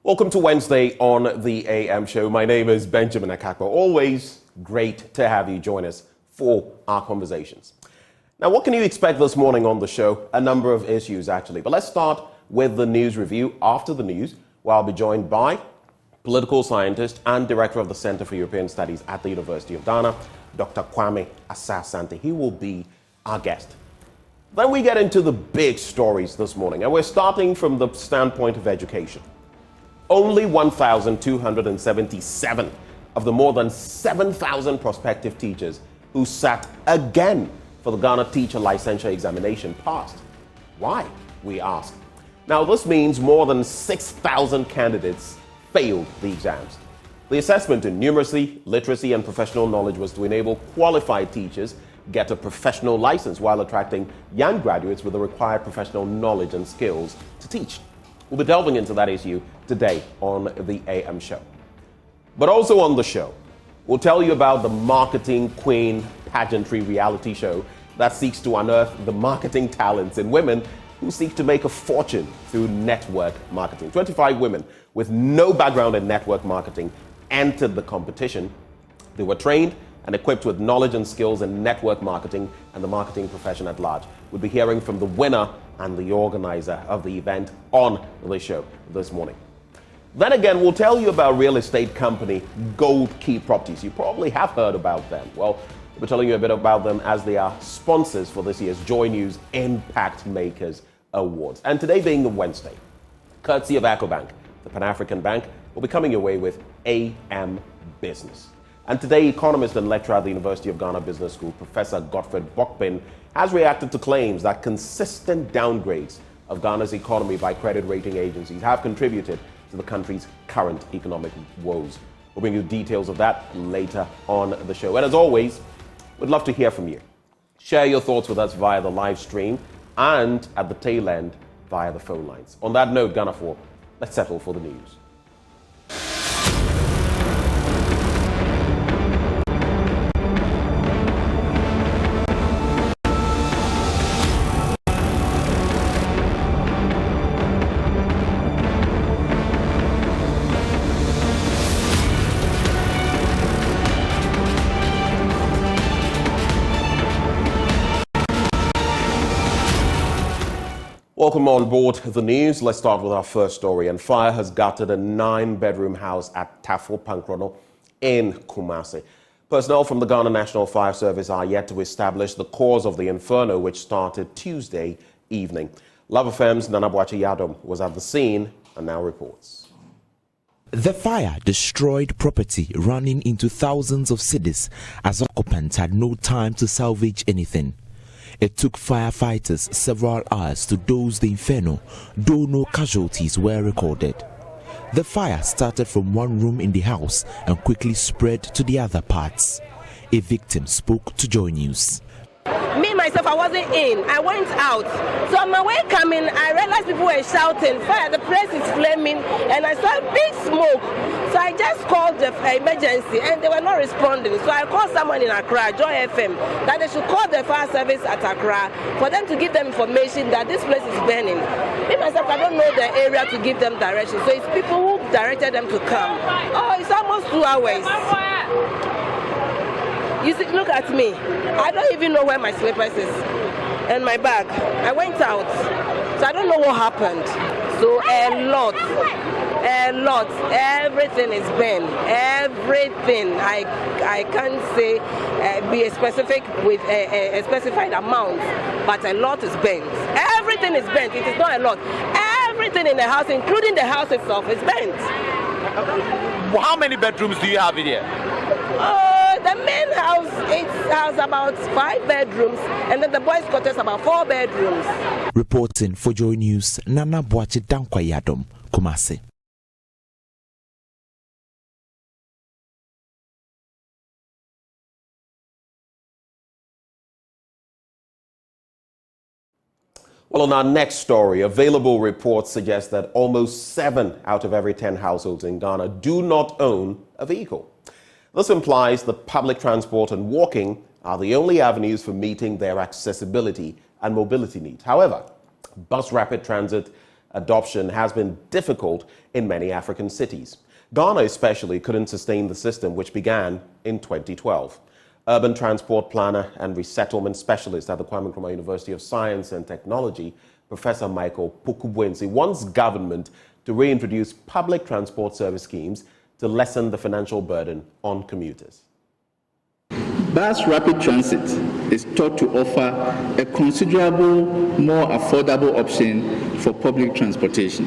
Welcome to Wednesday on the AM show. My name is Benjamin Akakpo. Always great to have you join us for our conversations. Now, what can you expect this morning on the show? A number of issues, actually. But let's start with the news review. After the news, where I'll be joined by political scientist and director of the Center for European Studies at the University of Ghana, Dr. Kwame Asah-Asante. He will be our guest. Then we get into the big stories this morning, and we're starting from the standpoint of education. Only 1,277 of the more than 7,000 prospective teachers who sat again for the Ghana Teacher Licensure Examination passed. Why, we ask. Now, this means more than 6,000 candidates failed the exams. The assessment in numeracy, literacy, and professional knowledge was to enable qualified teachers get a professional license while attracting young graduates with the required professional knowledge and skills to teach. We'll be delving into that issue today on the AM show. But also on the show, we'll tell you about the Marketing Queen pageantry reality show that seeks to unearth the marketing talents in women who seek to make a fortune through network marketing. 25 women with no background in network marketing entered the competition. They were trained and equipped with knowledge and skills in network marketing and the marketing profession at large. We'll be hearing from the winner and the organizer of the event on the show this morning. Then again, we'll tell you about real estate company Gold Key Properties. You probably have heard about them. Well, we're telling you a bit about them as they are sponsors for this year's Joy News Impact Makers Awards. And today being the Wednesday, courtesy of EcoBank, the Pan-African Bank, will be coming your way with AM Business. And today, economist and lecturer at the University of Ghana Business School, Professor Godfred Bokpin, has reacted to claims that consistent downgrades of Ghana's economy by credit rating agencies have contributed to the country's current economic woes. We'll bring you details of that later on the show. And as always, we'd love to hear from you. Share your thoughts with us via the live stream and at the tail end via the phone lines. On that note, Ghana 4, let's settle for the news. Welcome on board the news. Let's start with our first story. And fire has gutted a 9-bedroom house at Tafo Pankrono in Kumasi. Personnel from the Ghana National Fire Service are yet to establish the cause of the inferno, which started Tuesday evening. Love FM's Nana Boache Yadom was at the scene and now reports. The fire destroyed property, running into thousands of cedis as occupants had no time to salvage anything. It took firefighters several hours to douse the inferno, though no casualties were recorded. The fire started from one room in the house and quickly spread to the other parts. A victim spoke to Joy News. Me, myself, I wasn't in. I went out. So on my way coming, I realized people were shouting, fire, the place is flaming, and I saw big smoke. So I just called the emergency, and they were not responding. So I called someone in Accra, Joy FM, that they should call the fire service at Accra for them to give them information that this place is burning. Me, myself, I don't know the area to give them direction. So it's people who directed them to come. Oh, it's almost 2 hours. You see, look at me. I don't even know where my slippers is and my bag. I went out, so I don't know what happened. So a lot. Everything is burned. Everything. I can't say be a specific with a specified amount, but a lot is burnt. Everything is burnt. It is not a lot. Everything in the house, including the house itself, is burnt. How many bedrooms do you have in here? The main house, it has about 5 bedrooms, and then the boys' quarters about 4 bedrooms. Reporting for Joy News, Nana Boache Yadom, Kumasi. Well, on our next story, available reports suggest that almost 7 out of every 10 households in Ghana do not own a vehicle. This implies that public transport and walking are the only avenues for meeting their accessibility and mobility needs. However, Bus Rapid Transit adoption has been difficult in many African cities. Ghana especially couldn't sustain the system, which began in 2012. Urban transport planner and resettlement specialist at the Kwame Nkrumah University of Science and Technology, Professor Michael Pukubwensi, wants government to reintroduce public transport service schemes to lessen the financial burden on commuters. Bus rapid transit is thought to offer a considerable, more affordable option for public transportation.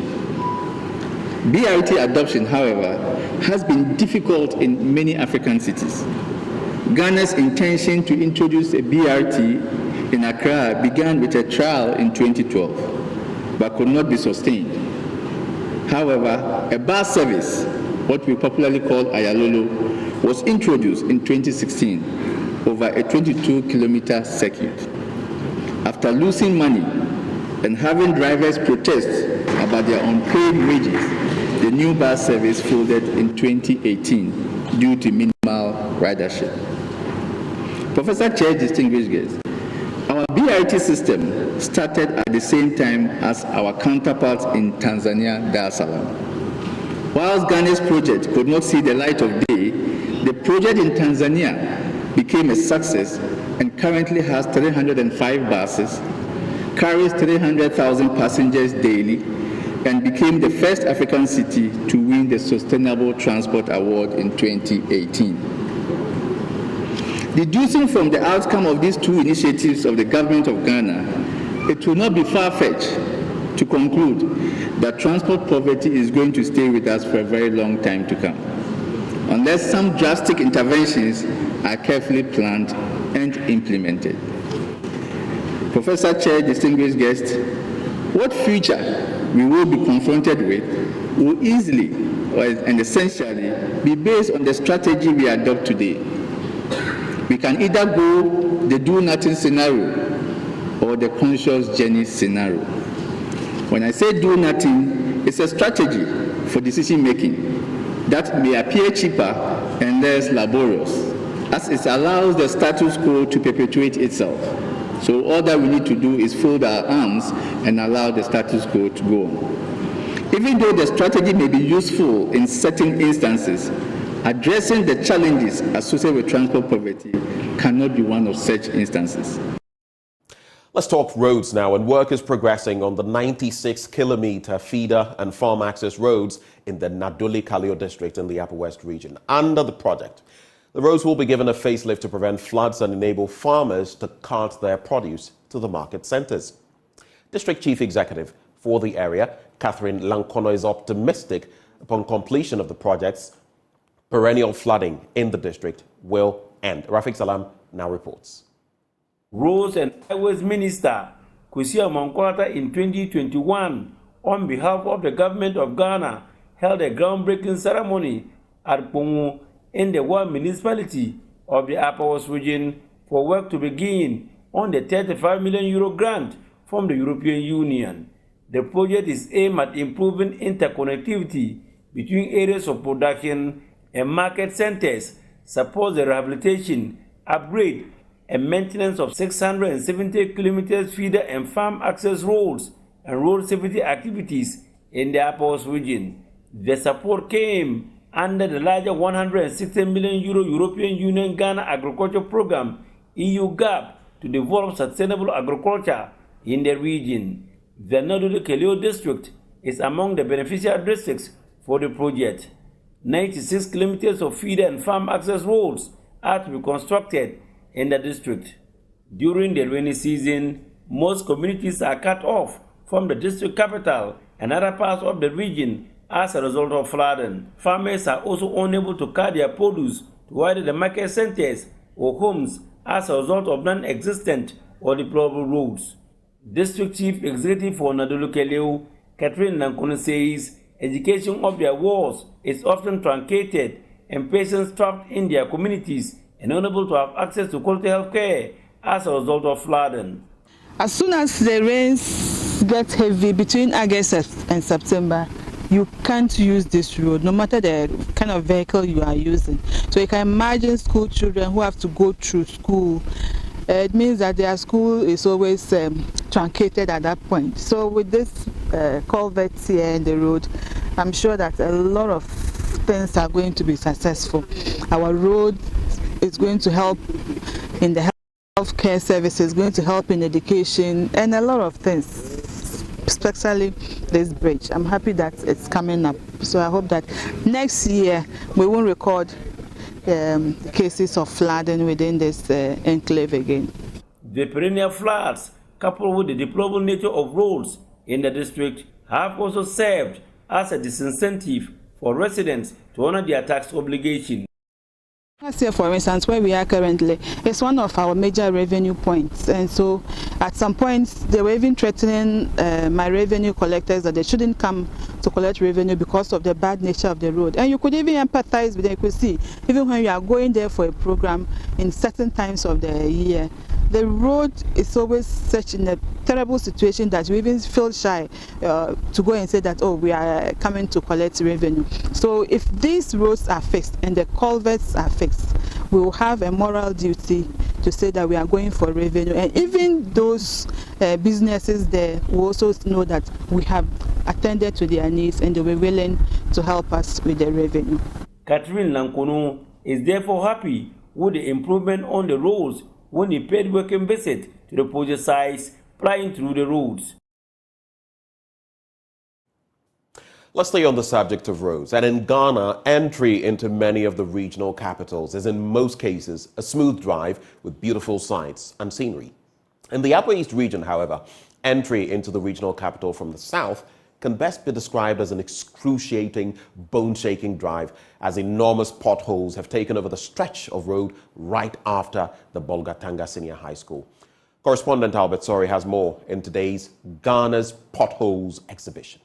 BRT adoption, however, has been difficult in many African cities. Ghana's intention to introduce a BRT in Accra began with a trial in 2012, but could not be sustained. However, a bus service, what we popularly call Ayalolo, was introduced in 2016 over a 22-kilometer circuit. After losing money and having drivers protest about their unpaid wages, the new bus service folded in 2018 due to minimal ridership. Professor Chair, distinguished guests, our BRT system started at the same time as our counterparts in Tanzania, Dar es Salaam. Whilst Ghana's project could not see the light of day, the project in Tanzania became a success and currently has 305 buses, carries 300,000 passengers daily, and became the first African city to win the Sustainable Transport Award in 2018. Deducing from the outcome of these two initiatives of the government of Ghana, it will not be far-fetched to conclude that transport poverty is going to stay with us for a very long time to come, unless some drastic interventions are carefully planned and implemented. Professor Chair, distinguished guests, what future we will be confronted with will easily and essentially be based on the strategy we adopt today. We can either go the do-nothing scenario or the conscious journey scenario. When I say do-nothing, it's a strategy for decision-making that may appear cheaper and less laborious, as it allows the status quo to perpetuate itself. So all that we need to do is fold our arms and allow the status quo to go on. Even though the strategy may be useful in certain instances, addressing the challenges associated with transport poverty cannot be one of such instances. Let's talk roads now, and work is progressing on the 96-kilometer feeder and farm access roads in the Naduli-Kaleo district in the Upper West region. Under the project, the roads will be given a facelift to prevent floods and enable farmers to cart their produce to the market centers. District Chief Executive for the area, Catherine Lankono, is optimistic upon completion of the projects, perennial flooding in the district will end. Rafiq Salam now reports. Roads and Highways Minister Kwesi Amankwata in 2021, on behalf of the government of Ghana, held a groundbreaking ceremony at Pongo in the one municipality of the Upper West region for work to begin on the €35 million grant from the European Union. The project is aimed at improving interconnectivity between areas of production and market centers, supports the rehabilitation, upgrade, and maintenance of 670 kilometers feeder and farm access roads and road safety activities in the Upper West region. The support came under the larger €160 million European Union Ghana Agriculture Program, EU GAP, to develop sustainable agriculture in the region. The Naduli-Kaleo district is among the beneficial districts for the project. 96 kilometers of feeder and farm access roads are to be constructed in the district. During the rainy season, most communities are cut off from the district capital and other parts of the region as a result of flooding. Farmers are also unable to carry their produce to either the market centers or homes as a result of non-existent or deployable roads. District Chief Executive for Naduli-Kaleo, Catherine Lankono, says education of their wards is often truncated and patients trapped in their communities and unable to have access to quality health care as a result of flooding. As soon as the rains get heavy between August and September, you can't use this road, no matter the kind of vehicle you are using. So you can imagine school children who have to go through school. It means that their school is always truncated at that point. So with this culverts here in the road, I'm sure that a lot of things are going to be successful. Our road is going to help in the healthcare services, going to help in education, and a lot of things, especially this bridge. I'm happy that it's coming up. So I hope that next year we won't record cases of flooding within this enclave again. The perennial floods, coupled with the deplorable nature of roads in the district, have also served as a disincentive for residents to honor their tax obligation. Last year, for instance, where we are currently, it's one of our major revenue points, and so at some points they were even threatening my revenue collectors that they shouldn't come to collect revenue because of the bad nature of the road. And you could even empathize with them. You could see, even when you are going there for a program in certain times of the year, the road is always such in a terrible situation that you even feel shy to go and say that, oh, we are coming to collect revenue. So if these roads are fixed and the culverts are fixed, we will have a moral duty to say that we are going for revenue. And even those businesses there will also know that we have attended to their needs and they were willing to help us with the revenue. Catherine Lankono is therefore happy with the improvement on the roads when he paid working visit to the project sites plying through the roads. Let's stay on the subject of roads. And in Ghana, entry into many of the regional capitals is in most cases a smooth drive with beautiful sights and scenery. In the Upper East region, however, entry into the regional capital from the south can best be described as an excruciating, bone-shaking drive, as enormous potholes have taken over the stretch of road right after the Bolgatanga Senior High School. Correspondent Albert Sori has more in today's Ghana's Potholes exhibition.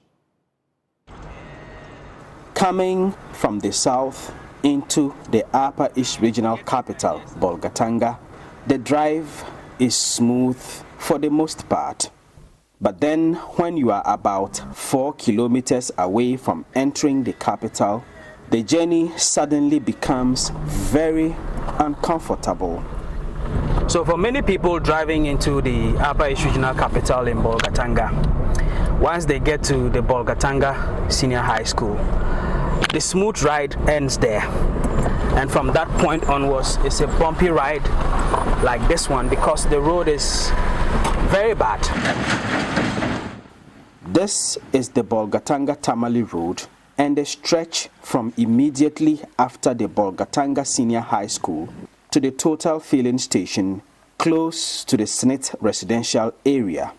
Coming from the south into the Upper East Regional capital, Bolgatanga, the drive is smooth for the most part. But then when you are about 4 kilometers away from entering the capital, the journey suddenly becomes very uncomfortable. So for many people driving into the Upper East Regional capital in Bolgatanga, once they get to the Bolgatanga Senior High School, the smooth ride ends there. And from that point onwards, it's a bumpy ride like this one because the road is very bad. This is the Bolgatanga Tamale Road and the stretch from immediately after the Bolgatanga Senior High School to the Total Filling Station close to the Smith residential area.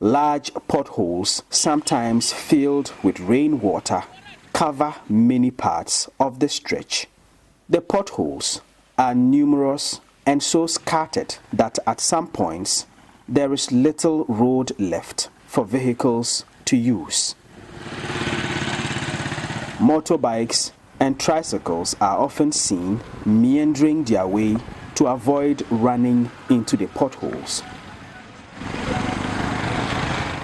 Large potholes, sometimes filled with rainwater, cover many parts of the stretch. The potholes are numerous and so scattered that at some points there is little road left for vehicles to use. Motorbikes and tricycles are often seen meandering their way to avoid running into the potholes.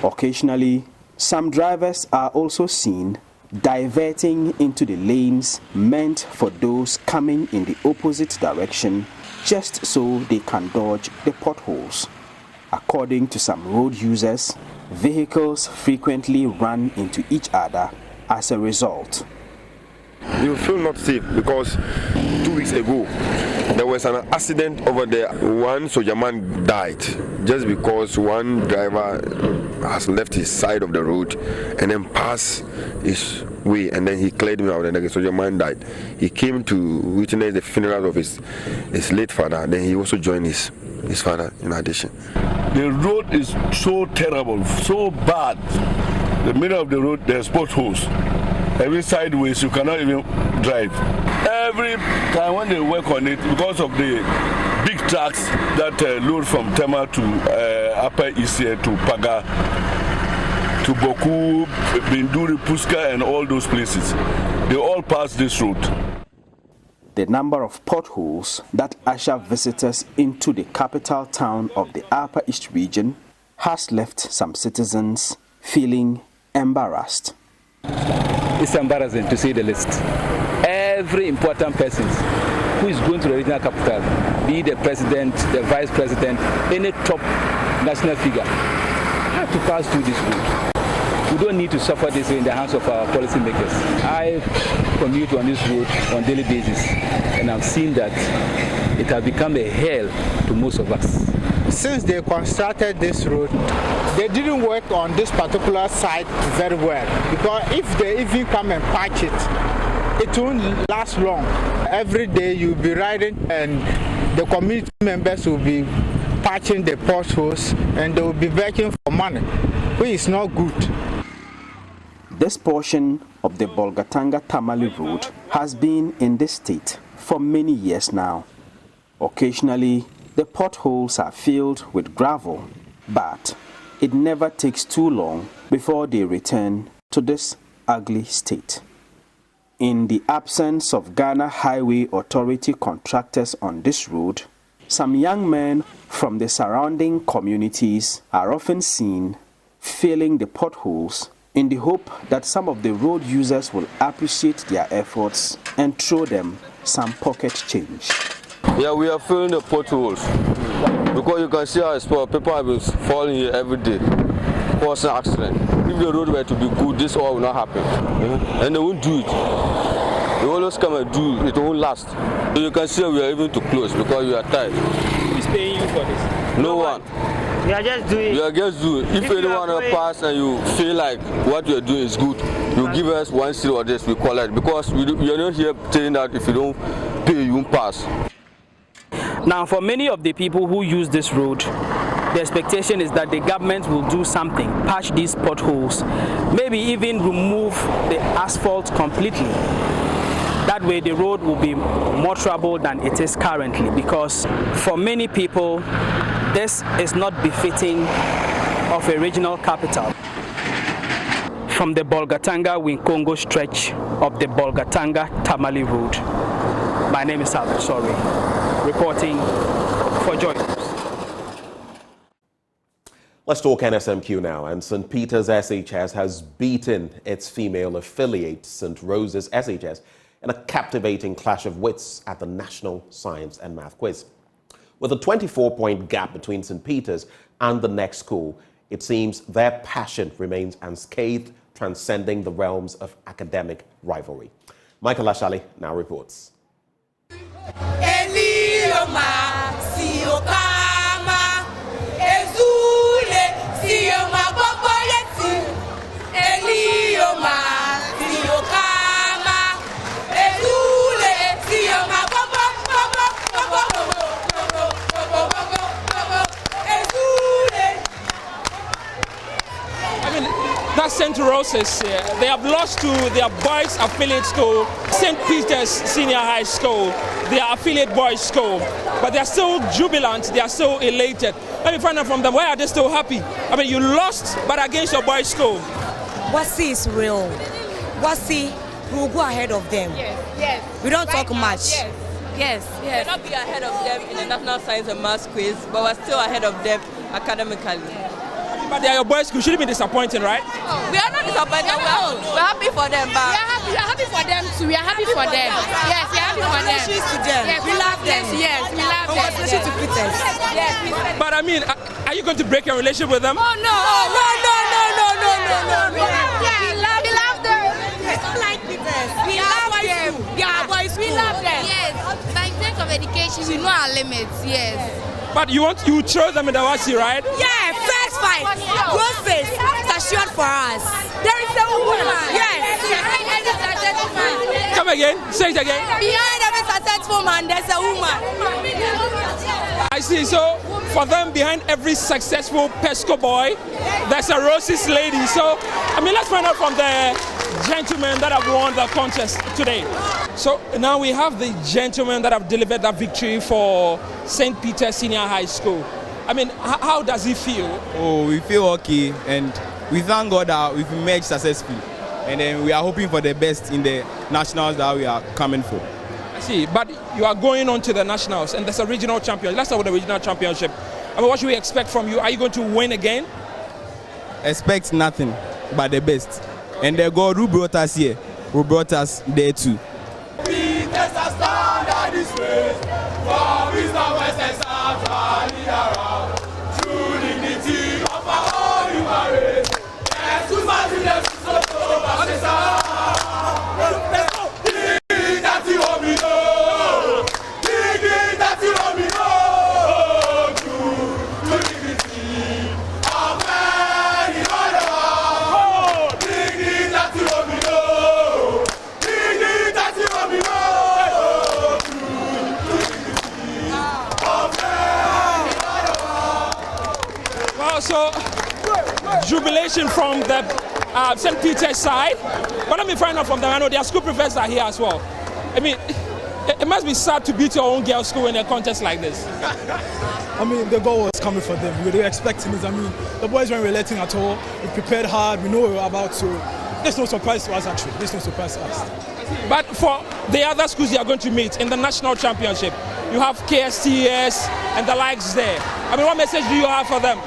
Occasionally, some drivers are also seen diverting into the lanes meant for those coming in the opposite direction just so they can dodge the potholes. According to some road users, vehicles frequently run into each other as a result. You feel not safe because 2 weeks ago there was an accident over there. One soldier man died just because one driver has left his side of the road and then passed his way, and then he cleared him out and the soldier man died. He came to witness the funeral of his late father, then he also joined his father in addition. The road is so terrible, so bad. The middle of the road, there's potholes. Every sideways, you cannot even drive. Every time when they work on it, because of the big trucks that load from Tema to Upper East to Paga, to Boku, Binduri, Puska, and all those places, they all pass this road. The number of potholes that usher visitors into the capital town of the Upper East region has left some citizens feeling embarrassed. It's embarrassing to say the least. Every important person who is going to the regional capital, be the president, the vice president, any top national figure, have to pass through this road. we don't need to suffer this in the hands of our policymakers. I commute on this road on a daily basis, and I've seen that it has become a hell to most of us. Since they constructed this road, they didn't work on this particular site very well, because if they even come and patch it won't last long. Every day you'll be riding and the community members will be patching the potholes and they will be begging for money, which is not good. This portion of the Bolgatanga-Tamale Road has been in this state for many years now. Occasionally, the potholes are filled with gravel, but it never takes too long before they return to this ugly state. In the absence of Ghana Highway Authority contractors on this road, some young men from the surrounding communities are often seen filling the potholes in the hope that some of the road users will appreciate their efforts and throw them some pocket change. Yeah, we are filling the potholes because you can see how people have been falling here every day, causing accident. If the road were to be good, this all will not happen. And they won't do it. They always come and do it, it won't last. So you can see we are even too close because we are tired. Who's paying you for this? No one. We are just doing it. You are just doing it. If anyone pass and you feel like what you are doing is good, you give us 1 cedi or this, we call it. Because we are not here saying that if you don't pay, you won't pass. Now, for many of the people who use this road, the expectation is that the government will do something, patch these potholes, maybe even remove the asphalt completely. That way the road will be more trouble than it is currently, because for many people, this is not befitting of a regional capital. From the Bolgatanga-Winkongo stretch of the Bolgatanga-Tamale Road, my name is Albert Sorry, reporting for Joy. Let's talk NSMQ now. And St. Peter's SHS has beaten its female affiliate, St. Rose's SHS, in a captivating clash of wits at the National Science and Math Quiz. With a 24-point gap between St. Peter's and the next school, it seems their passion remains unscathed, transcending the realms of academic rivalry. Michael Ashali now reports. That's St. Rose's. They have lost to their boys' affiliate school, St. Peter's Senior High School, their affiliate boys' school. But they are still jubilant, they are still elated. Let me find out from them, why are they still happy? I mean, you lost, but against your boys' school. Wasi is real. Wasi will go ahead of them. Yes. We don't talk much. Yes. We may not be ahead of them in the National Science and Maths Quiz, but we're still ahead of them academically. But they are your boys' school. Shouldn't be disappointing, right? Oh, we are not disappointed. We're happy for them, but we are happy for them too. We are happy for them. Yes, we are happy for them. Congratulations to them. Yes, we love them. Yes, we love them. Congratulations to Peters. Yes. But I mean, are you going to break your relationship with them? Oh no! No. We love them. We don't like Peters. We love them. We are boys' school. We love them. Yes. By sense of education, we know our limits. Yes. But you chose them in the Wasi, right? Yeah, first fight. Roses assured for us. There is a woman. Yes. Behind every successful man. Come again. Say it again. Behind every successful man, there's a woman. I see. So for them, behind every successful Pesco boy, there's a Roses lady. So I mean, let's find out from the gentlemen that have won the contest today. So now we have the gentlemen that have delivered that victory for St. Peter's Senior High School. I mean, how does it feel? Oh, we feel okay, and we thank God that we've emerged successfully. And then we are hoping for the best in the nationals that we are coming for. I see, but you are going on to the nationals, and there's a regional champion. Let's start with the regional championship. I mean, what should we expect from you? Are you going to win again? Expect nothing but the best. And the God who brought us here, who brought us there too. True dignity of our own human race. congratulations from the St. Peter's side. But let me find out from them. I know their school professors are here as well. I mean, it must be sad to beat your own girls' school in a contest like this. I mean, the goal was coming for them. We were expecting it. I mean, the boys weren't relating at all. We prepared hard. We know what we were about to. There's no surprise to us, actually. There's no surprise to us. But for the other schools you are going to meet in the national championship, you have KSTS and the likes there. I mean, what message do you have for them?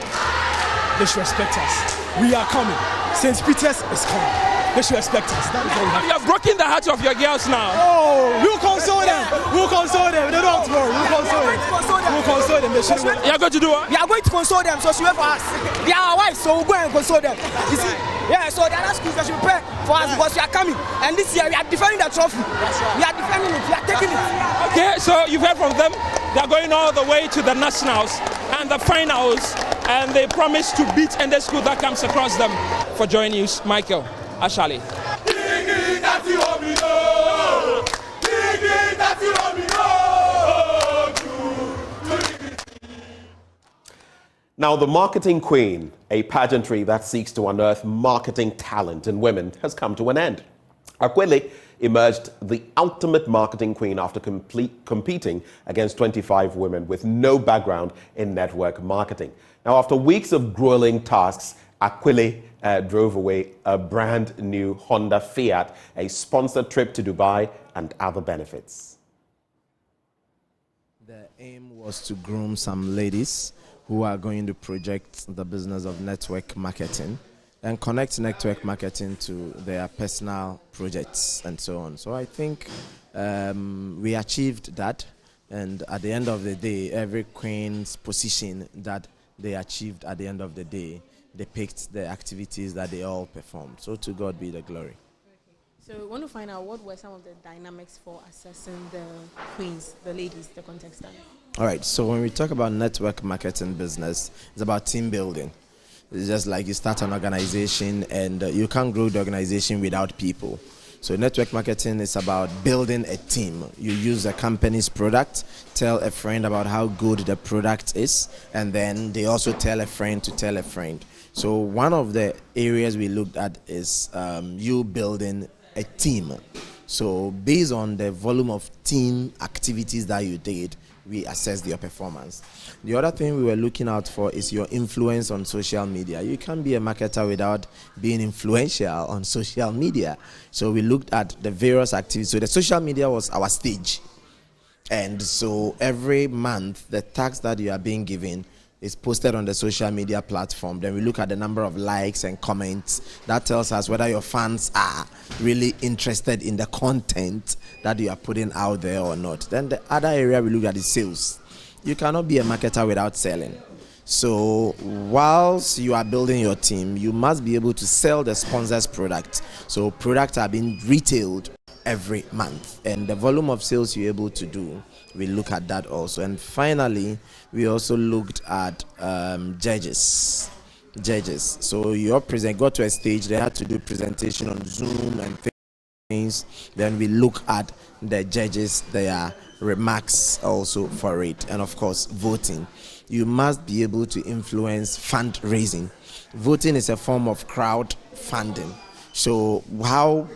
They should respect us. We are coming. St. Peter's is coming. They should respect us. That is all we have. You have broken the hearts of your girls now. Oh, we'll console them. We'll console them. They don't have to worry. We'll console them. We'll console them. They should. You are going to do what? We are going to console them. So she wait for us. They are our wives, so we'll go and console them. You see? Yeah, so the other schools, they should prepare for us because we are coming. And this year we are defending the trophy. We are defending it. We are taking it. Okay, so you've heard from them. They are going all the way to the nationals and the finals, and they promise to beat any school that comes across them. For Joy News, Michael Ashali. Now, the Marketing Queen, a pageantry that seeks to unearth marketing talent in women, has come to an end. Aquile emerged the ultimate marketing queen after competing against 25 women with no background in network marketing. Now, after weeks of grueling tasks, Aquile drove away a brand new Honda Fiat, a sponsored trip to Dubai, and other benefits. The aim was to groom some ladies who are going to project the business of network marketing and connect network marketing to their personal projects and so on. So I think we achieved that, and at the end of the day, every queen's position that they achieved at the end of the day depicts the activities that they all performed. So to God be the glory. So we want to find out what were some of the dynamics for assessing the queens, the ladies, the contestants. All right, so when we talk about network marketing business, it's about team building. It's just like you start an organization and you can't grow the organization without people. So network marketing is about building a team. You use a company's product, tell a friend about how good the product is, and then they also tell a friend to tell a friend. So one of the areas we looked at is you building a team. So based on the volume of team activities that you did, we assessed your performance. The other thing we were looking out for is your influence on social media. You can't be a marketer without being influential on social media. So we looked at the various activities. So the social media was our stage. And so every month, the task that you are being given is posted on the social media platform. Then we look at the number of likes and comments. That tells us whether your fans are really interested in the content that you are putting out there or not. Then the other area we look at is sales. You cannot be a marketer without selling. So whilst you are building your team, you must be able to sell the sponsor's product. So products are being retailed every month, and the volume of sales you're able to do, we look at that also. And finally, we also looked at judges. So your present got to a stage, they had to do presentation on Zoom and things. Then we look at the judges, their remarks also for it, and of course voting. You must be able to influence fundraising. Voting is a form of crowd funding. So how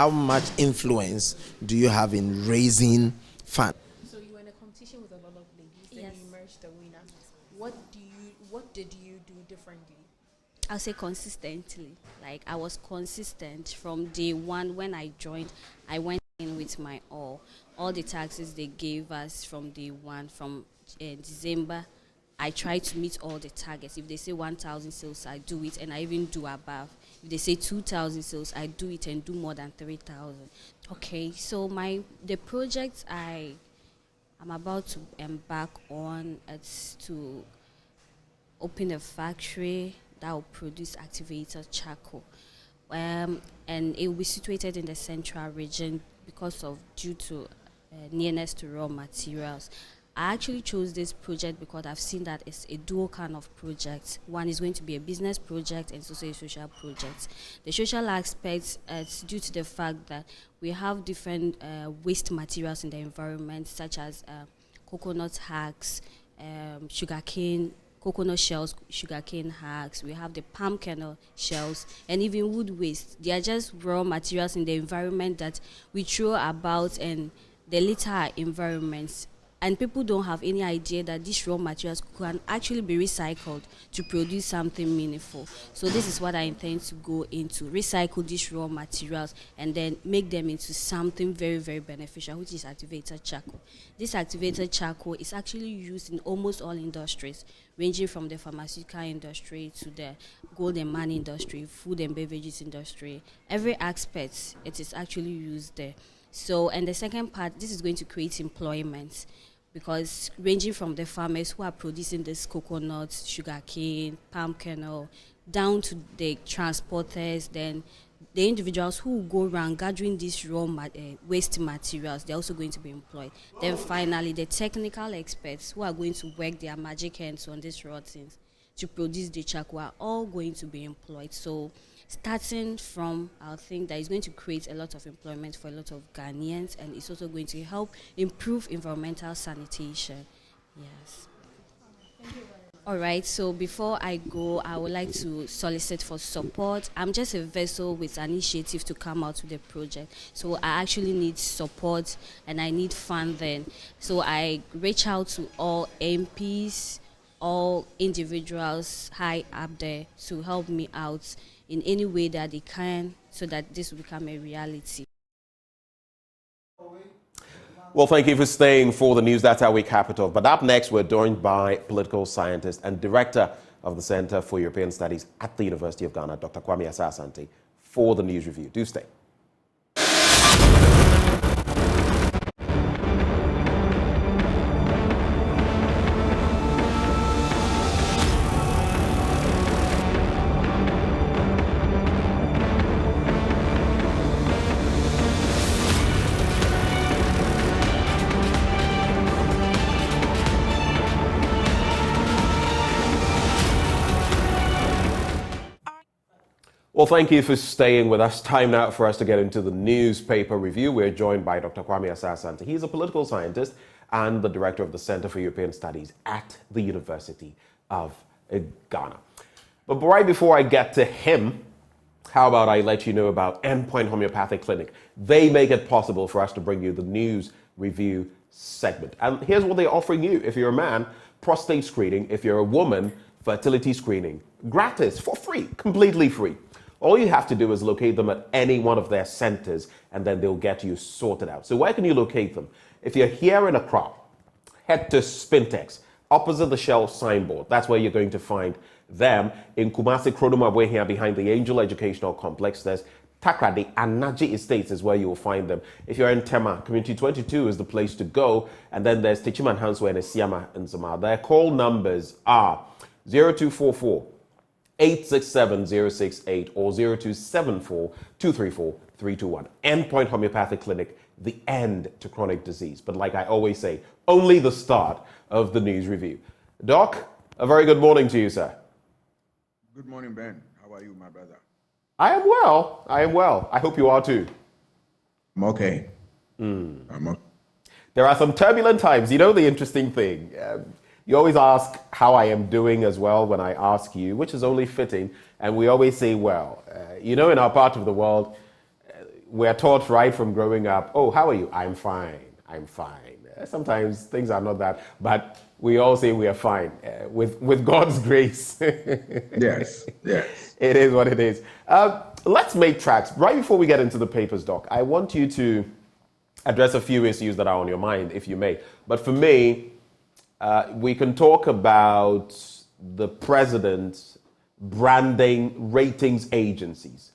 much influence do you have in raising funds? So you were in a competition with a lot of ladies, then you emerged the winner. What did you do differently? I'll say consistently. Like, I was consistent from day one. When I joined, I went in with my all the taxes they gave us from day one. From December, I try to meet all the targets. If they say 1,000 sales, I do it, and I even do above. If they say 2,000 sales, I do it and do more than 3,000. Okay, so the project I'm about to embark on is to open a factory that will produce activated charcoal, and it will be situated in the central region due to nearness to raw materials. I actually chose this project because I've seen that it's a dual kind of project. One is going to be a business project and it's also a social project. The social aspect is due to the fact that we have different waste materials in the environment, such as coconut husks, sugarcane coconut shells, sugarcane husks, we have the palm kernel shells, and even wood waste. They are just raw materials in the environment that we throw about and they litter our environments. And people don't have any idea that these raw materials can actually be recycled to produce something meaningful. So this is what I intend to go into, recycle these raw materials and then make them into something very, very beneficial, which is activated charcoal. This activated charcoal is actually used in almost all industries, ranging from the pharmaceutical industry to the gold and money industry, food and beverages industry. Every aspect, it is actually used there. So, and the second part, this is going to create employment, because ranging from the farmers who are producing this coconut, sugarcane, palm kernel, down to the transporters, then the individuals who go around gathering these raw waste materials, they're also going to be employed. Then finally, the technical experts who are going to work their magic hands on these raw things to produce the charcoal are all going to be employed. So starting from, I think that is going to create a lot of employment for a lot of Ghanaians, and it's also going to help improve environmental sanitation. Yes. All right, so before I go, I would like to solicit for support. I'm just a vessel with an initiative to come out with a project. So I actually need support and I need funding. So I reach out to all MPs, all individuals high up there to help me out in any way that they can so that this will become a reality. Well, thank you for staying for the news. That's our week capital. But up next, we're joined by political scientist and director of the Center for European Studies at the University of Ghana, Dr. Kwame Asah-Asante, for the news review. Do stay. Well, thank you for staying with us. Time now for us to get into the newspaper review. We're joined by Dr. Kwame Asah-Asante. He's a political scientist and the director of the Center for European Studies at the University of Ghana. But right before I get to him, how about I let you know about Endpoint Homeopathic Clinic? They make it possible for us to bring you the news review segment. And here's what they're offering you. If you're a man, prostate screening. If you're a woman, fertility screening. Gratis, for free, completely free. All you have to do is locate them at any one of their centers, and then they'll get you sorted out. So where can you locate them? If you're here in Accra, head to Spintex, opposite the Shell signboard. That's where you're going to find them. In Kumasi, Krodoma, here behind the Angel Educational Complex, there's Takrade and Naji Estates is where you'll find them. If you're in Tema, Community 22 is the place to go. And then there's Tichiman Hanswe and Esiama and Zama. Their call numbers are 0244 867-068 or 0274-234-321. Endpoint Homeopathic Clinic, the end to chronic disease. But like I always say, only the start of the news review. Doc, a very good morning to you, sir. Good morning, Ben. How are you, my brother? I am well. I am well. I hope you are too. I'm okay. I'm okay. There are some turbulent times. You know the interesting thing. You always ask how I am doing as well when I ask you, which is only fitting. And we always say, well, you know, in our part of the world, we're taught right from growing up, oh, how are you? I'm fine. I'm fine. Sometimes things are not that, but we all say we are fine with God's grace. Yes, yes. It is what it is. Let's make tracks. Right before we get into the papers, Doc, I want you to address a few issues that are on your mind, if you may. But for me, we can talk about the president branding ratings agencies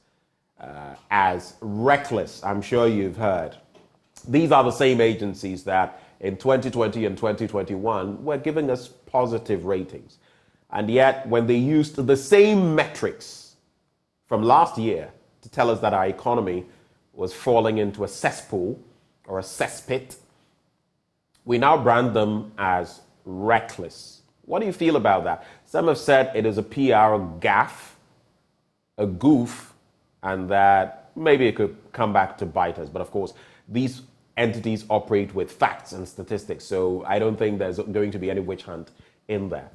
as reckless. I'm sure you've heard. These are the same agencies that in 2020 and 2021 were giving us positive ratings. And yet, when they used the same metrics from last year to tell us that our economy was falling into a cesspool or a cesspit, we now brand them as reckless. What do you feel about that? Some have said it is a PR gaffe, a goof, and that maybe it could come back to bite us. But of course, these entities operate with facts and statistics, so I don't think there's going to be any witch hunt in there.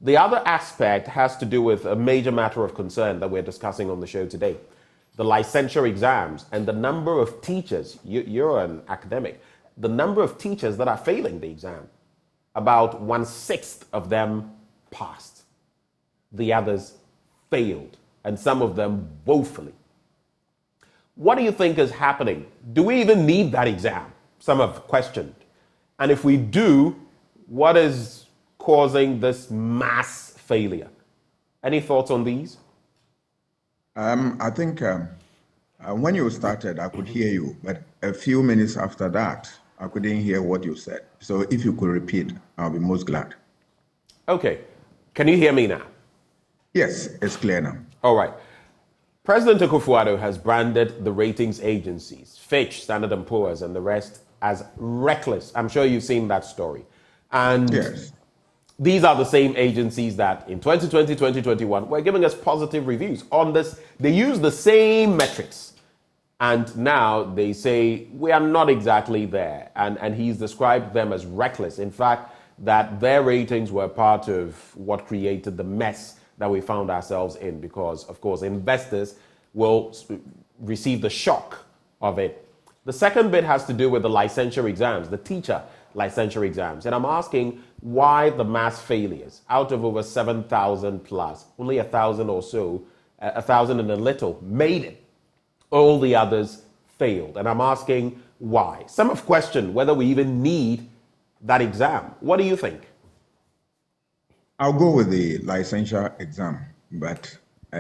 The other aspect has to do with a major matter of concern that we're discussing on the show today. The licensure exams and the number of teachers, you're an academic, the number of teachers that are failing the exam. About 1/6 of them passed. The others failed, and some of them woefully. What do you think is happening? Do we even need that exam? Some have questioned. And if we do, what is causing this mass failure? Any thoughts on these? I think when you started, I could hear you, but a few minutes after that, I couldn't hear what you said. So if you could repeat, I'll be most glad. Okay. Can you hear me now? Yes, it's clear now. All right. President Akufo-Addo has branded the ratings agencies, Fitch, Standard & Poor's, and the rest, as reckless. I'm sure you've seen that story. And yes, these are the same agencies that in 2020, 2021 were giving us positive reviews on this. They use the same metrics. And now they say we are not exactly there. And he's described them as reckless. In fact, that their ratings were part of what created the mess that we found ourselves in, because, of course, investors will receive the shock of it. The second bit has to do with the licensure exams, the teacher licensure exams. And I'm asking why the mass failures. Out of over 7,000 plus, only 1,000 or so, 1,000 and a little made it. All the others failed. And I'm asking why. Some have questioned whether we even need that exam. What do you think? I'll go with the licensure exam, but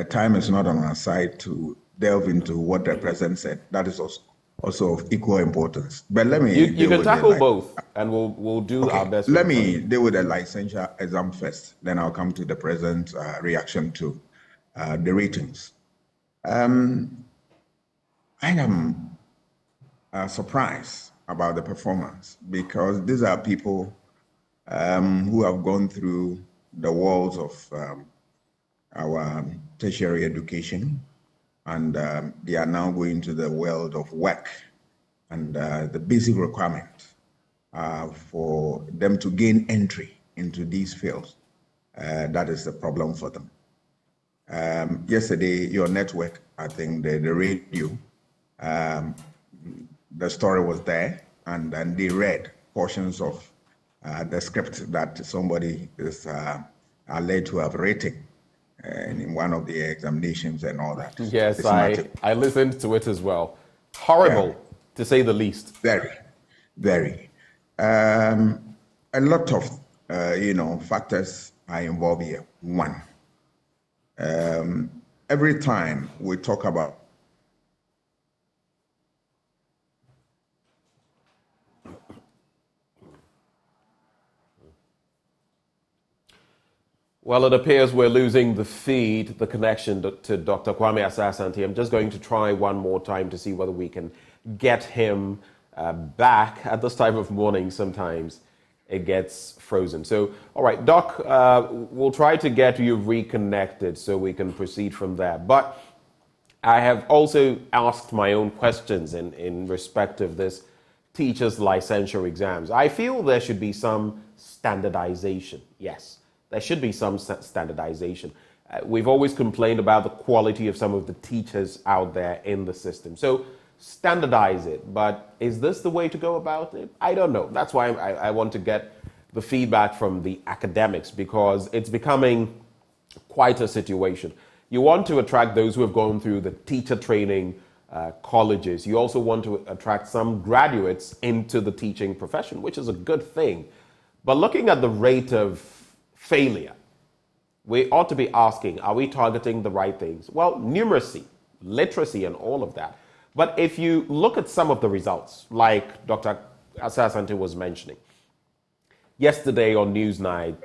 time is not on our side to delve into what the president said. That is also of equal importance. But let me... You can tackle both, and we'll do our best. Let me deal with the licensure exam first, then I'll come to the president's reaction to the ratings. I am surprised about the performance, because these are people who have gone through the walls of our tertiary education, and they are now going to the world of work. And the basic requirement for them to gain entry into these fields, that is the problem for them. Yesterday, your network, I think the radio, the story was there, and they read portions of the script that somebody is alleged to have written in one of the examinations and all that. Yes, I listened to it as well. Horrible, to say the least. Very, very. A lot of, factors are involved here. One, every time we talk about Well, it appears we're losing the feed, the connection to Dr. Kwame Asah-Asante. I'm just going to try one more time to see whether we can get him back. At this time of morning, sometimes it gets frozen. So, all right, Doc, we'll try to get you reconnected so we can proceed from there. But I have also asked my own questions in respect of this teachers' licensure exams. I feel there should be some standardization, yes. There should be some standardization. We've always complained about the quality of some of the teachers out there in the system. So standardize it. But is this the way to go about it? I don't know. That's why I want to get the feedback from the academics, because it's becoming quite a situation. You want to attract those who have gone through the teacher training colleges. You also want to attract some graduates into the teaching profession, which is a good thing. But looking at the rate of failure, we ought to be asking, are we targeting the right things? Well, numeracy, literacy, and all of that. But if you look at some of the results, like Dr. Asah-Asante was mentioning, yesterday on Newsnight,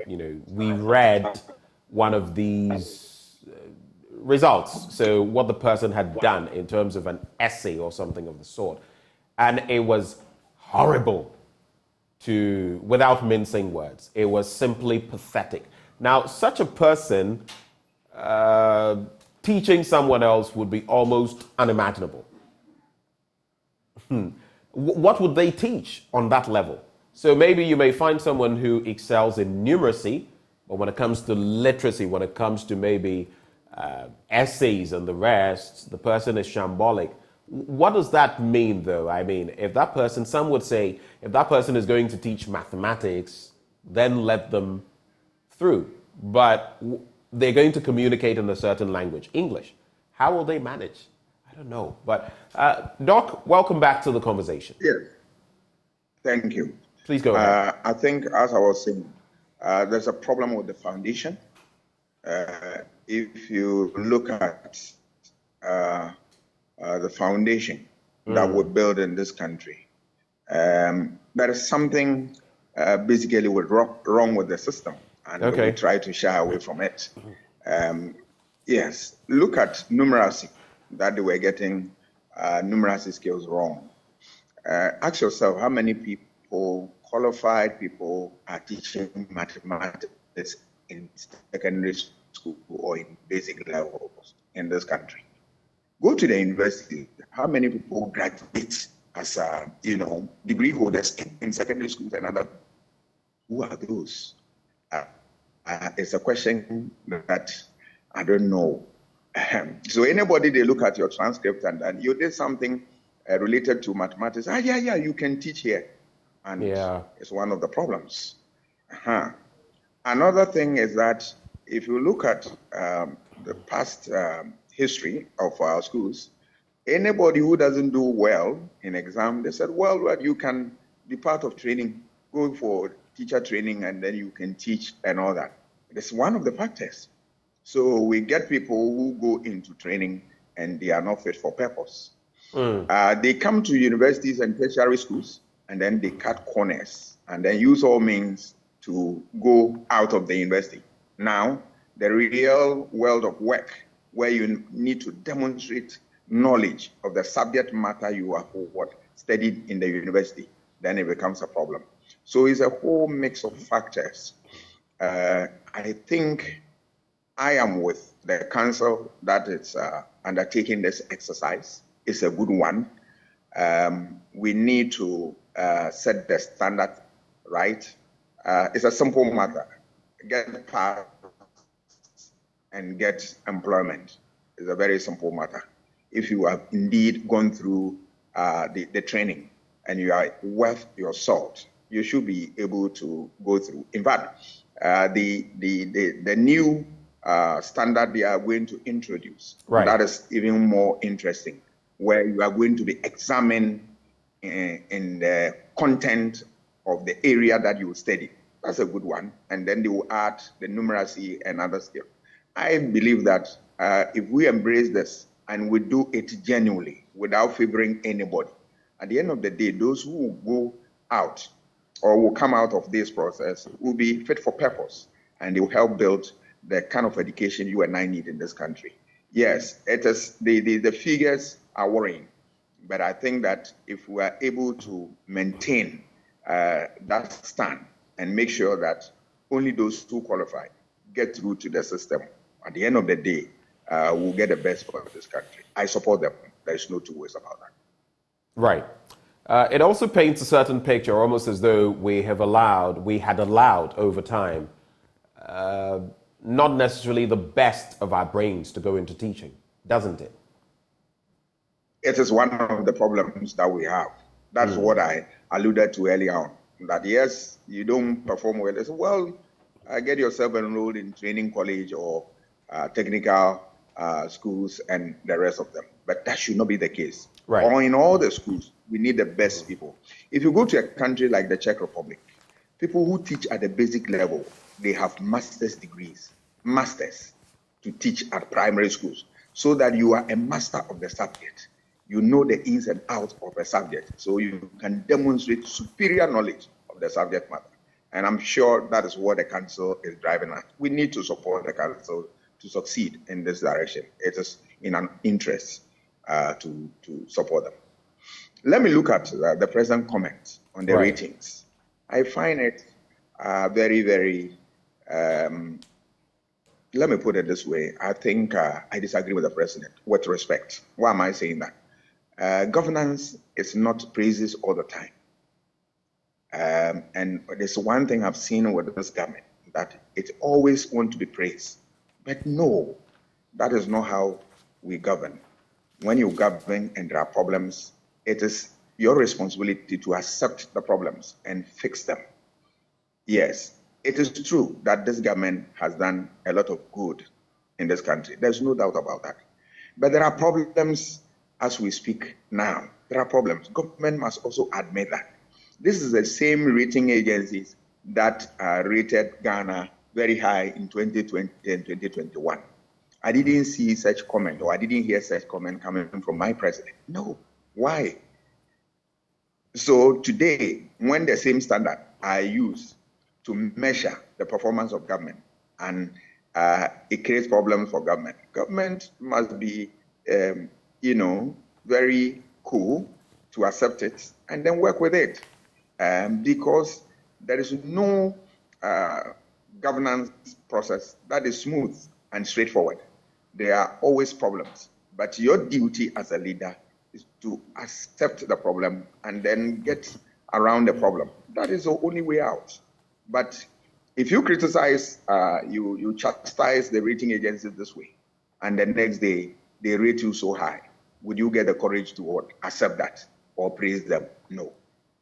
we read one of these results. So what the person had done in terms of an essay or something of the sort. And it was horrible. Without mincing words. It was simply pathetic. Now, such a person teaching someone else would be almost unimaginable. What would they teach on that level? So maybe you may find someone who excels in numeracy, or when it comes to literacy, when it comes to maybe essays and the rest, the person is shambolic. What does that mean, though? I mean, if that person, some would say, if that person is going to teach mathematics, then let them through. But they're going to communicate in a certain language, English. How will they manage? I don't know. But Doc, welcome back to the conversation. Yes. Thank you. Please go ahead. I think, as I was saying, there's a problem with the foundation. If you look at the foundation that we build in this country, there is something basically wrong with the system, and we try to shy away from it. Yes, look at numeracy, that they were getting numeracy skills wrong. Ask yourself, how many people, qualified people, are teaching mathematics in secondary school or in basic levels in this country? Go to the university. How many people graduate as degree holders in secondary schools and other? Who are those? It's a question that I don't know. So anybody, they look at your transcript and you did something related to mathematics. Yeah, you can teach here. And it's one of the problems. Another thing is that if you look at the past history of our schools, anybody who doesn't do well in exam, they said, well, you can be part of training, go for teacher training, and then you can teach and all that. It's one of the factors. So we get people who go into training and they are not fit for purpose. They come to universities and tertiary schools, and then they cut corners and then use all means to go out of the university. Now, the real world of work, where you need to demonstrate knowledge of the subject matter you have studied in the university, then it becomes a problem. So it's a whole mix of factors. I think I am with the council that is undertaking this exercise. It's a good one. We need to set the standard right. It's a simple matter. Get passed and get employment. It's a very simple matter. If you have indeed gone through the training and you are worth your salt, you should be able to go through. In fact, the new standard they are going to introduce, that is even more interesting, where you are going to be examined in the content of the area that you study. That's a good one. And then they will add the numeracy and other skills. I believe that if we embrace this and we do it genuinely without favoring anybody, at the end of the day, those who will go out or will come out of this process will be fit for purpose, and they will help build the kind of education you and I need in this country. Yes, it is the figures are worrying, but I think that if we are able to maintain that stand and make sure that only those who qualify get through to the system, at the end of the day, we'll get the best for this country. I support them. There's no two ways about that. Right. It also paints a certain picture, almost as though we had allowed over time, not necessarily the best of our brains to go into teaching, doesn't it? It is one of the problems that we have. That's what I alluded to earlier on. That yes, you don't perform well. They say, well, get yourself enrolled in training college or technical schools and the rest of them. But that should not be the case. Right. Or in all the schools, we need the best people. If you go to a country like the Czech Republic, people who teach at the basic level, they have master's degrees, masters, to teach at primary schools, so that you are a master of the subject. You know the ins and outs of a subject, so you can demonstrate superior knowledge of the subject matter. And I'm sure that is what the council is driving at. We need to support the council to succeed in this direction. It is in an interest to support them. Let me look at the present comments on the ratings. I find it very, very, let me put it this way. I think I disagree with the president with respect. Why am I saying that? Governance is not praises all the time. And there's one thing I've seen with this government, that it always wants to be praised. But no, that is not how we govern. When you govern and there are problems, it is your responsibility to accept the problems and fix them. Yes, it is true that this government has done a lot of good in this country. There's no doubt about that. But there are problems as we speak now. There are problems. Government must also admit that. This is the same rating agencies that rated Ghana very high in 2020 and 2021. I didn't see such comment, or I didn't hear such comment coming from my president. No. Why? So today, when the same standard are used to measure the performance of government, and it creates problems for government, government must be, very cool to accept it and then work with it, because there is no governance process that is smooth and straightforward. There are always problems, but your duty as a leader is to accept the problem and then get around the problem. That is the only way out. But if you criticize, you chastise the rating agencies this way, and the next day they rate you so high, would you get the courage to accept that or praise them? No.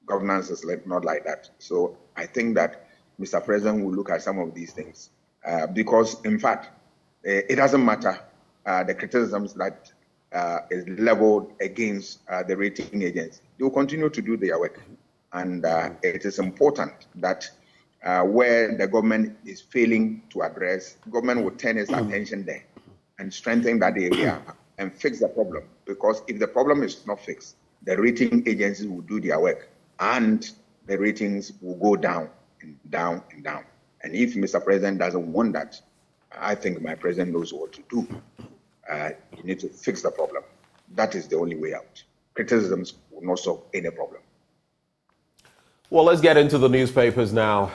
Governance is not like that. So I think that Mr. President will look at some of these things, because, in fact, it doesn't matter the criticisms that is leveled against the rating agency. They will continue to do their work. And it is important that where the government is failing to address, government will turn its attention there and strengthen that area and fix the problem. Because if the problem is not fixed, the rating agencies will do their work and the ratings will go down and down and down. And if Mr. President doesn't want that, I think my president knows what to do. You need to fix the problem. That is the only way out. Criticisms will not solve any problem. Well, let's get into the newspapers now,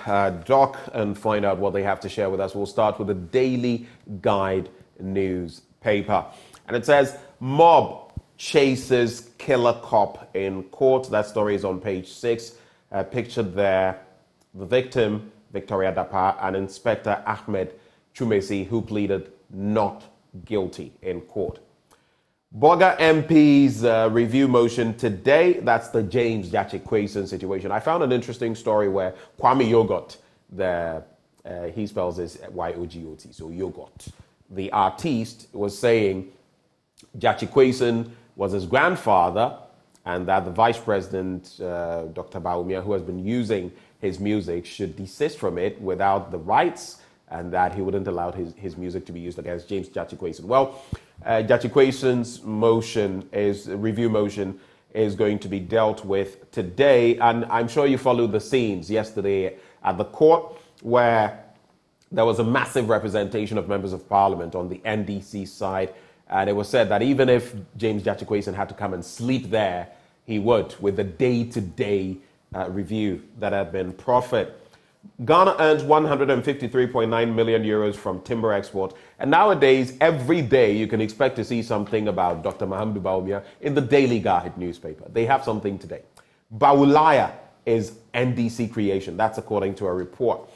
Doc, and find out what they have to share with us. We'll start with the Daily Guide newspaper. And it says, mob chases killer cop in court. That story is on page 6. Pictured there, the victim, Victoria Dapa, and Inspector Ahmed Chumesi, who pleaded not guilty in court. Boga MP's review motion today, that's the James Jachikwason situation. I found an interesting story where Kwame Yogot, he spells this Y-O-G-O-T, so Yogot, the artiste, was saying Jachikwason was his grandfather, and that the vice president, Dr. Bawumia, who has been using his music, should desist from it without the rights, and that he wouldn't allow his music to be used against James Jachikwason. Well, Jachikwason's review motion is going to be dealt with today, and I'm sure you followed the scenes yesterday at the court where there was a massive representation of members of parliament on the NDC side, and it was said that even if James Jachikwason had to come and sleep there, he would, with the day-to-day review that had been proffered. Ghana earns 153.9 million euros from timber export. And nowadays, every day, you can expect to see something about Dr. Mahamudu Bawumia in the Daily Guide newspaper. They have something today. Bawulaya is NDC creation. That's according to a report.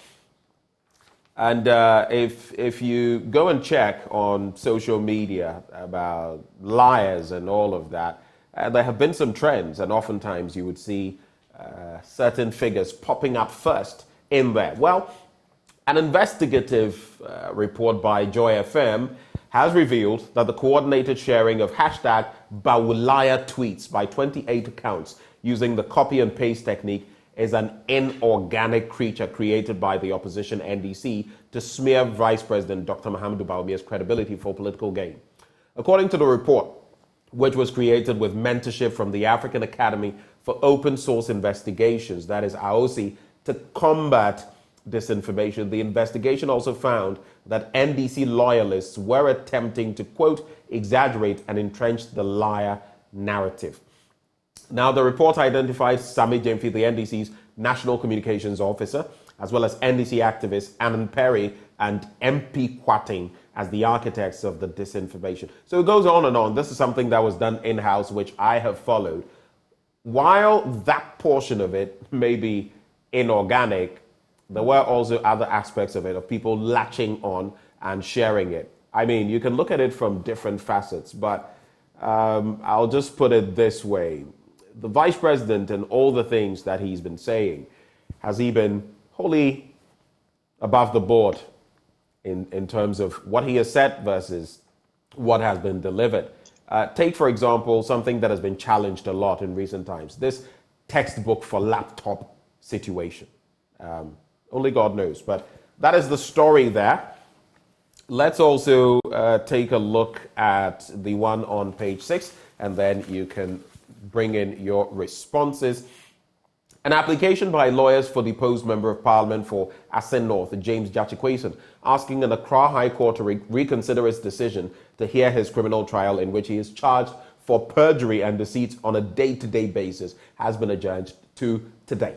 And if you go and check on social media about liars and all of that, there have been some trends. And oftentimes, you would see certain figures popping up first in there. Well, an investigative report by Joy FM has revealed that the coordinated sharing of hashtag Bawulaya tweets by 28 accounts using the copy and paste technique is an inorganic creature created by the opposition NDC to smear Vice President Dr. Mahamudu Bawumia's credibility for political gain. According to the report, which was created with mentorship from the African Academy for Open Source Investigations, that is AOSI, to combat disinformation, the investigation also found that NDC loyalists were attempting to, quote, exaggerate and entrench the liar narrative. Now, the report identified Sami Jemfi, the NDC's National Communications Officer, as well as NDC activists Annan Perry and MP Kwating as the architects of the disinformation. So it goes on and on. This is something that was done in-house, which I have followed. While that portion of it may be inorganic, there were also other aspects of it, of people latching on and sharing it. I mean, you can look at it from different facets, but I'll just put it this way. The vice president and all the things that he's been saying, has he been wholly above the board in terms of what he has said versus what has been delivered? Take, for example, something that has been challenged a lot in recent times, this textbook for laptop situation. Only God knows, but that is the story there. Let's also take a look at the one on page 6, and then you can bring in your responses. An application by lawyers for the deposed Member of Parliament for Asin North, James Jachikwason, asking an Accra High Court to reconsider its decision to hear his criminal trial in which he is charged for perjury and deceit on a day-to-day basis, has been adjourned to today.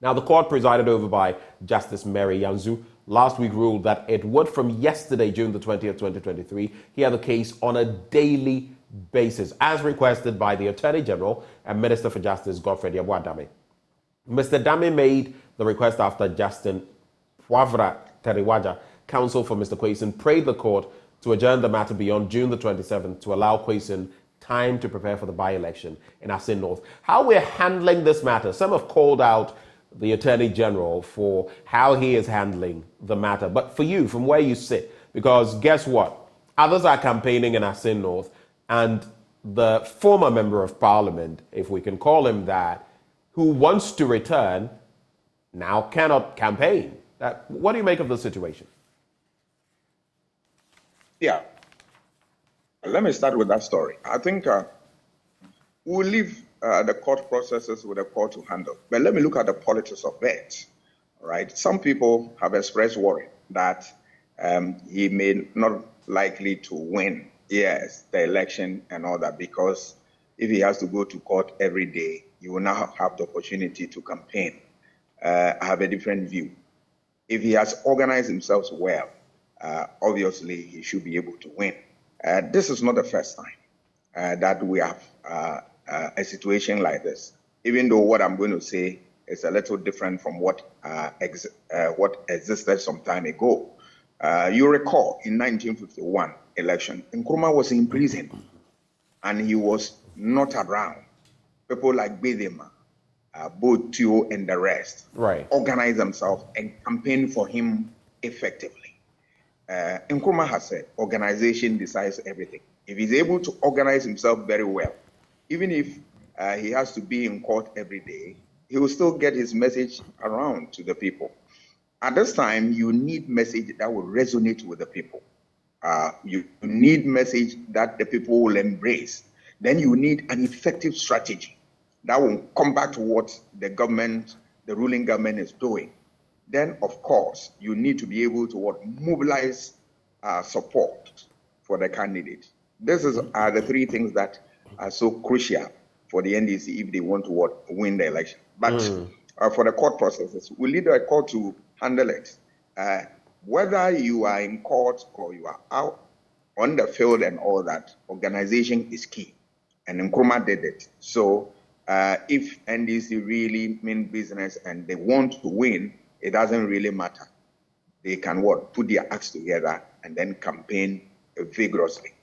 Now, the court, presided over by Justice Mary Yanzu, last week ruled that it would, from yesterday, June the 20th, 2023, hear the case on a daily basis, as requested by the Attorney General and Minister for Justice, Godfrey Yabwa-Dame. Mr. Dame made the request after Justin Poivra Teriwaja, counsel for Mr. Kwason, prayed the court to adjourn the matter beyond June the 27th to allow Kwason time to prepare for the by-election in Asin North. How we're handling this matter, some have called out the Attorney General for how he is handling the matter. But for you, from where you sit, because guess what? Others are campaigning in Asin North, and the former Member of Parliament, if we can call him that, who wants to return, now cannot campaign. What do you make of the situation? Yeah. Let me start with that story. I think we'll leave the court processes with the court to handle. But let me look at the politics of it. Right? Some people have expressed worry that he may not likely to win, yes, the election and all that, because if he has to go to court every day, he will now have the opportunity to campaign. I have a different view. If he has organized himself well, obviously he should be able to win. This is not the first time that we have a situation like this, even though what I'm going to say is a little different from what existed some time ago. You recall in 1951 election, Nkrumah was in prison and he was not around. People like Bedema, Botio and the rest organized themselves and campaigned for him effectively. Nkrumah has said, organization decides everything. If he's able to organize himself very well, even if he has to be in court every day, he will still get his message around to the people. At this time, you need message that will resonate with the people. You need message that the people will embrace. Then you need an effective strategy that will come back to what the government, the ruling government is doing. Then, of course, you need to be able to mobilize support for the candidate. These are the three things that are so crucial for the NDC if they want to win the election. But for the court processes, we leave the court to handle it. Whether you are in court or you are out on the field and all that, organization is key. And Nkrumah did it. So if NDC really mean business and they want to win, it doesn't really matter. They can put their acts together and then campaign vigorously.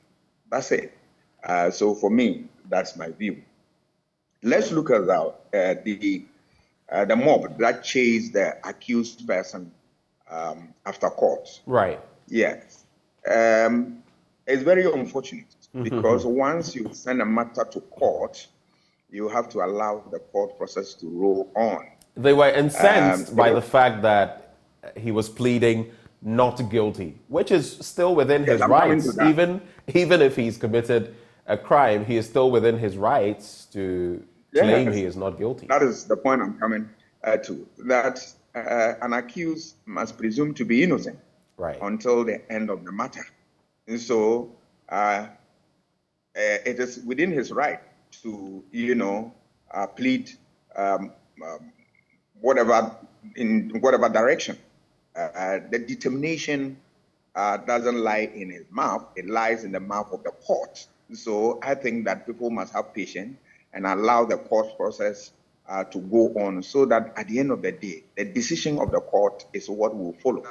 That's it. So for me, that's my view. Let's look at the mob that chased the accused person after court. Right. Yes. It's very unfortunate because once you send a matter to court, you have to allow the court process to roll on. They were incensed by the fact that he was pleading not guilty, which is still within his rights. Even if he's committed a crime, he is still within his rights to claim he is not guilty. That is the point I'm coming to. That an accused must presume to be innocent until the end of the matter. And so it is within his right to, plead in whatever direction. The determination doesn't lie in his mouth, it lies in the mouth of the court. So I think that people must have patience and allow the court process to go on, so that at the end of the day, the decision of the court is what will follow.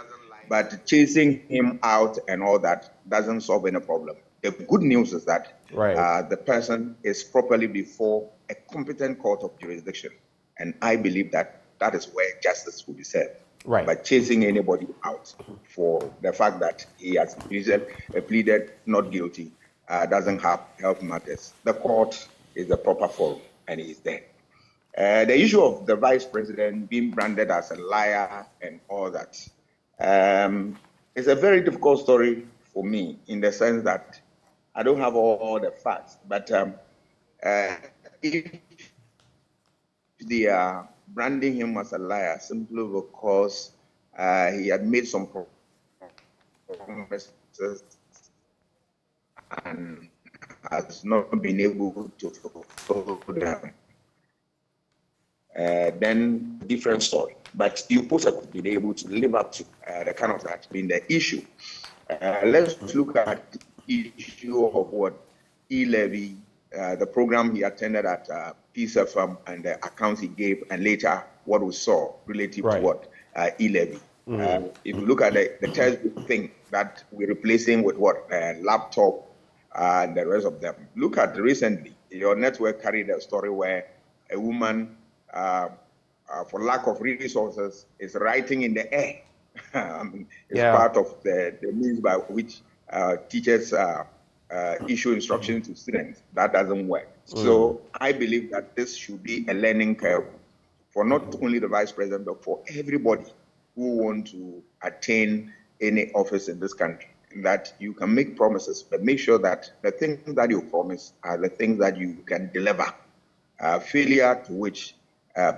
But chasing him out and all that doesn't solve any problem. The good news is that the person is properly before a competent court of jurisdiction. And I believe that that is where justice will be served. But chasing anybody out for the fact that he has pleaded not guilty doesn't help matters. The court is the proper forum, and he is there. The issue of the vice president being branded as a liar and all that is a very difficult story for me, in the sense that I don't have all the facts. But if they are branding him as a liar simply because he had made some promises and has not been able to fulfill them, then different story. But you post have been able to live up to the kind of that being the issue. Let's look at the issue of what e-levy, the program he attended at PCFM, and the accounts he gave, and later what we saw relative to what e-levy. If you look at the textbook thing that we're replacing with what laptop and the rest of them. Look at recently, your network carried a story where a woman, for lack of resources, is writing in the air. It's part of the means by which teachers issue instructions to students. That doesn't work. So I believe that this should be a learning curve for not only the vice president, but for everybody who want to attain any office in this country. That you can make promises, but make sure that the things that you promise are the things that you can deliver. Failure to which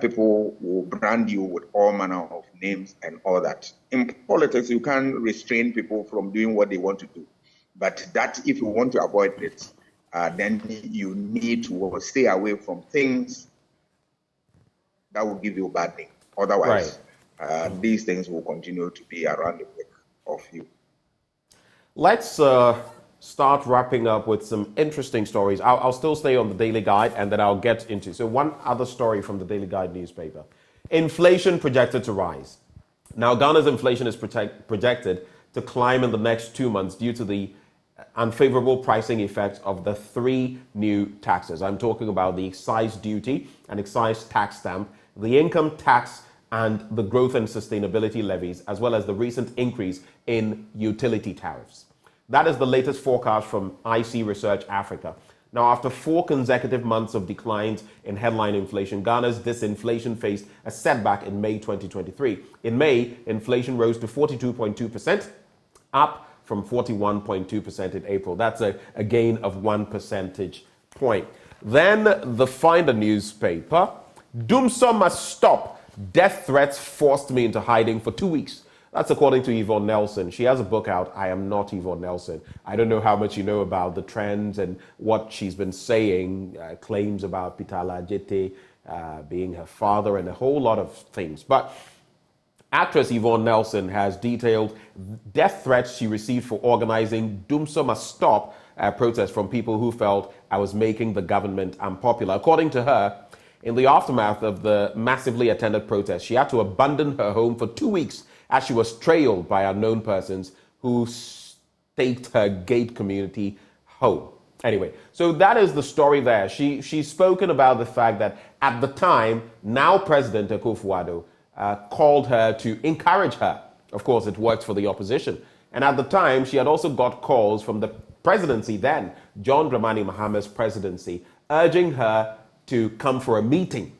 people will brand you with all manner of names and all that. In politics, you can't restrain people from doing what they want to do. But that, if you want to avoid it, then you need to stay away from things that will give you a bad name. Otherwise, these things will continue to be around the neck of you. Let's start wrapping up with some interesting stories. I'll still stay on the Daily Guide, and then I'll get into. So one other story from the Daily Guide newspaper. Inflation projected to rise. Now, Ghana's inflation is projected to climb in the next 2 months due to the unfavorable pricing effects of the 3 new taxes. I'm talking about the excise duty and excise tax stamp, the income tax, and the growth and sustainability levies, as well as the recent increase in utility tariffs. That is the latest forecast from IC Research Africa. Now, after 4 consecutive months of declines in headline inflation, Ghana's disinflation faced a setback in May 2023. In May, inflation rose to 42.2%, up from 41.2% in April. That's a gain of 1 percentage point. Then the Finder newspaper, Dumso must stop. Death threats forced me into hiding for 2 weeks. That's according to Yvonne Nelson. She has a book out, I Am Not Yvonne Nelson. I don't know how much you know about the trends and what she's been saying, claims about Pitala Jete being her father and a whole lot of things. But actress Yvonne Nelson has detailed death threats she received for organizing Dumso Must Stop protests from people who felt I was making the government unpopular. According to her, in the aftermath of the massively attended protest, she had to abandon her home for 2 weeks as she was trailed by unknown persons who staked her gate community home. Anyway, so that is the story there. She's spoken about the fact that at the time, now President Akufo-Addo called her to encourage her. Of course, it works for the opposition. And at the time, she had also got calls from the presidency then, John Dramani Mahama's presidency, urging her to come for a meeting.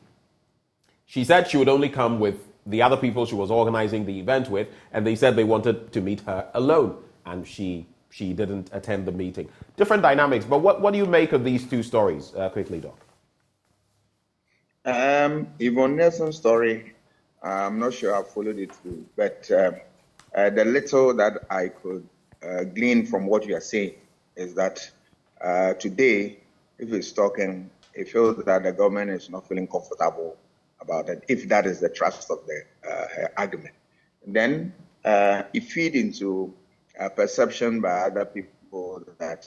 She said she would only come with the other people she was organizing the event with, and they said they wanted to meet her alone, and she didn't attend the meeting. Different dynamics, but what do you make of these 2 stories, quickly, Doc? Yvonne Nelson's story, I'm not sure I followed it through, but the little that I could glean from what you are saying is that today, if it's talking, it feels that the government is not feeling comfortable about it, if that is the thrust of the argument. Then it feeds into a perception by other people that,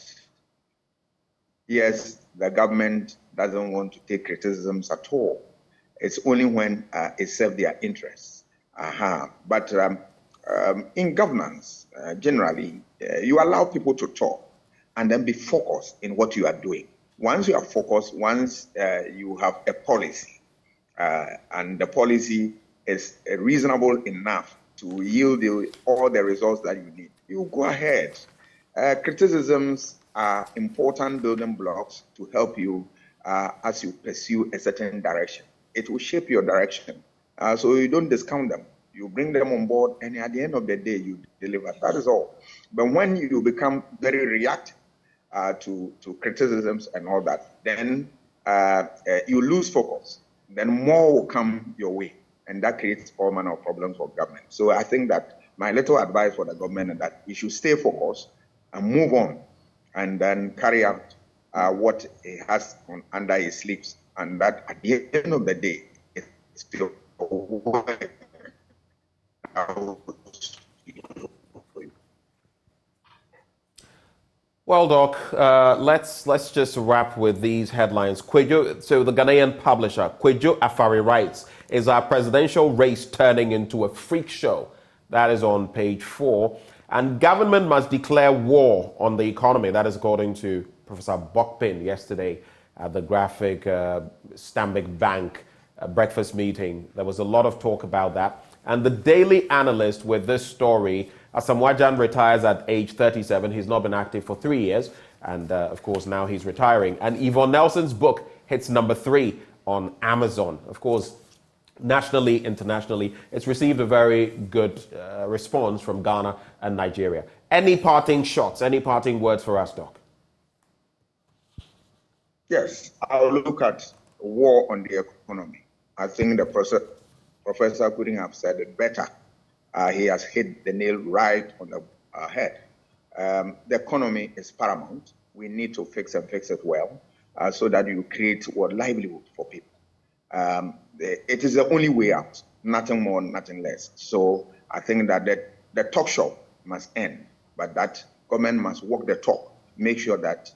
yes, the government doesn't want to take criticisms at all. It's only when it serves their interests. But in governance, generally, you allow people to talk and then be focused in what you are doing. Once you are focused, once you have a policy, and the policy is reasonable enough to yield all the results that you need, you go ahead. Criticisms are important building blocks to help you as you pursue a certain direction. It will shape your direction. So you don't discount them. You bring them on board, and at the end of the day, you deliver. That is all. But when you become very reactive to criticisms and all that, then you lose focus. Then more will come your way, and that creates all manner of problems for government. So I think that my little advice for the government is that it should stay focused and move on, and then carry out what it has under its sleeves, and that at the end of the day, it's still work. Well, Doc, let's just wrap with these headlines. So the Ghanaian publisher, Kwejo Afari, writes, "Is our presidential race turning into a freak show?" That is on page 4. And government must declare war on the economy. That is according to Professor Bokpin yesterday at the Graphic Stanbic Bank breakfast meeting. There was a lot of talk about that. And the Daily Analyst with this story, Asamoah retires at age 37. He's not been active for 3 years. And of course, now he's retiring. And Yvonne Nelson's book hits number 3 on Amazon. Of course, nationally, internationally, it's received a very good response from Ghana and Nigeria. Any parting shots, any parting words for us, Doc? Yes, I'll look at war on the economy. I think the professor couldn't have said it better. He has hit the nail right on the head. The economy is paramount. We need to fix it well so that you create livelihood for people. It is the only way out, nothing more, nothing less. So I think that the talk show must end, but that government must walk the talk, make sure that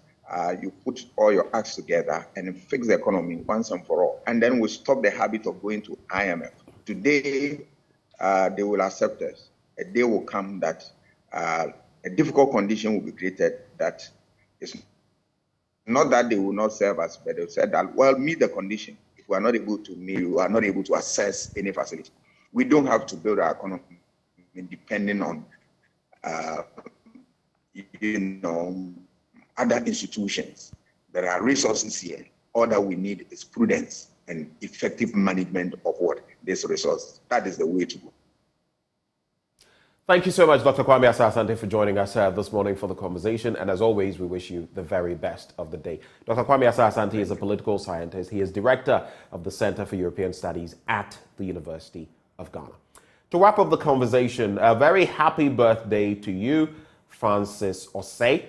you put all your acts together and fix the economy once and for all. And then we stop the habit of going to IMF. Today, they will accept us. A day will come that a difficult condition will be created that is not that they will not serve us, but they will say that, well, meet the condition. If we are not able to meet, we are not able to access any facility. We don't have to build our economy depending on, other institutions. There are resources here. All that we need is prudence and effective management of this resource. That is the way to go. Thank you so much, Dr. Kwame Asah-Asante, for joining us this morning for the conversation. And as always, we wish you the very best of the day. Dr. Kwame Asah-Asante is a political scientist. He is director of the Center for European Studies at the University of Ghana. To wrap up the conversation, a very happy birthday to you, Francis Osei,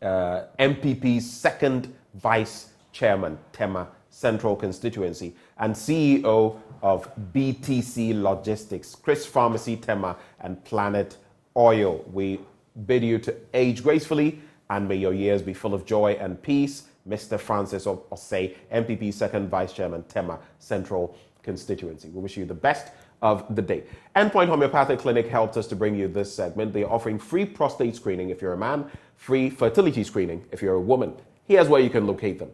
MPP's second vice chairman, Tema Central Constituency, and CEO of BTC Logistics, Chris Pharmacy, Tema, and Planet Oil. We bid you to age gracefully, and may your years be full of joy and peace. Mr. Francis Osei, MPP second vice chairman, Tema Central Constituency. We wish you the best of the day. Endpoint Homeopathic Clinic helped us to bring you this segment. They are offering free prostate screening if you're a man, free fertility screening if you're a woman. Here's where you can locate them.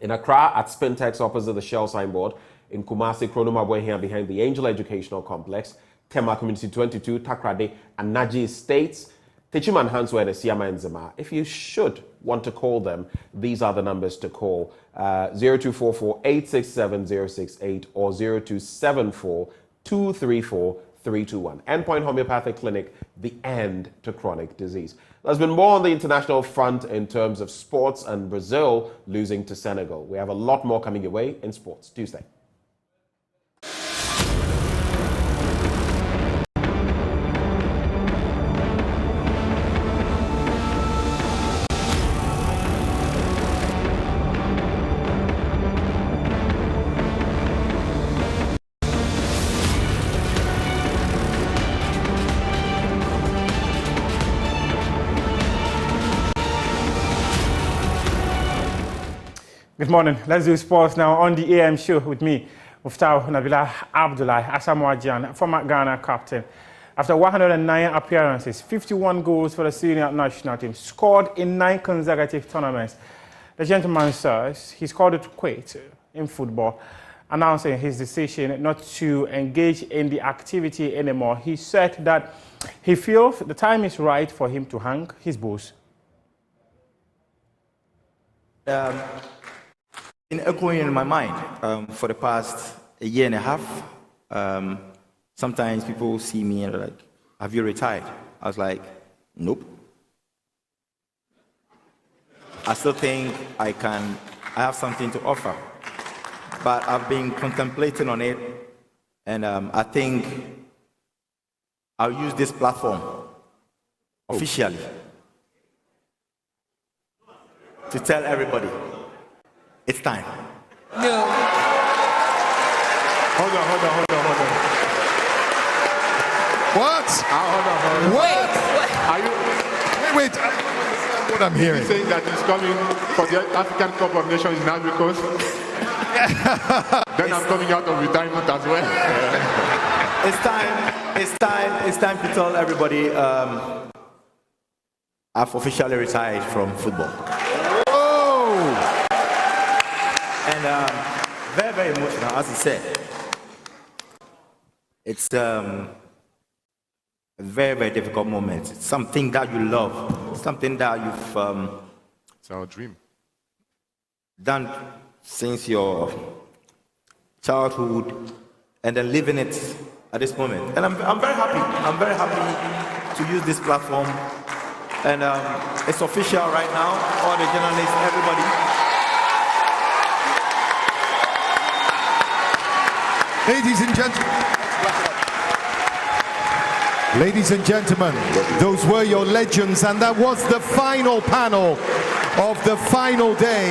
In Accra at Spintex opposite the Shell signboard, in Kumasi, Kronoma Boyhia behind the Angel Educational Complex, Tema Community 22, Takrade, and Naji Estates, Techiman Hanswe and Siama and Zema. If you should want to call them, these are the numbers to call: 0244 867 068 or 0274 234 321. Endpoint Homeopathic Clinic, the end to chronic disease. There's been more on the international front in terms of sports and Brazil losing to Senegal. We have a lot more coming your way in Sports Tuesday. Good morning. Let's do sports now on the AM show with me, Muftau Nabila Abdullahi Asamoah Gyan, former Ghana captain. After 109 appearances, 51 goals for the senior national team, scored in 9 consecutive tournaments. The gentleman says he scored to quit in football, announcing his decision not to engage in the activity anymore. He said that he feels the time is right for him to hang his boots. In echoing in my mind for the past a year and a half, sometimes people see me and they're like, have you retired? I was like, nope. I still think I have something to offer. But I've been contemplating on it, and I think I'll use this platform officially to tell everybody it's time. No. Hold on. What? Hold on. What? Are you? Wait. I don't understand what I'm hearing. He's saying that he's coming for the African Cup of Nations in Ivory Coast. Then I'm coming out of retirement as well. It's time to tell everybody I've officially retired from football. Oh! And very, very emotional, as he said. It's a very, very difficult moment. It's something that you love, something that you've it's our dream. Done since your childhood, and then living it at this moment. And I'm very happy. I'm very happy to use this platform. And it's official right now. All the journalists, everybody. Ladies and gentlemen, those were your legends, and that was the final panel of the final day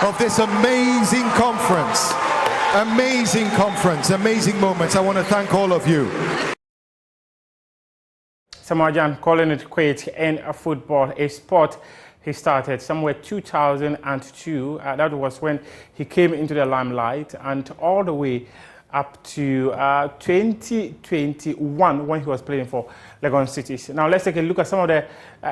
of this amazing conference. Amazing moments. I want to thank all of you. Asamoah Gyan calling it quit in football, a sport he started somewhere 2002. That was when he came into the limelight, and all the way up to 2021 when he was playing for Legon Cities. Now let's take a look at some of the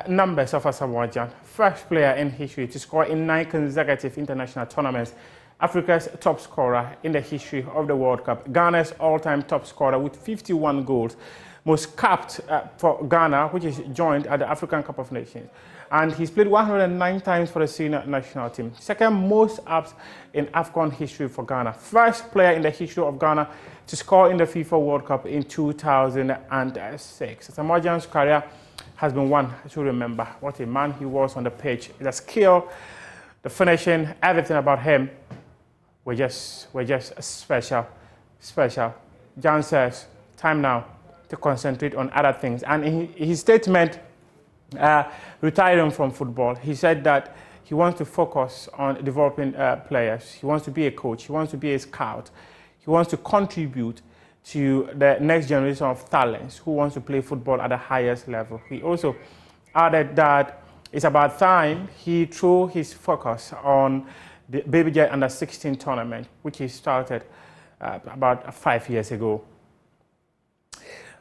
numbers of Asamoah Gyan. First player in history to score in 9 consecutive international tournaments, Africa's top scorer in the history of the World Cup, Ghana's all-time top scorer with 51 goals, most capped for Ghana, which is joined at the African Cup of Nations. And he's played 109 times for the senior national team. Second most apps in AFCON history for Ghana. First player in the history of Ghana to score in the FIFA World Cup in 2006. Asamoah Gyan's career has been one to remember. What a man he was on the pitch. The skill, the finishing, everything about him were just special. Gyan says, time now to concentrate on other things. And in his statement, retiring from football, he said that he wants to focus on developing players. He wants to be a coach. He wants to be a scout. He wants to contribute to the next generation of talents who wants to play football at the highest level. He also added that it's about time he threw his focus on the Baby Jet Under-16 tournament, which he started about 5 years ago.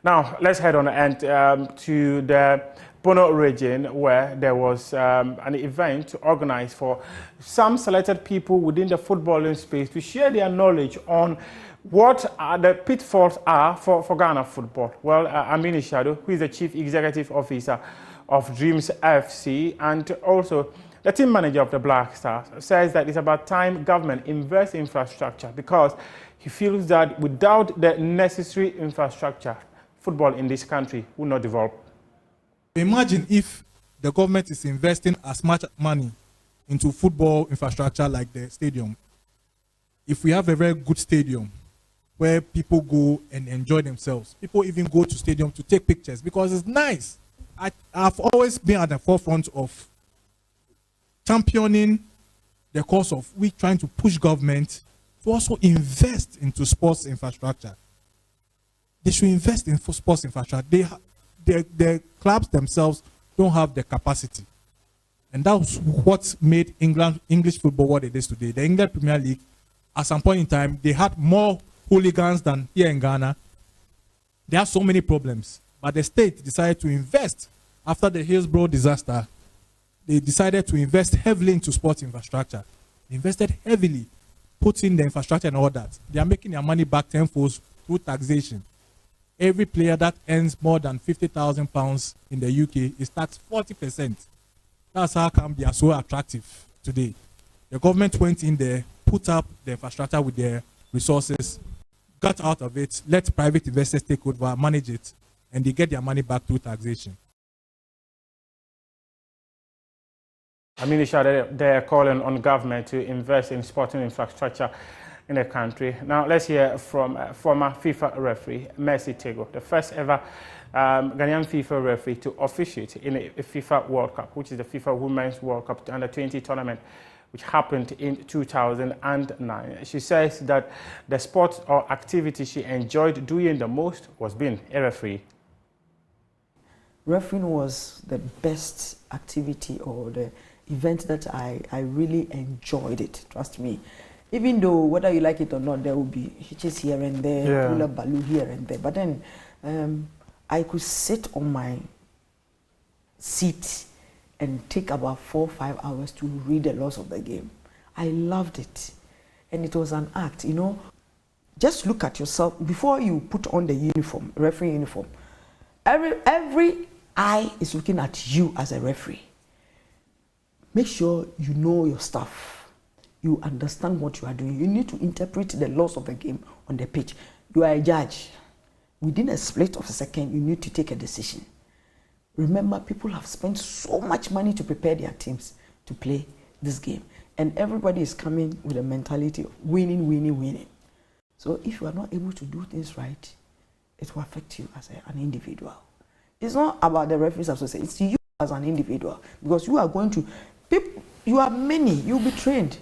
Now, let's head on and to the Bono region, where there was an event organized for some selected people within the footballing space to share their knowledge on what the pitfalls are for Ghana football. Well, Amini Shado, who is the Chief Executive Officer of Dreams FC and also the team manager of the Black Stars, says that it's about time government invests in infrastructure because he feels that without the necessary infrastructure, football in this country will not develop. Imagine if the government is investing as much money into football infrastructure like the stadium. If we have a very good stadium where people go and enjoy themselves, people even go to stadium to take pictures because it's nice. I've always been at the forefront of championing the cause of we trying to push government to also invest into sports infrastructure. They should invest in sports infrastructure. The clubs themselves don't have the capacity. And that's what made English football what it is today. The England Premier League at some point in time, they had more hooligans than here in Ghana. There are so many problems. But the state decided to invest after the Hillsborough disaster. They decided to invest heavily into sports infrastructure. They invested heavily, putting the infrastructure and all that. They are making their money back tenfold through taxation. Every player that earns more than £50,000 in the UK is taxed 40%. That's how come they are so attractive today. The government went in there, put up the infrastructure with their resources, got out of it, let private investors take over, manage it, and they get their money back through taxation. Aminisha, they're calling on government to invest in sporting infrastructure in the country. Now, let's hear from former FIFA referee, Mercy Tego, the first ever Ghanaian FIFA referee to officiate in a FIFA World Cup, which is the FIFA Women's World Cup Under-20 tournament, which happened in 2009. She says that the sport or activity she enjoyed doing the most was being a referee. Refereeing was the best activity or the event that I really enjoyed it, trust me. Even though whether you like it or not, there will be hitches here and there, hula baloo here and there. But then I could sit on my seat and take about 4 or 5 hours to read the laws of the game. I loved it. And it was an act, you know. Just look at yourself before you put on the uniform, referee uniform. Every eye is looking at you as a referee. Make sure you know your stuff. You understand what you are doing. You need to interpret the laws of the game on the pitch. You are a judge. Within a split of a second, you need to take a decision. Remember, people have spent so much money to prepare their teams to play this game. And everybody is coming with a mentality of winning, winning, winning. So if you are not able to do things right, it will affect you as an individual. It's not about the referees association, it's you as an individual. Because you are going to, you are many, you'll be trained.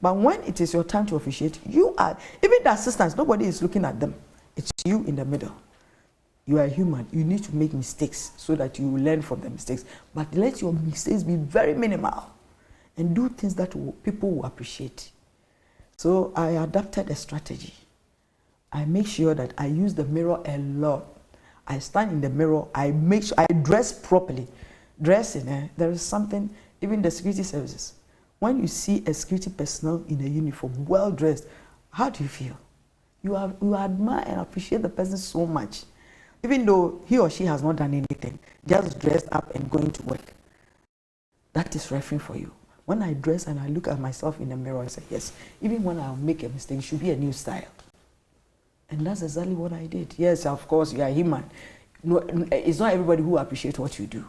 But when it is your time to officiate, you are, even the assistants, nobody is looking at them. It's you in the middle. You are human. You need to make mistakes so that you will learn from the mistakes. But let your mistakes be very minimal and do things that people will appreciate. So I adapted a strategy. I make sure that I use the mirror a lot. I stand in the mirror. I make sure I dress properly. Dressing, there is something, even the security services. When you see a security personnel in a uniform, well dressed, how do you feel? You admire and appreciate the person so much. Even though he or she has not done anything, just dressed up and going to work. That is refereeing for you. When I dress and I look at myself in the mirror, I say, yes, even when I make a mistake, it should be a new style. And that's exactly what I did. Yes, of course, you are human. No, it's not everybody who appreciates what you do.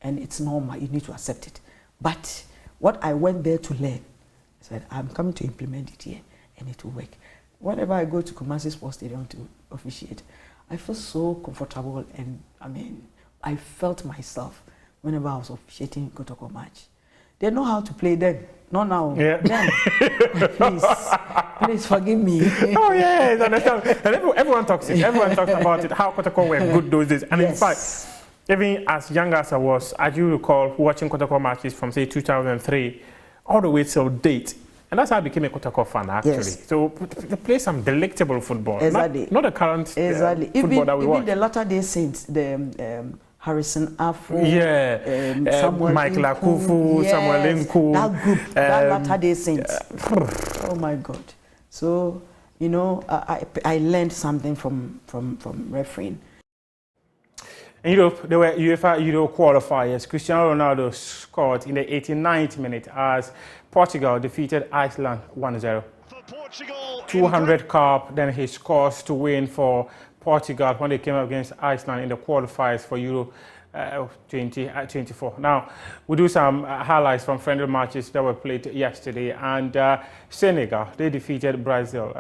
And it's normal, you need to accept it. But what I went there to learn, I said, I'm coming to implement it here, and it will work. Whenever I go to Kumasi Sports Stadium to officiate, I feel so comfortable, and I felt myself whenever I was officiating Kotoko match. They know how to play then, not now. Yeah. Then, please forgive me. Oh yes, understand. And everyone talks it. Everyone talks about it. How Kotoko were good those days, and in fact, even as young as I was, I do recall watching Kotoko matches from say 2003 all the way till date. And that's how I became a Kotoko fan, actually. Yes. So they play some delectable football. Exactly. Not the current football that we watch. Even the latter-day Saints, the Harrison Afro, Samuel Michael Akufu, yes, Samuel Nku. That group, that latter-day Saints. Oh my God. So, you know, I learned something from refereeing. In Europe, there were UEFA Euro qualifiers. Cristiano Ronaldo scored in the 89th minute as Portugal defeated Iceland 1-0. 200 cap, then he scores to win for Portugal when they came up against Iceland in the qualifiers for Euro 2024. Now, we'll do some highlights from friendly matches that were played yesterday. And Senegal, they defeated Brazil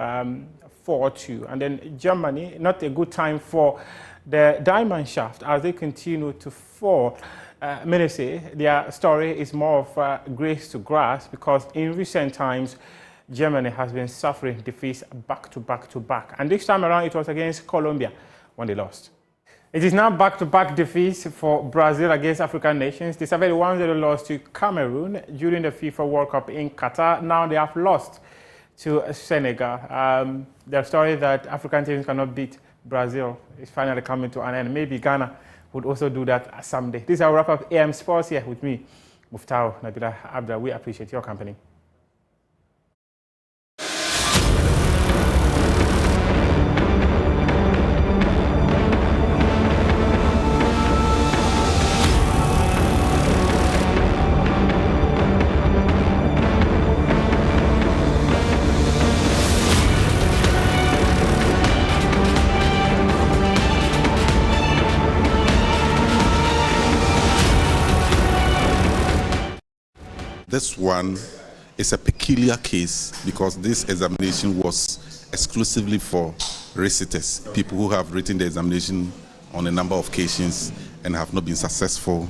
4-2. And then Germany, not a good time for the diamond shaft as they continue to fall. Many say their story is more of grace to grass because in recent times, Germany has been suffering defeats back to back to back. And this time around, it was against Colombia when they lost. It is now back-to-back defeats for Brazil against African nations. They suffered a 1-0 loss to Cameroon during the FIFA World Cup in Qatar. Now they have lost to Senegal. The story that African teams cannot beat Brazil is finally coming to an end. Maybe Ghana would also do that someday. This is our wrap-up AM Sports here with me, Muftau Nabila Abda. We appreciate your company. This one is a peculiar case because this examination was exclusively for reciters, people who have written the examination on a number of occasions and have not been successful,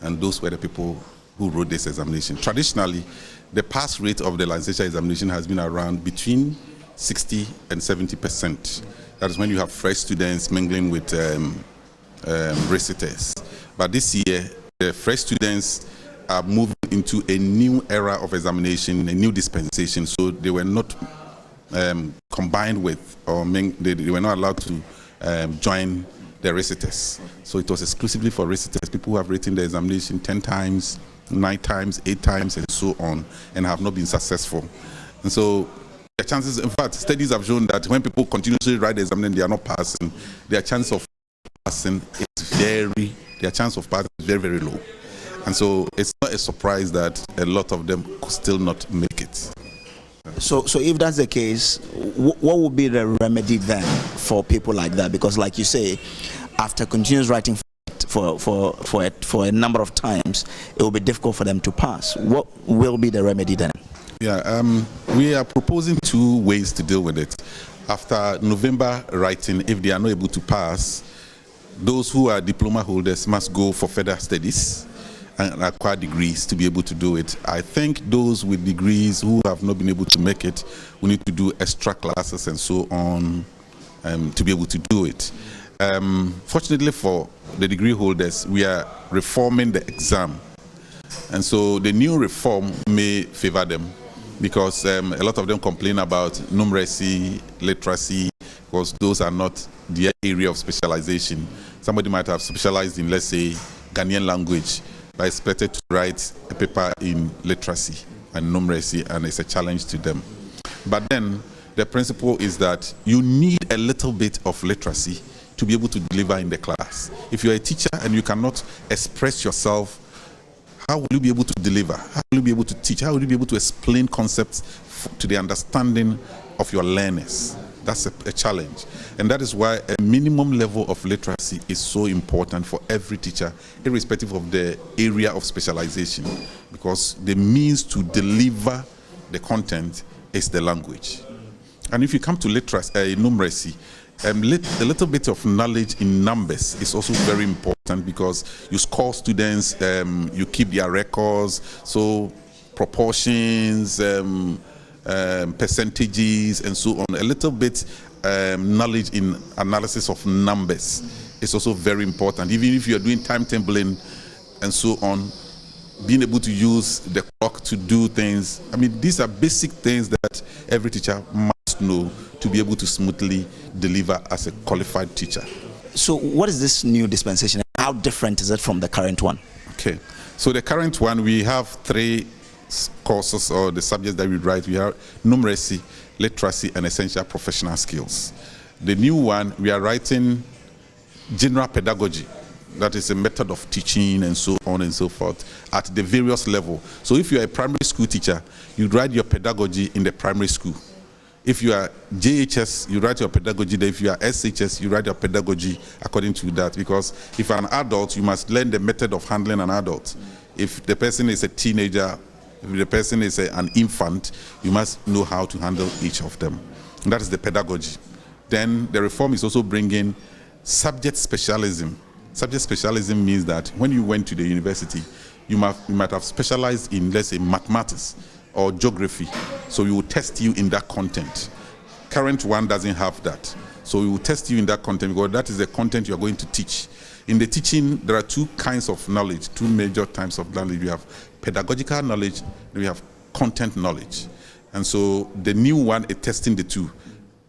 and those were the people who wrote this examination. Traditionally, the pass rate of the licensure examination has been around between 60 and 70%. That is when you have fresh students mingling with reciters. But this year, the fresh students are moving into a new era of examination, a new dispensation, so they were not combined with, or they were not allowed to join the reciters. So it was exclusively for reciters, people who have written the examination 10 times, 9 times, 8 times, and so on, and have not been successful. And so the chances, in fact, studies have shown that when people continuously write the examination, they are not passing, their chance of passing is very very low. And so it's not a surprise that a lot of them could still not make it. So if that's the case, what would be the remedy then for people like that? Because like you say, after continuous writing for a number of times, it will be difficult for them to pass. What will be the remedy then? Yeah, we are proposing 2 ways to deal with it. After November writing, if they are not able to pass, those who are diploma holders must go for further studies and acquire degrees to be able to do it. I think those with degrees who have not been able to make it, we need to do extra classes and so on to be able to do it. Fortunately for the degree holders, we are reforming the exam. And so the new reform may favor them because a lot of them complain about numeracy, literacy, because those are not their area of specialization. Somebody might have specialized in, let's say, Ghanaian language, but expected to write a paper in literacy and numeracy, and it's a challenge to them. But then the principle is that you need a little bit of literacy to be able to deliver in the class. If you're a teacher and you cannot express yourself, how will you be able to deliver? How will you be able to teach? How will you be able to explain concepts to the understanding of your learners? That's a challenge. And that is why a minimum level of literacy is so important for every teacher, irrespective of the area of specialization, because the means to deliver the content is the language. And if you come to literacy, numeracy, a little bit of knowledge in numbers is also very important because you score students, you keep their records, so proportions, percentages and so on. A little bit knowledge in analysis of numbers is also very important. Even if you're doing timetabling and so on, being able to use the clock to do things. I mean, these are basic things that every teacher must know to be able to smoothly deliver as a qualified teacher. So what is this new dispensation? How different is it from the current one? Okay, so the current one, we have 3 courses or the subjects that we write. We have numeracy, literacy, and essential professional skills. The new one, we are writing general pedagogy. That is a method of teaching and so on and so forth at the various levels. So if you are a primary school teacher, you write your pedagogy in the primary school. If you are JHS, you write your pedagogy there. If you are SHS, you write your pedagogy according to that. Because if you're an adult, you must learn the method of handling an adult. If the person is a teenager, if the person is an infant, you must know how to handle each of them. And that is the pedagogy. Then the reform is also bringing subject specialism. Subject specialism means that when you went to the university, you might have specialized in, let's say, mathematics or geography. So we will test you in that content. Current one doesn't have that. So we will test you in that content because that is the content you're going to teach. In the teaching, there are 2 kinds of knowledge, 2 major types of knowledge. We have pedagogical knowledge, and we have content knowledge. And so the new one is testing the two.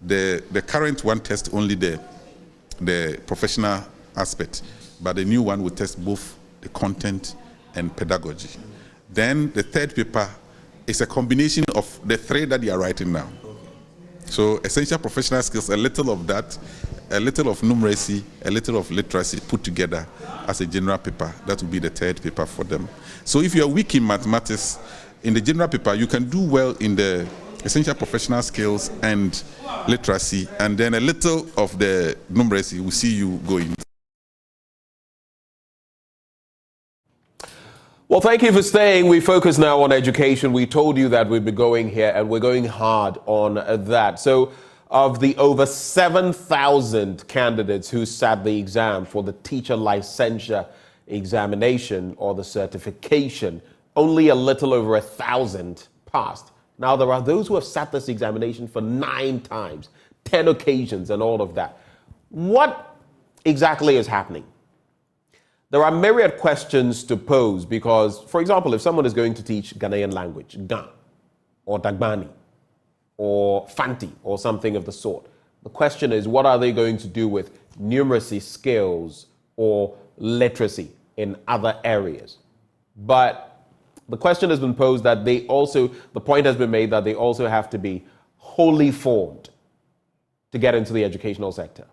The current one tests only the professional aspect, but the new one will test both the content and pedagogy. Then the third paper is a combination of the three that you are writing now. So essential professional skills, a little of that, a little of numeracy, a little of literacy put together as a general paper. That will be the third paper for them. So if you are weak in mathematics, in the general paper, you can do well in the essential professional skills and literacy, and then a little of the numeracy will see you going. Well, thank you for staying. We focus now on education. We told you that we'd be going here, and we're going hard on that. So, of the over 7,000 candidates who sat the exam for the teacher licensure examination or the certification, only a little over 1,000 passed. Now, there are those who have sat this examination for 9 times, 10 occasions, and all of that. What exactly is happening? There are myriad questions to pose because, for example, if someone is going to teach Ghanaian language, Ga, or Dagbani, or Fanti, or something of the sort, the question is, what are they going to do with numeracy skills or literacy in other areas? But the question has been posed that the point has been made that they also have to be wholly formed to get into the educational sector.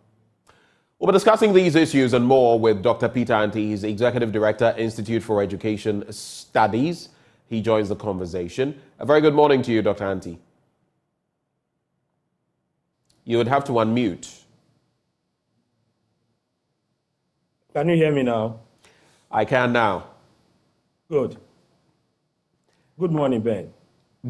We'll be discussing these issues and more with Dr. Peter Anti. He's Executive Director, Institute for Education Studies. He joins the conversation. A very good morning to you, Dr. Anti. You would have to unmute. Can you hear me now? I can now. Good. Good morning, Ben.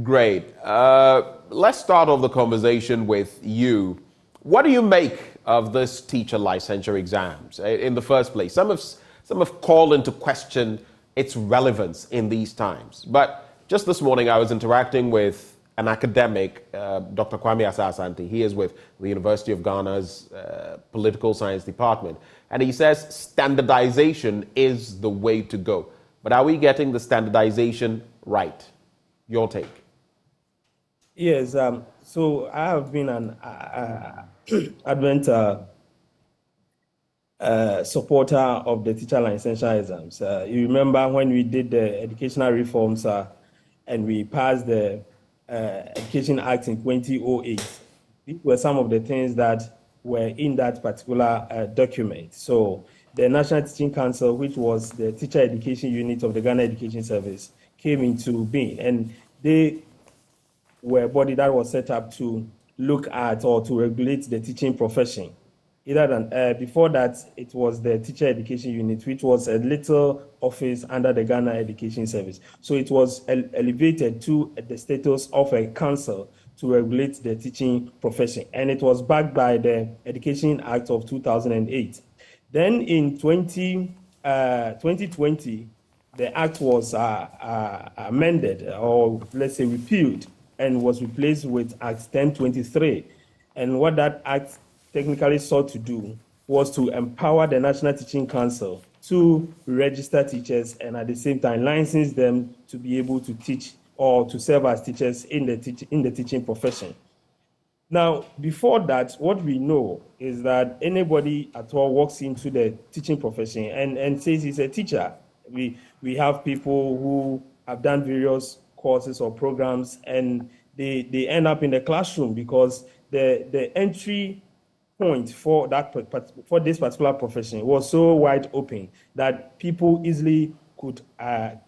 Great. Let's start off the conversation with you. What do you make of this teacher licensure exams in the first place? Some have called into question its relevance in these times. But just this morning, I was interacting with an academic, Dr. Kwame Asah-Asante. He is with the University of Ghana's Political Science Department. And he says standardization is the way to go. But are we getting the standardization right? Your take. Yes, so I have been an advent supporter of the teacher licensure exams. You remember when we did the educational reforms and we passed the Education Act in 2008. These were some of the things that were in that particular document. So the National Teaching Council, which was the teacher education unit of the Ghana Education Service, came into being, and they were a body that was set up to look at or to regulate the teaching profession. Before that, it was the teacher education unit, which was a little office under the Ghana Education Service. So it was elevated to the status of a council to regulate the teaching profession. And it was backed by the Education Act of 2008. Then in 2020, the act was amended, or let's say repealed, and was replaced with Act 1023. And what that act technically sought to do was to empower the National Teaching Council to register teachers and at the same time license them to be able to teach or to serve as teachers in the teaching profession. Now, before that, what we know is that anybody at all walks into the teaching profession and says he's a teacher. We have people who have done various courses or programs, and they end up in the classroom because the entry point for this particular profession was so wide open that people easily could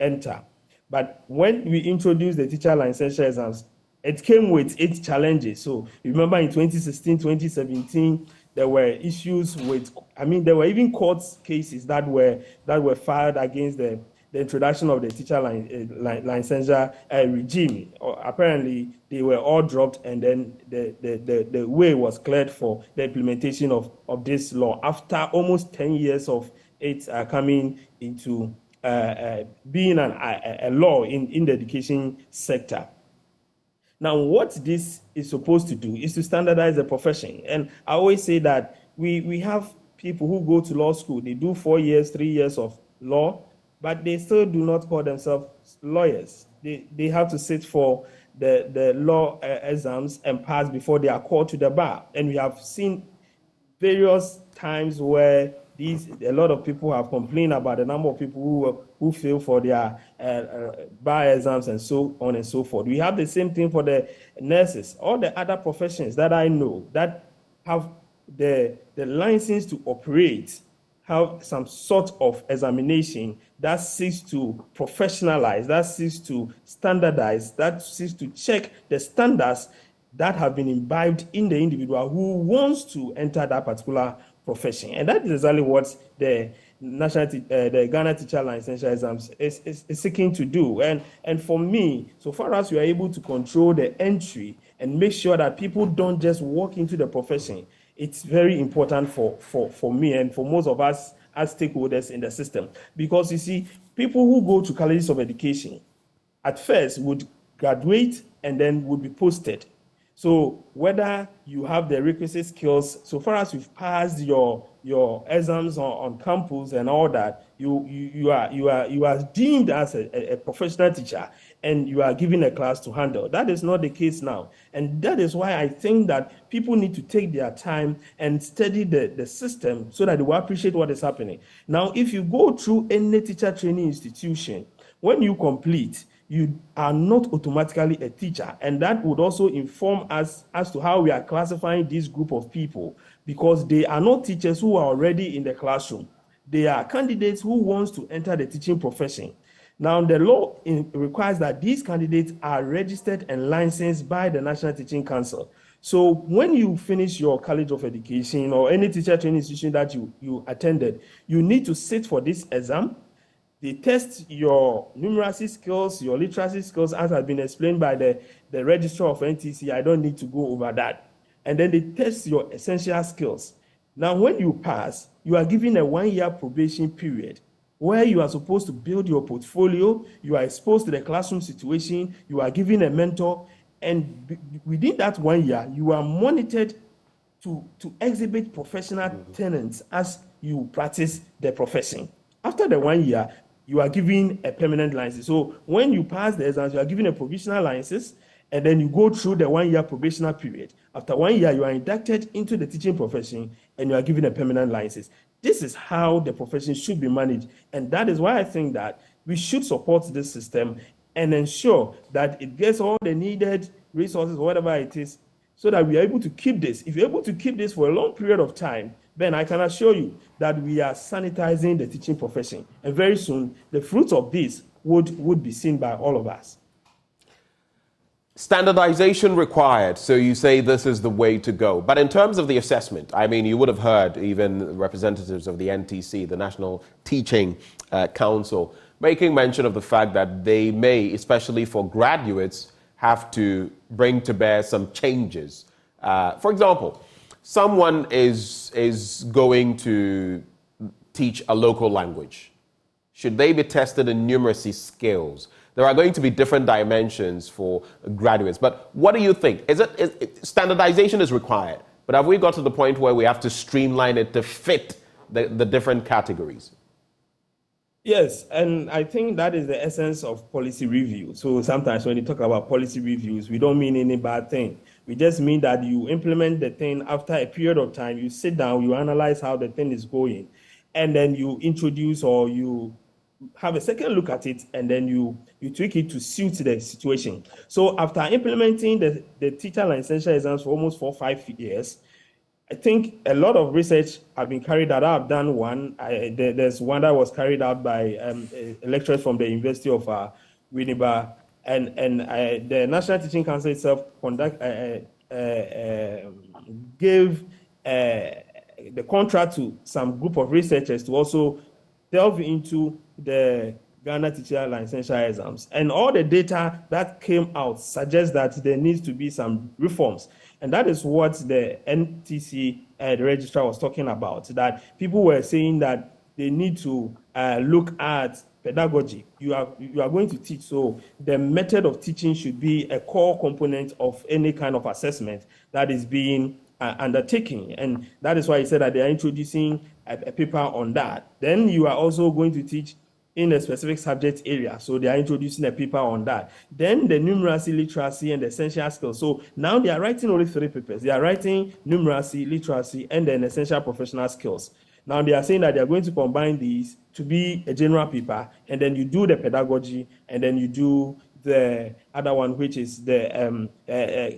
enter. But when we introduced the teacher licensure exams, it came with its challenges. So remember in 2016, 2017, there were issues with, there were even court cases that were filed against the introduction of the teacher licensure regime. Apparently, they were all dropped, and then the way was cleared for the implementation of this law after almost 10 years of it coming into being a law in the education sector. Now, what this is supposed to do is to standardize the profession. And I always say that we have people who go to law school, they do 4 years, 3 years of law, but they still do not call themselves lawyers. They have to sit for the law exams and pass before they are called to the bar. And we have seen various times where a lot of people have complained about the number of people who fail for their bar exams and so on and so forth. We have the same thing for the nurses, all the other professions that I know that have the license to operate, have some sort of examination that seeks to professionalize, that seeks to standardize, that seeks to check the standards that have been imbibed in the individual who wants to enter that particular profession. And that is exactly what the the Ghana Teacher Licensure Exams is seeking to do. And for me, so far as we are able to control the entry and make sure that people don't just walk into the profession, it's very important for me and for most of us as stakeholders in the system. Because you see, people who go to colleges of education at first would graduate and then would be posted. So whether you have the requisite skills, so far as you've passed your exams on campus and all that, you are deemed as a professional teacher and you are given a class to handle. That is not the case now. And that is why I think that people need to take their time and study the system so that they will appreciate what is happening. Now, if you go through any teacher training institution, when you complete, you are not automatically a teacher. And that would also inform us as to how we are classifying this group of people, because they are not teachers who are already in the classroom. They are candidates who want to enter the teaching profession. Now, the law requires that these candidates are registered and licensed by the National Teaching Council. So when you finish your College of Education or any teacher training institution that you attended, you need to sit for this exam. They test your numeracy skills, your literacy skills, as has been explained by the registrar of NTC. I don't need to go over that. And then they test your essential skills. Now, when you pass, you are given a 1-year probation period where you are supposed to build your portfolio, you are exposed to the classroom situation, you are given a mentor, and within that 1 year, you are monitored to exhibit professional tenets as you practice the profession. After the 1 year, you are given a permanent license. So when you pass the exams, you are given a provisional license, and then you go through the 1 year probational period. After 1 year, you are inducted into the teaching profession, and you are given a permanent license. This is how the profession should be managed. And that is why I think that we should support this system and ensure that it gets all the needed resources, whatever it is, so that we are able to keep this. If you're able to keep this for a long period of time, then I can assure you that we are sanitizing the teaching profession. And very soon, the fruits of this would be seen by all of us. Standardization required, so you say this is the way to go. But in terms of the assessment, I mean, you would have heard even representatives of the NTC, the National Teaching Council, making mention of the fact that they may, especially for graduates, have to bring to bear some changes. For example, someone is going to teach a local language. Should they be tested in numeracy skills? There are going to be different dimensions for graduates. But what do you think? Standardization is required, but have we got to the point where we have to streamline it to fit the different categories? Yes, and I think that is the essence of policy review. So sometimes when you talk about policy reviews, we don't mean any bad thing. We just mean that you implement the thing after a period of time, you sit down, you analyze how the thing is going, and then you introduce or you have a second look at it, and then you tweak it to suit the situation. So after implementing the teacher licensure exams for almost 4 or 5 years, I think a lot of research have been carried out. I've done one. There's one that was carried out by lecturers from the University of Winneba, and the National Teaching Council itself gave the contract to some group of researchers to also delve into the Ghana Teacher Licensure exams. And all the data that came out suggests that there needs to be some reforms. And that is what the NTC, the registrar, was talking about, that people were saying that they need to look at pedagogy. You are going to teach, so the method of teaching should be a core component of any kind of assessment that is being undertaken. And that is why he said that they are introducing a paper on that. Then you are also going to teach in a specific subject area. So they are introducing a paper on that. Then the numeracy, literacy, and the essential skills. So now they are writing only 3 papers. They are writing numeracy, literacy, and then essential professional skills. Now they are saying that they are going to combine these to be a general paper, and then you do the pedagogy, and then you do the other one, which is the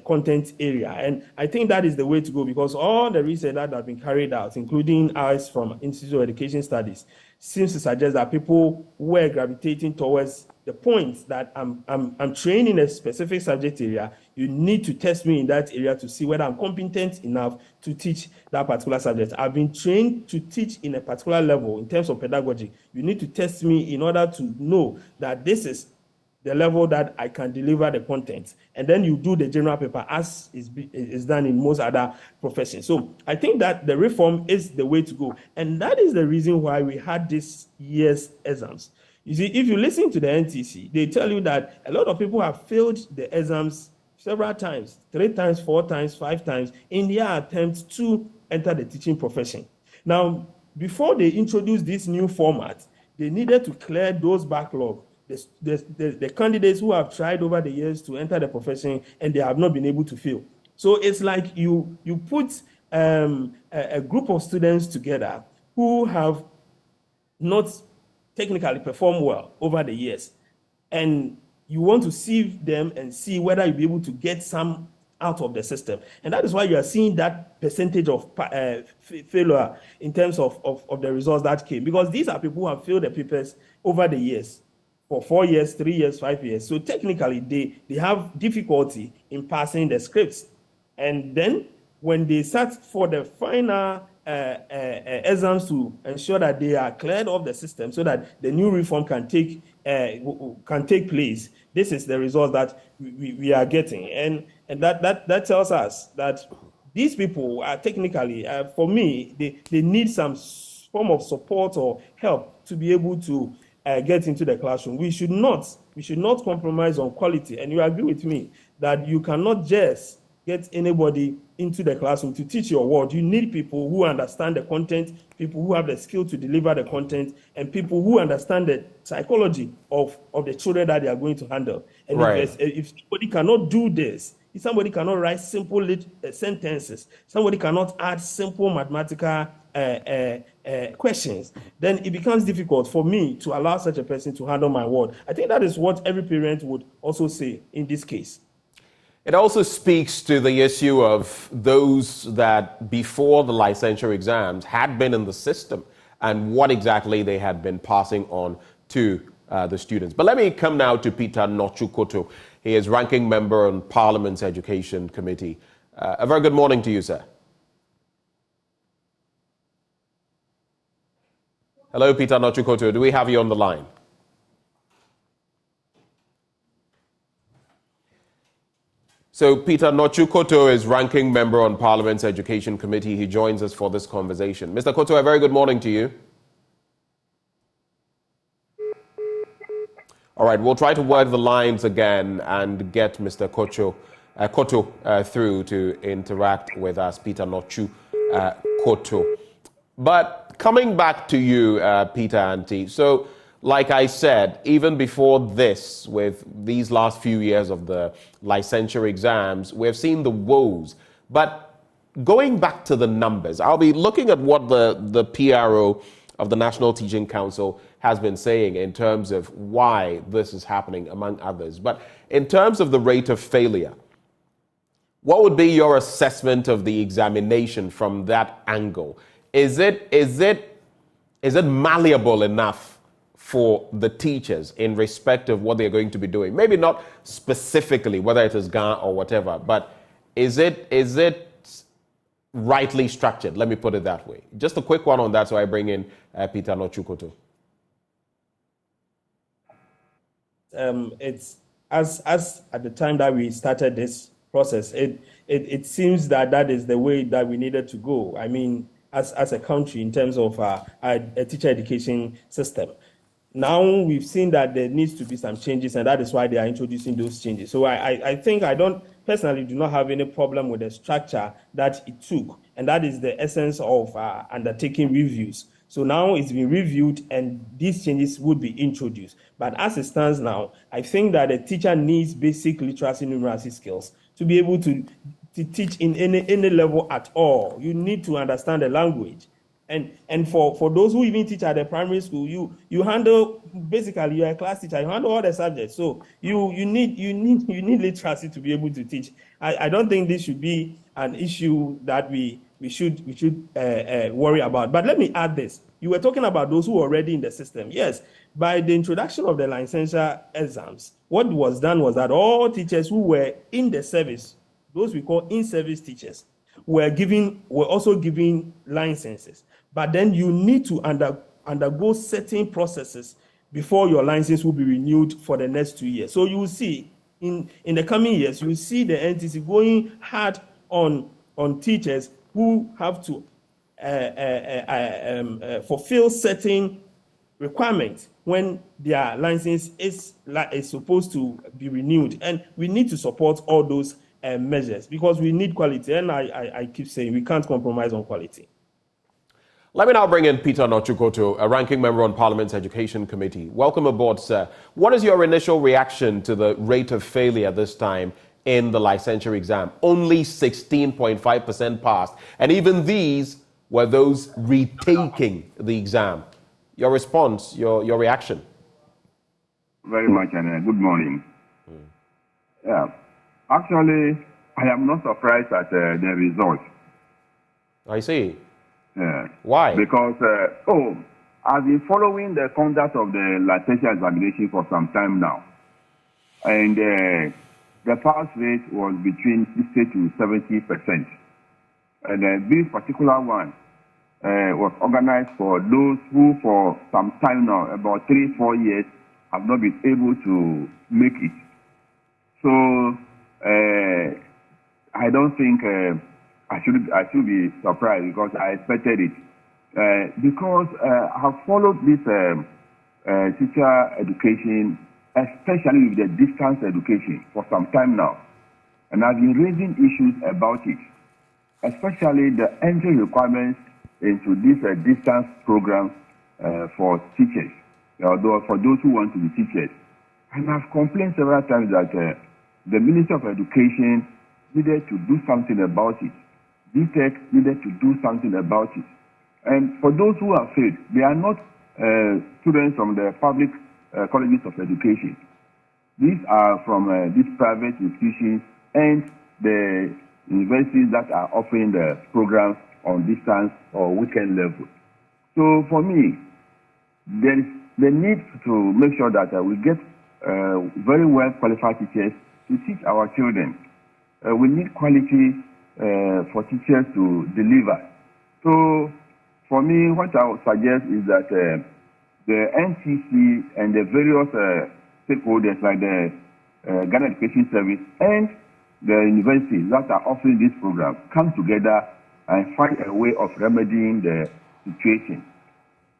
content area. And I think that is the way to go, because all the research that has been carried out, including ours from Institute of Education Studies, seems to suggest that people were gravitating towards the point that I'm trained in a specific subject area. You need to test me in that area to see whether I'm competent enough to teach that particular subject. I've been trained to teach in a particular level in terms of pedagogy. You need to test me in order to know that this is the level that I can deliver the content. And then you do the general paper as is done in most other professions. So I think that the reform is the way to go. And that is the reason why we had this year's exams. You see, if you listen to the NTC, they tell you that a lot of people have failed the exams several times, 3 times, 4 times, 5 times, in their attempt to enter the teaching profession. Now, before they introduced this new format, they needed to clear those backlogs. The candidates who have tried over the years to enter the profession and they have not been able to fill. So it's like you put a group of students together who have not technically performed well over the years, and you want to sieve them and see whether you'll be able to get some out of the system. And that is why you are seeing that percentage of failure in terms of the results that came, because these are people who have failed the papers over the years, for 4 years, 3 years, 5 years. So technically, they have difficulty in passing the scripts. And then when they sat for the final exams to ensure that they are cleared of the system so that the new reform can take place, this is the result that we are getting. And that tells us that these people are technically, for me, they need some form of support or help to be able to get into the classroom. We should not compromise on quality. And you agree with me that you cannot just get anybody into the classroom to teach your word. You need people who understand the content, people who have the skill to deliver the content, and people who understand the psychology of the children that they are going to handle. And right. if somebody cannot do this, if somebody cannot write simple sentences, somebody cannot add simple mathematical questions, then it becomes difficult for me to allow such a person to handle my word. I think that is what every parent would also say in this case. It also speaks to the issue of those that before the licensure exams had been in the system and what exactly they had been passing on to the students. But let me come now to Peter Nochukoto. He is ranking member on Parliament's Education Committee. A very good morning to you, sir. Hello, Peter Nochukoto. Do we have you on the line? So Peter Nochukoto is ranking member on Parliament's Education Committee. He joins us for this conversation. Mr. Koto, a very good morning to you. All right, we'll try to work the lines again and get Mr. Koto through to interact with us, Peter Nochukoto. But coming back to you, Peter Auntie, so like I said, even before this, with these last few years of the licensure exams, we've seen the woes. But going back to the numbers, I'll be looking at what the PRO of the National Teaching Council has been saying in terms of why this is happening, among others. But in terms of the rate of failure, what would be your assessment of the examination from that angle? Is it malleable enough for the teachers in respect of what they're going to be doing? Maybe not specifically, whether it is GNAT or whatever, but is it rightly structured? Let me put it that way. Just a quick one on that, so I bring in Peter Nochukoto. It's as at the time that we started this process, it seems that is the way that we needed to go. I mean, as a country, in terms of a teacher education system. Now we've seen that there needs to be some changes, and that is why they are introducing those changes. So I think I personally do not have any problem with the structure that it took and that is the essence of undertaking reviews. So now it's been reviewed and these changes would be introduced. But as it stands now, I think that a teacher needs basic literacy and numeracy skills to be able to teach in any level at all. You need to understand the language. And for those who even teach at the primary school, you handle, basically you're a class teacher, you handle all the subjects. So you need literacy to be able to teach. I don't think this should be an issue that we should worry about. But let me add this. You were talking about those who are already in the system. Yes, by the introduction of the licensure exams, what was done was that all teachers who were in the service, those we call in-service teachers, were also given licenses. But then you need to undergo certain processes before your license will be renewed for the next 2 years. So you will see in the coming years, you will see the NTC going hard on teachers who have to fulfill certain requirements when their license is supposed to be renewed. And we need to support all those measures because we need quality. And I keep saying we can't compromise on quality. Let me now bring in Peter Nochukoto, a ranking member on Parliament's Education Committee. Welcome aboard, sir. What is your initial reaction to the rate of failure this time in the licensure exam? Only 16.5% passed. And even these were those retaking the exam. Your response, your reaction? Very much, and good morning. Yeah. Actually, I am not surprised at the result. I see. Yeah. Why? Because, I've been following the conduct of the licensure examination for some time now. And the pass rate was between 60 to 70%. And this particular one was organized for those who for some time now, about 3-4 years, have not been able to make it. So I don't think I should be surprised because I expected it. Because I have followed this teacher education, especially with the distance education, for some time now. And I've been raising issues about it, especially the entry requirements into this distance program for teachers, although for those who want to be teachers. And I've complained several times that the Ministry of Education needed to do something about it. DTech needed to do something about it. And for those who are failed, they are not students from the public colleges of education. These are from these private institutions and the universities that are offering the programs on distance or weekend level. So for me, there is the need to make sure that we get very well qualified teachers to teach our children. We need quality for teachers to deliver. So for me, what I would suggest is that the NTC and the various stakeholders like the Ghana Education Service and the universities that are offering this program come together and find a way of remedying the situation.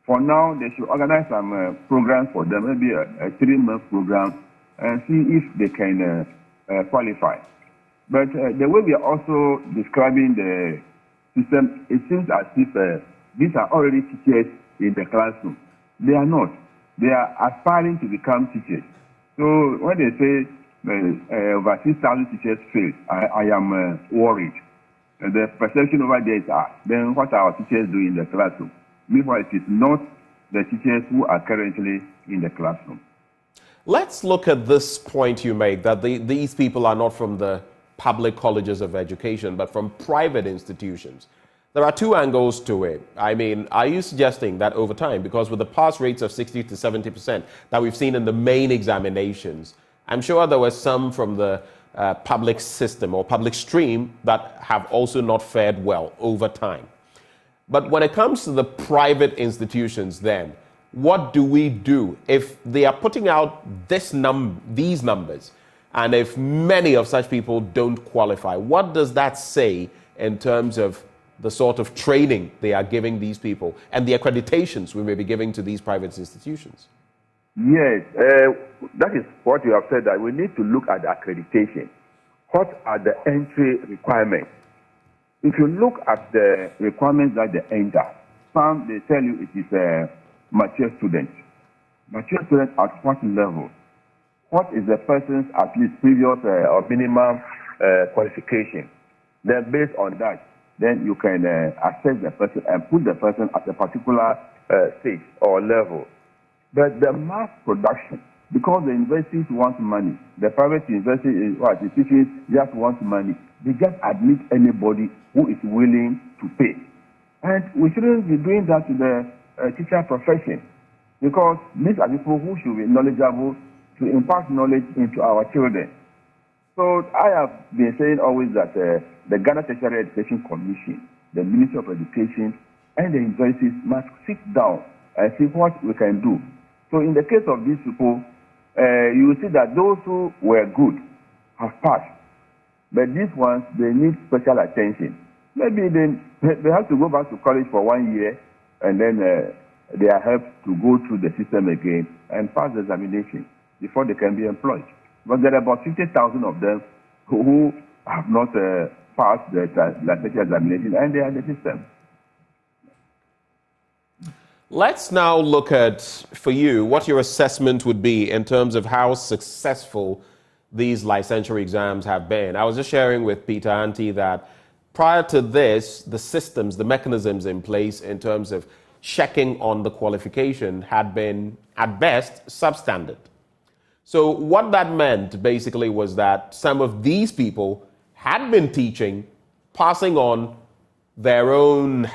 For now, they should organize some programs for them, maybe a 3-month program, and see if they can qualify. But the way we are also describing the system, it seems as if these are already teachers in the classroom. They are not. They are aspiring to become teachers. So when they say over 6,000 teachers failed, I am worried. The perception over there is, then what are our teachers doing in the classroom? Meanwhile, it is not the teachers who are currently in the classroom. Let's look at this point you make, that these people are not from the public colleges of education, but from private institutions. There are two angles to it. I mean, are you suggesting that over time, because with the pass rates of 60 to 70% that we've seen in the main examinations, I'm sure there were some from the public system or public stream that have also not fared well over time. But when it comes to the private institutions then, what do we do if they are putting out these numbers and if many of such people don't qualify? What does that say in terms of the sort of training they are giving these people and the accreditations we may be giving to these private institutions? Yes, that is what you have said, that we need to look at accreditation. What are the entry requirements? if you look at the requirements that they enter, some they tell you it is a mature student. Mature student at what level? What is the person's at least previous or minimum qualification? Then based on that, then you can assess the person and put the person at a particular stage or level. But the mass production, because the universities want money, the private university institutions just want money, they just admit anybody who is willing to pay. And we shouldn't be doing that to the teacher profession, because these are people who should be knowledgeable to impart knowledge into our children. So I have been saying always that the Ghana Tertiary Education Commission, the Ministry of Education, and the universities must sit down and see what we can do. So in the case of these people, you will see that those who were good have passed. But these ones, they need special attention. Maybe they have to go back to college for 1 year, and then they are helped to go through the system again and pass the examination before they can be employed. But there are about 50,000 of them who have not passed the licensure examination, and they are in the system. Let's now look at, for you, what your assessment would be in terms of how successful these licensure exams have been. I was just sharing with Peter Anti that prior to this, the systems, the mechanisms in place in terms of checking on the qualification had been, at best, substandard. So what that meant basically was that some of these people had been teaching, passing on their own,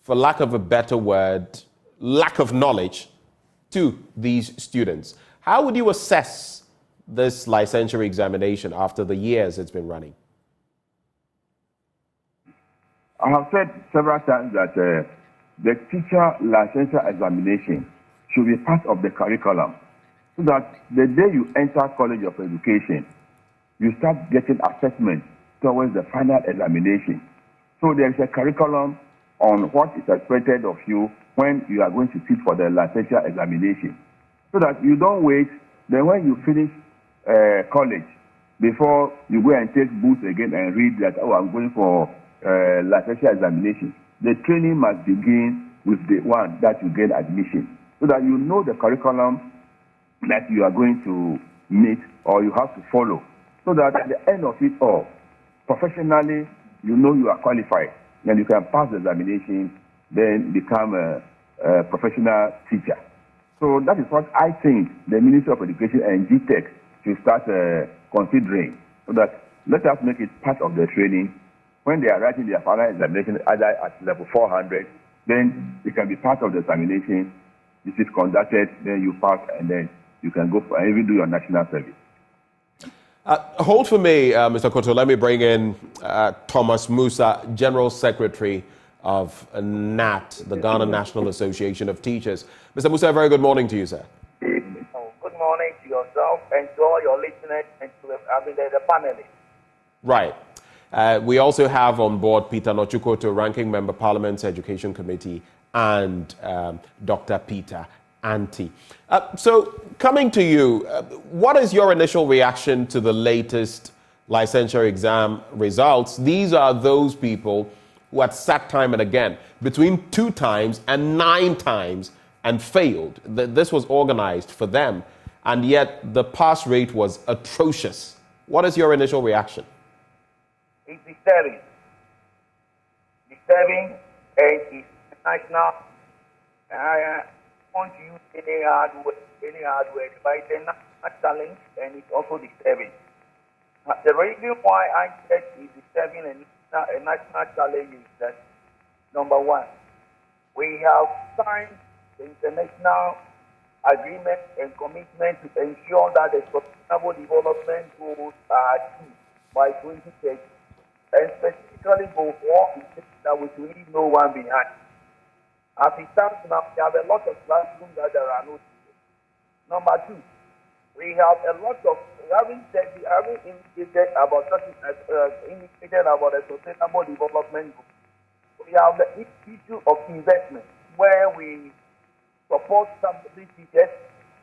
for lack of a better word, lack of knowledge to these students. How would you assess this licensure examination after the years it's been running? I have said several times that the teacher licensure examination should be part of the curriculum, so that the day you enter College of Education, you start getting assessment towards the final examination. So there is a curriculum on what is expected of you when you are going to sit for the licensure examination, so that you don't wait. Then when you finish college, before you go and take books again and read that, oh, I'm going for licensure examination, the training must begin with the one that you get admission, so that you know the curriculum that you are going to meet or you have to follow, so that at the end of it all, professionally, you know you are qualified, and you can pass the examination, then become a professional teacher. So that is what I think the Ministry of Education and GTEC should start considering, so that let us make it part of the training. When they are writing their final examination, either at level 400, then it can be part of the examination. This is conducted, then you pass, and then you can go for and even do your national service. Hold for me, Mr. Koto. Let me bring in Thomas Musa, General Secretary of GNAT, the Ghana National Association of Teachers. Mr. Musa, a very good morning to you, sir. Good morning to yourself and to all your listeners and to the panelists. Right. We also have on board Peter Nochukoto, Ranking Member, Parliament's Education Committee, and Dr. Peter Anti. So coming to you, what is your initial reaction to the latest licensure exam results? These are those people who had sat time and again, between 2 times and 9 times, and failed. This was organized for them, and yet the pass rate was atrocious. What is your initial reaction? It's disturbing. Disturbing, and it's national. I want to use any hard word, but it's a national challenge, and it's also disturbing. The reason why I said it's disturbing and a national challenge is that, number one, we have signed the international agreement and commitment to ensure that the sustainable development goals are achieved by 2030, and specifically for all that we should leave no one behind. As it stands now, we have a lot of classrooms that there are no teachers. Number two, we have a lot of, having indicated about the sustainable development goals. We have the issue of investment, where we support some of these teachers,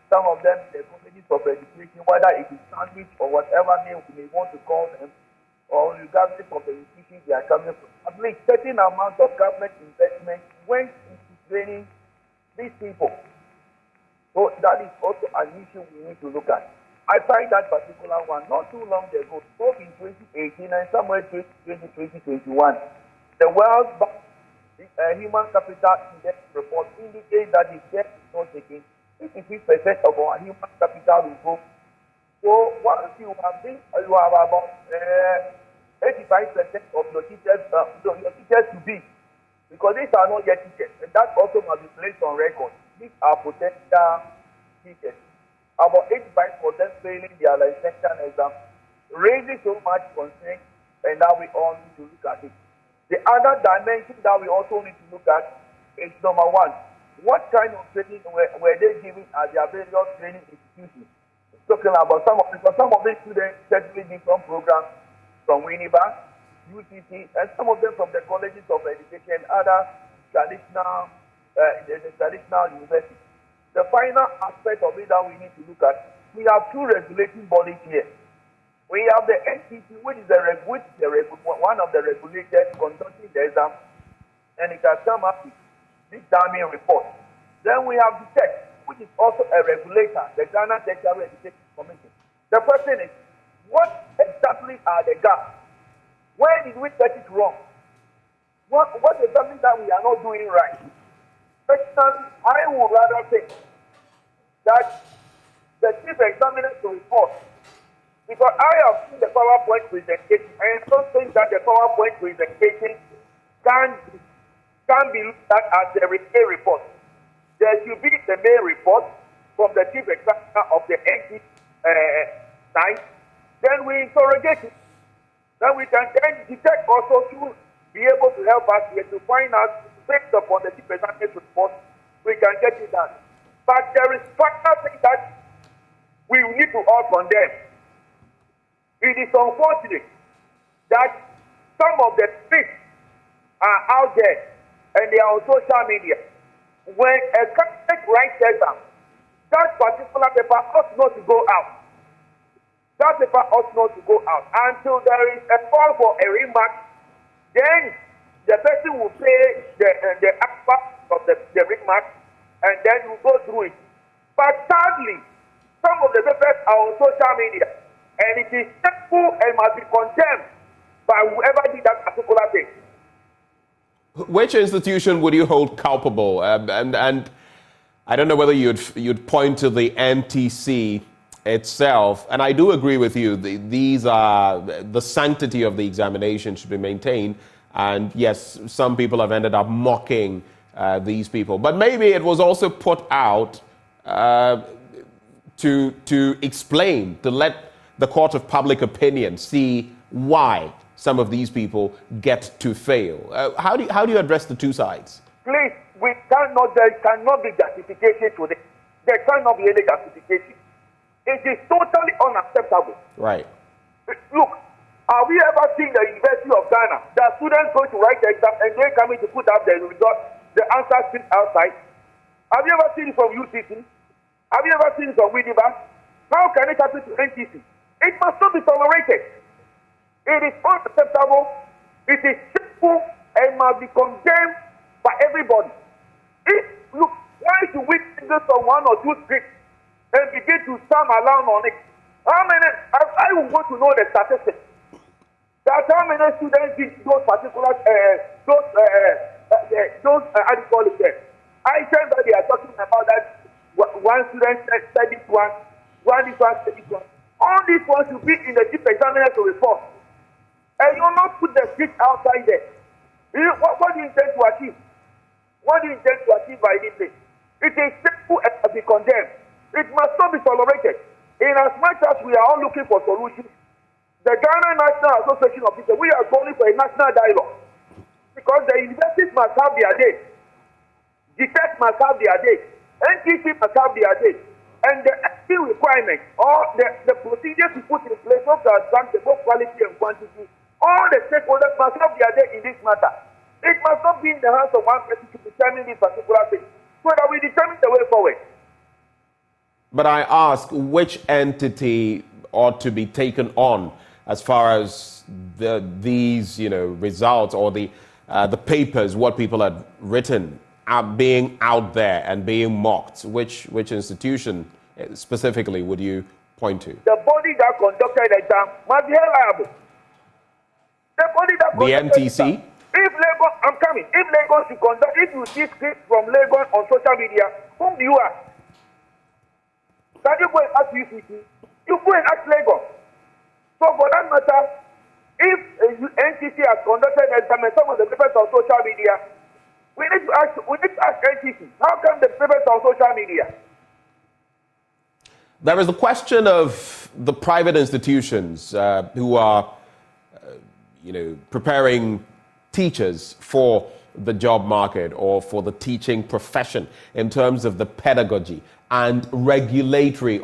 some of them the communities of education, whether it is sandwich or whatever name we may want to call them, or regardless of the institutions they are coming from, at least certain amount of government investment went into training these people. So that is also an issue we need to look at. I find that particular one not too long ago, both in 2018 and somewhere 2021, the World Bank Human Capital Index report indicates that the debt is not taking 53% of our human capital will go. So once you have about 85% of your teachers to be, because these are not yet teachers, and that also must be placed on record. These are potential teachers. About 85% failing their licensure exam, raising so much concern, and now we all need to look at it. The other dimension that we also need to look at is number one, what kind of training were they giving at their various training institutions? Talking about some of these students certainly did some programs from Winneba, UCC, and some of them from the colleges of education, other traditional universities. The final aspect of it that we need to look at, we have two regulating bodies here. We have the NTC, which is one of the regulators conducting the exam, and it has come up with this damning report. Then we have the TEC, which is also a regulator, the Ghana Tertiary Education Commission. The question is, what exactly are the gaps? Where did we get it wrong? What is something that we are not doing right? Personally, I would rather think that the chief examiner to report, because I have seen the PowerPoint presentation, and I don't think that the PowerPoint presentation can be looked at as the main report. There should be the main report from the chief examiner of the NT side. Then we interrogate it. Then we can detect also to be able to help us here to find out, based upon the chief examiner's report, we can get it done. But there is final thing that we need to all condemn. It is unfortunate that some of the tweets are out there and they are on social media. When a candidate writes exam, that particular paper ought not to go out. That paper ought not to go out until there is a call for a remark. Then the person will pay the aspect of the remark, and then you go through it. But sadly, some of the papers are on social media, and it is shameful and must be condemned by whoever did that particular thing. Which institution would you hold culpable? And I don't know whether you'd point to the NTC itself. And I do agree with you. These are the sanctity of the examination should be maintained. And yes, some people have ended up mocking these people. But maybe it was also put out to explain, to let the court of public opinion see why some of these people get to fail. How do you address the two sides? Please, there cannot be justification to this. There cannot be any justification. It is totally unacceptable. Right. Look, have we ever seen the University of Ghana, the students going to write the exam and they're coming to put up the result, the answer sheet outside? Have you ever seen it from UCC? Have you ever seen it from Winneba? How can it happen to NTC? It must not be tolerated. It is unacceptable. It is shameful and must be condemned by everybody. Look, why do we think this on one or two streets and begin to sound alarm on it? How many? I would want to know the statistics. That how many students did those particular how do you call it there? Items that they are talking about, that one student said this one this one said this one. All these ones should be in the chief examiner's report. And you will not put the street outside there. What do you intend to achieve? What do you intend to achieve by this thing? It is shameful and must be condemned. It must not be tolerated. In as much as we are all looking for solutions, the Ghana National Association of Teachers, we are calling for a national dialogue. Because the universities must have their day. GTLE must have their day. NTC must have their day. And the acting requirements or the procedures we put in place of the advance both quality and quantity, all the stakeholders must have their day in this matter. It must not be in the hands of one person to determine this particular thing, so that we determine the way forward. But I ask, which entity ought to be taken on as far as these results or the papers, what people had written, are being out there and being mocked? Which institution specifically would you point to? The body that conducted the exam must be held liable. The body that conducted the NTC? If Lagos, I'm coming. If Lagos should conduct, if you see clips from Lagos on social media, whom do you ask? Can you go and ask UCC? You go and ask Lagos. So for that matter, if NTC has conducted the exam and some of the papers on social media, we need to ask NTC. How come the papers on social media? There is the question of the private institutions who are, preparing teachers for the job market or for the teaching profession in terms of the pedagogy and regulatory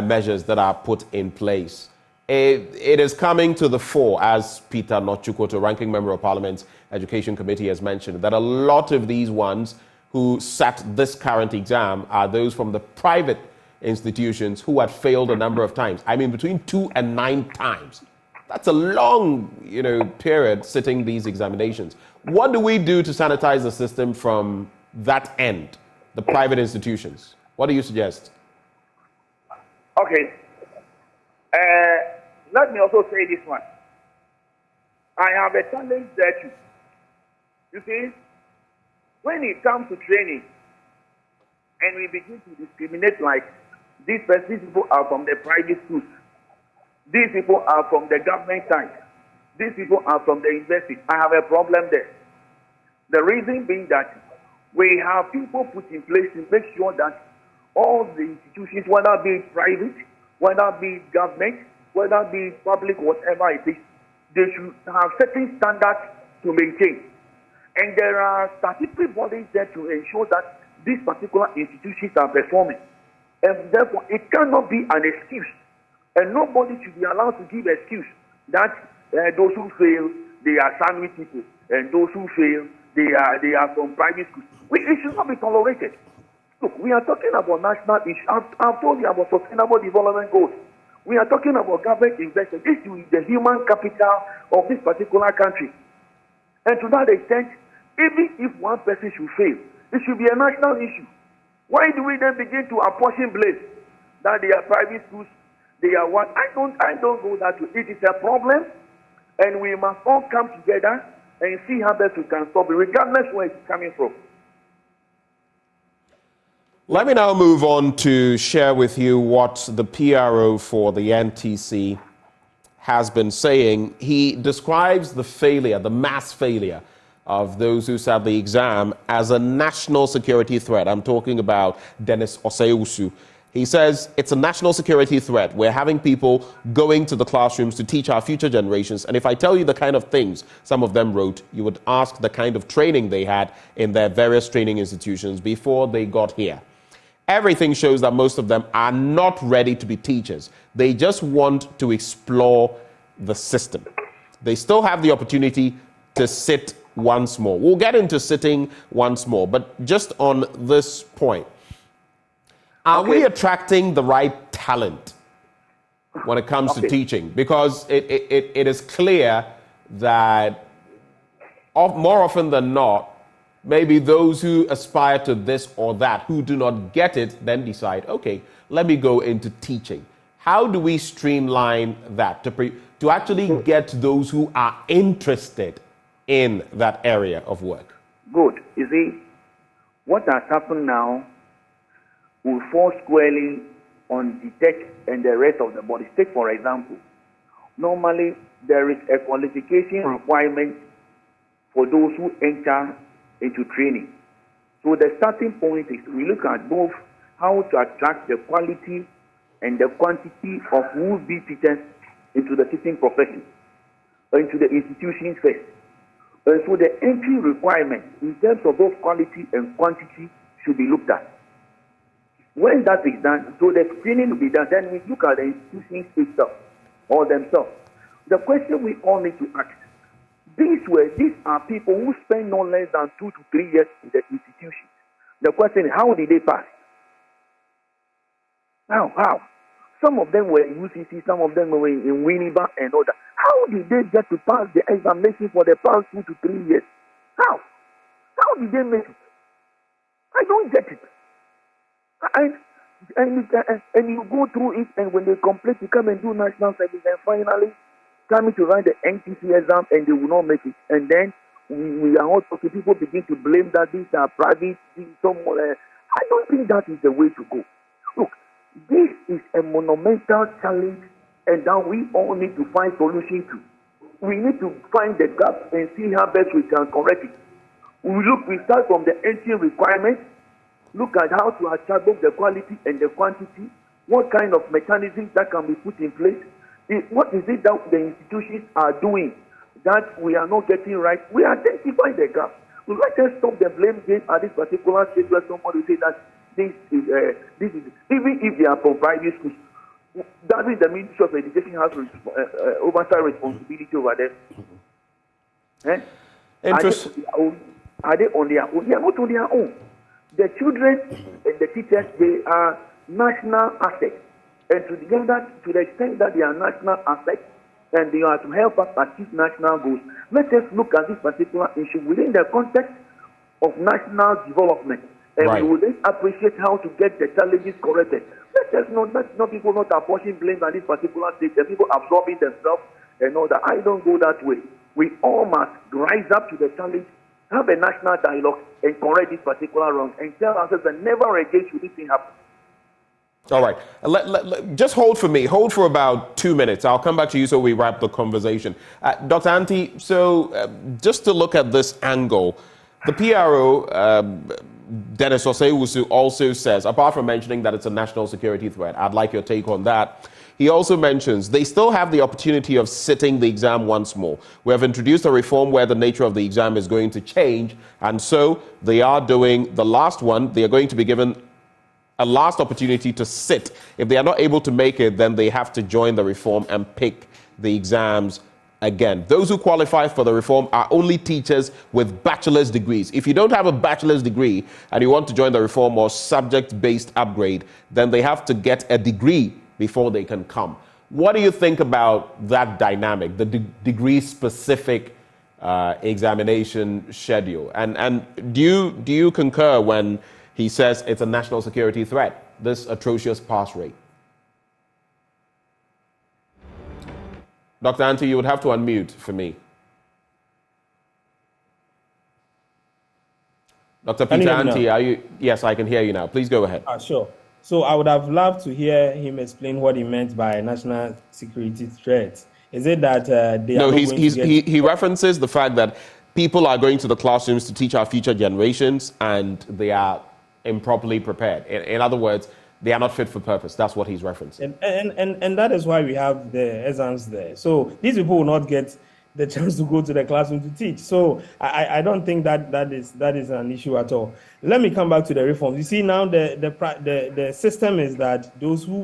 measures that are put in place. It is coming to the fore, as Peter Nochukoto, Ranking Member of Parliament's Education Committee, has mentioned, that a lot of these ones who sat this current exam are those from the private institutions who had failed a number of times. I mean, between 2 and 9 times. That's a long, period sitting these examinations. What do we do to sanitize the system from that end, the private institutions? What do you suggest? Okay. Let me also say this one. I have a challenge there too. You see, when it comes to training, and we begin to discriminate like these people are from the private schools, these people are from the government side, these people are from the university, I have a problem there. The reason being that we have people put in place to make sure that all the institutions, whether be private, whether be government, whether be public, whatever it is, they should have certain standards to maintain. And there are statutory bodies there to ensure that these particular institutions are performing. And therefore, it cannot be an excuse. And nobody should be allowed to give excuse that those who fail, they are sandwich people. And those who fail, they are from private schools. It should not be tolerated. Look, we are talking about national issues. I've told you about sustainable development goals. We are talking about government investment. This is the human capital of this particular country. And to that extent, even if one person should fail, it should be a national issue. Why do we then begin to apportion blame that they are private schools, they are what? I don't go that way. It is a problem, and we must all come together and see how best we can stop it, regardless where it's coming from. Let me now move on to share with you what the PRO for the NTC has been saying. He describes the failure, the mass failure of those who sat the exam as a national security threat. I'm talking about Dennis Oseusu. He says it's a national security threat. We're having people going to the classrooms to teach our future generations. And if I tell you the kind of things some of them wrote, you would ask the kind of training they had in their various training institutions before they got here. Everything shows that most of them are not ready to be teachers. They just want to explore the system. They still have the opportunity to sit once more. We'll get into sitting once more, but just on this point, are we attracting the right talent when it comes to teaching? Because it is clear that more often than not, maybe those who aspire to this or that, who do not get it, then decide, okay, let me go into teaching. How do we streamline that to actually get those who are interested in that area of work? Good. You see, what has happened now will fall squarely on the tech and the rest of the body. Take, for example, normally there is a qualification requirement for those who enter into training. So the starting point is we look at both how to attract the quality and the quantity of who will be teachers into the teaching profession, into the institutions first. And so the entry requirements in terms of both quality and quantity should be looked at. When that is done, so the screening will be done, then we look at the institutions itself or themselves. The question we all need to ask, these are people who spend no less than 2 to 3 years in the institution. The question is, how did they pass? How? Some of them were in UCC, some of them were in Winneba and all that. How did they get to pass the examination for the past 2 to 3 years? How? How did they make it? I don't get it. And you go through it, and when they complete, you come and do national service, and finally coming to write the NTC exam, and they will not make it. And then we are also, people begin to blame that these are private, I don't think that is the way to go. Look, this is a monumental challenge, and that we all need to find solutions to. We need to find the gaps and see how best we can correct it. We start from the entry requirements, look at how to achieve both the quality and the quantity, what kind of mechanisms that can be put in place, what is it that the institutions are doing that we are not getting right. We identify the gaps. We let us stop the blame game at this particular stage where somebody say that this is even if they are from private schools, that is the Ministry of Education has oversight responsibility over them. Interesting. Are they on their own? They are not on their own. The children and the teachers, they are national assets. And to the extent that they are national assets, and they are to help us achieve national goals, let us look at this particular issue within the context of national development. And we will then appreciate how to get the challenges corrected. Let us not people not apportion blame at this particular stage, and people absorbing themselves and all that. I don't go that way. We all must rise up to the challenge, have a national dialogue, and correct this particular wrong, and tell ourselves that never again should this thing happen. All right. Just hold for me. Hold for about 2 minutes. I'll come back to you so we wrap the conversation. Dr. Anti, so just to look at this angle, the PRO, Dennis Osei-Wusu, also says, apart from mentioning that it's a national security threat, I'd like your take on that. He also mentions they still have the opportunity of sitting the exam once more. We have introduced a reform where the nature of the exam is going to change, and so they are doing the last one. They are going to be given a last opportunity to sit. If they are not able to make it, then they have to join the reform and pick the exams again. Those who qualify for the reform are only teachers with bachelor's degrees. If you don't have a bachelor's degree and you want to join the reform or subject-based upgrade, then they have to get a degree before they can come. What do you think about that dynamic, the degree-specific examination schedule? And do you concur when he says it's a national security threat, this atrocious pass rate? Dr. Anti, you would have to unmute for me. Dr. Peter Anti, are you? Yes, I can hear you now. Please go ahead. Sure. So I would have loved to hear him explain what he meant by national security threat. Is it that they are he references the fact that people are going to the classrooms to teach our future generations and they are improperly prepared. In other words, they are not fit for purpose. That's what he's referencing. And that is why we have the exams there. So these people will not get the chance to go to the classroom to teach. So I don't think that is an issue at all. Let me come back to the reforms. You see, now the system is that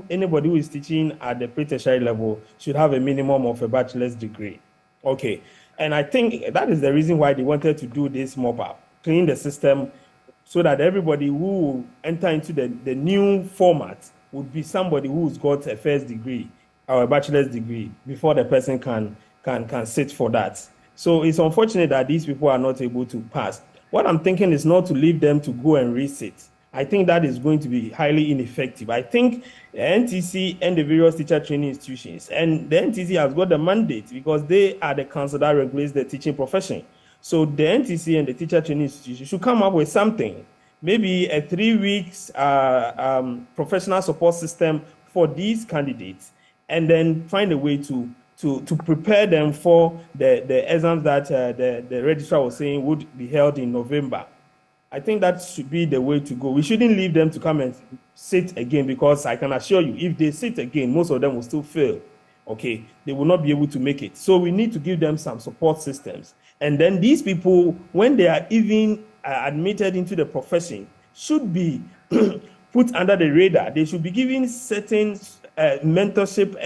anybody who is teaching at the pre-tertiary level should have a minimum of a bachelor's degree. Okay. And I think that is the reason why they wanted to do this mop-up, clean the system, so that everybody who will enter into the new format would be somebody who's got a first degree or a bachelor's degree before the person can sit for that. So it's unfortunate that these people are not able to pass. What I'm thinking is not to leave them to go and resit. I think that is going to be highly ineffective. I think the NTC and the various teacher training institutions, and the NTC has got the mandate because they are the council that regulates the teaching profession. So the NTC and the teacher training institution should come up with something, maybe a 3 weeks professional support system for these candidates, and then find a way to prepare them for the exams that the registrar was saying would be held in November. I think that should be the way to go. We shouldn't leave them to come and sit again, because I can assure you, if they sit again, most of them will still fail. Okay, they will not be able to make it. So we need to give them some support systems. And then these people, when they are even admitted into the profession, should be put under the radar. They should be given certain mentorship,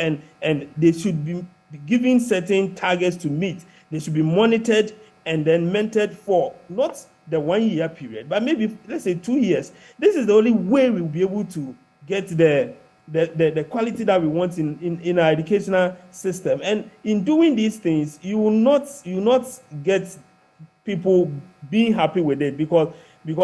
and they should be given certain targets to meet. They should be monitored and then mentored for not the 1 year period, but maybe let's say 2 years. This is the only way we'll be able to get the the quality that we want in our educational system. And in doing these things, you will not get people being happy with it because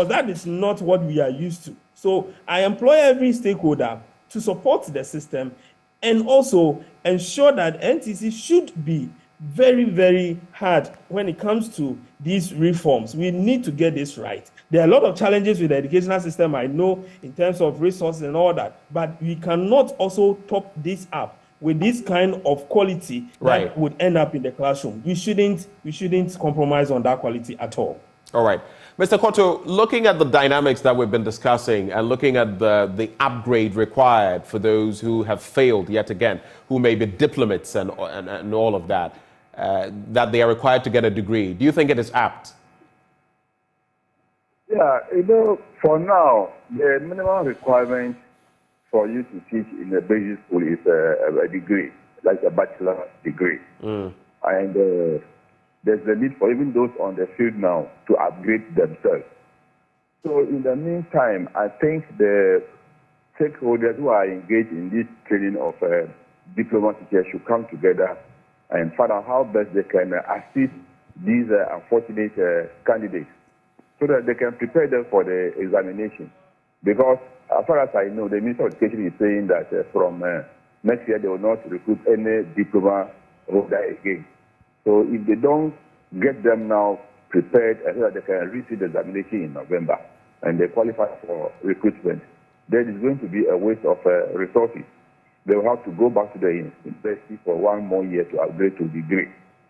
that is not what we are used to. So I employ every stakeholder to support the system and also ensure that NTC should be very, very hard when it comes to these reforms. We need to get this right. There are a lot of challenges with the educational system, I know, in terms of resources and all that, but we cannot also top this up with this kind of quality that would end up in the classroom. We shouldn't compromise on that quality at all. All right. Mr. Koto, looking at the dynamics that we've been discussing and looking at the upgrade required for those who have failed yet again, who may be diplomats and all of that, that they are required to get a degree, do you think it is apt? Yeah, for now, the minimum requirement for you to teach in a basic school is a degree, like a bachelor degree. And there's a need for even those on the field now to upgrade themselves. So in the meantime, I think the stakeholders who are engaged in this training of diploma teachers should come together and find out how best they can assist these unfortunate candidates so that they can prepare them for the examination. Because as far as I know, the Minister of Education is saying that from next year they will not recruit any diploma holder again. So if they don't get them now prepared so that they can receive the examination in November and they qualify for recruitment, then it's going to be a waste of resources. They will have to go back to the university for one more year to upgrade to degree.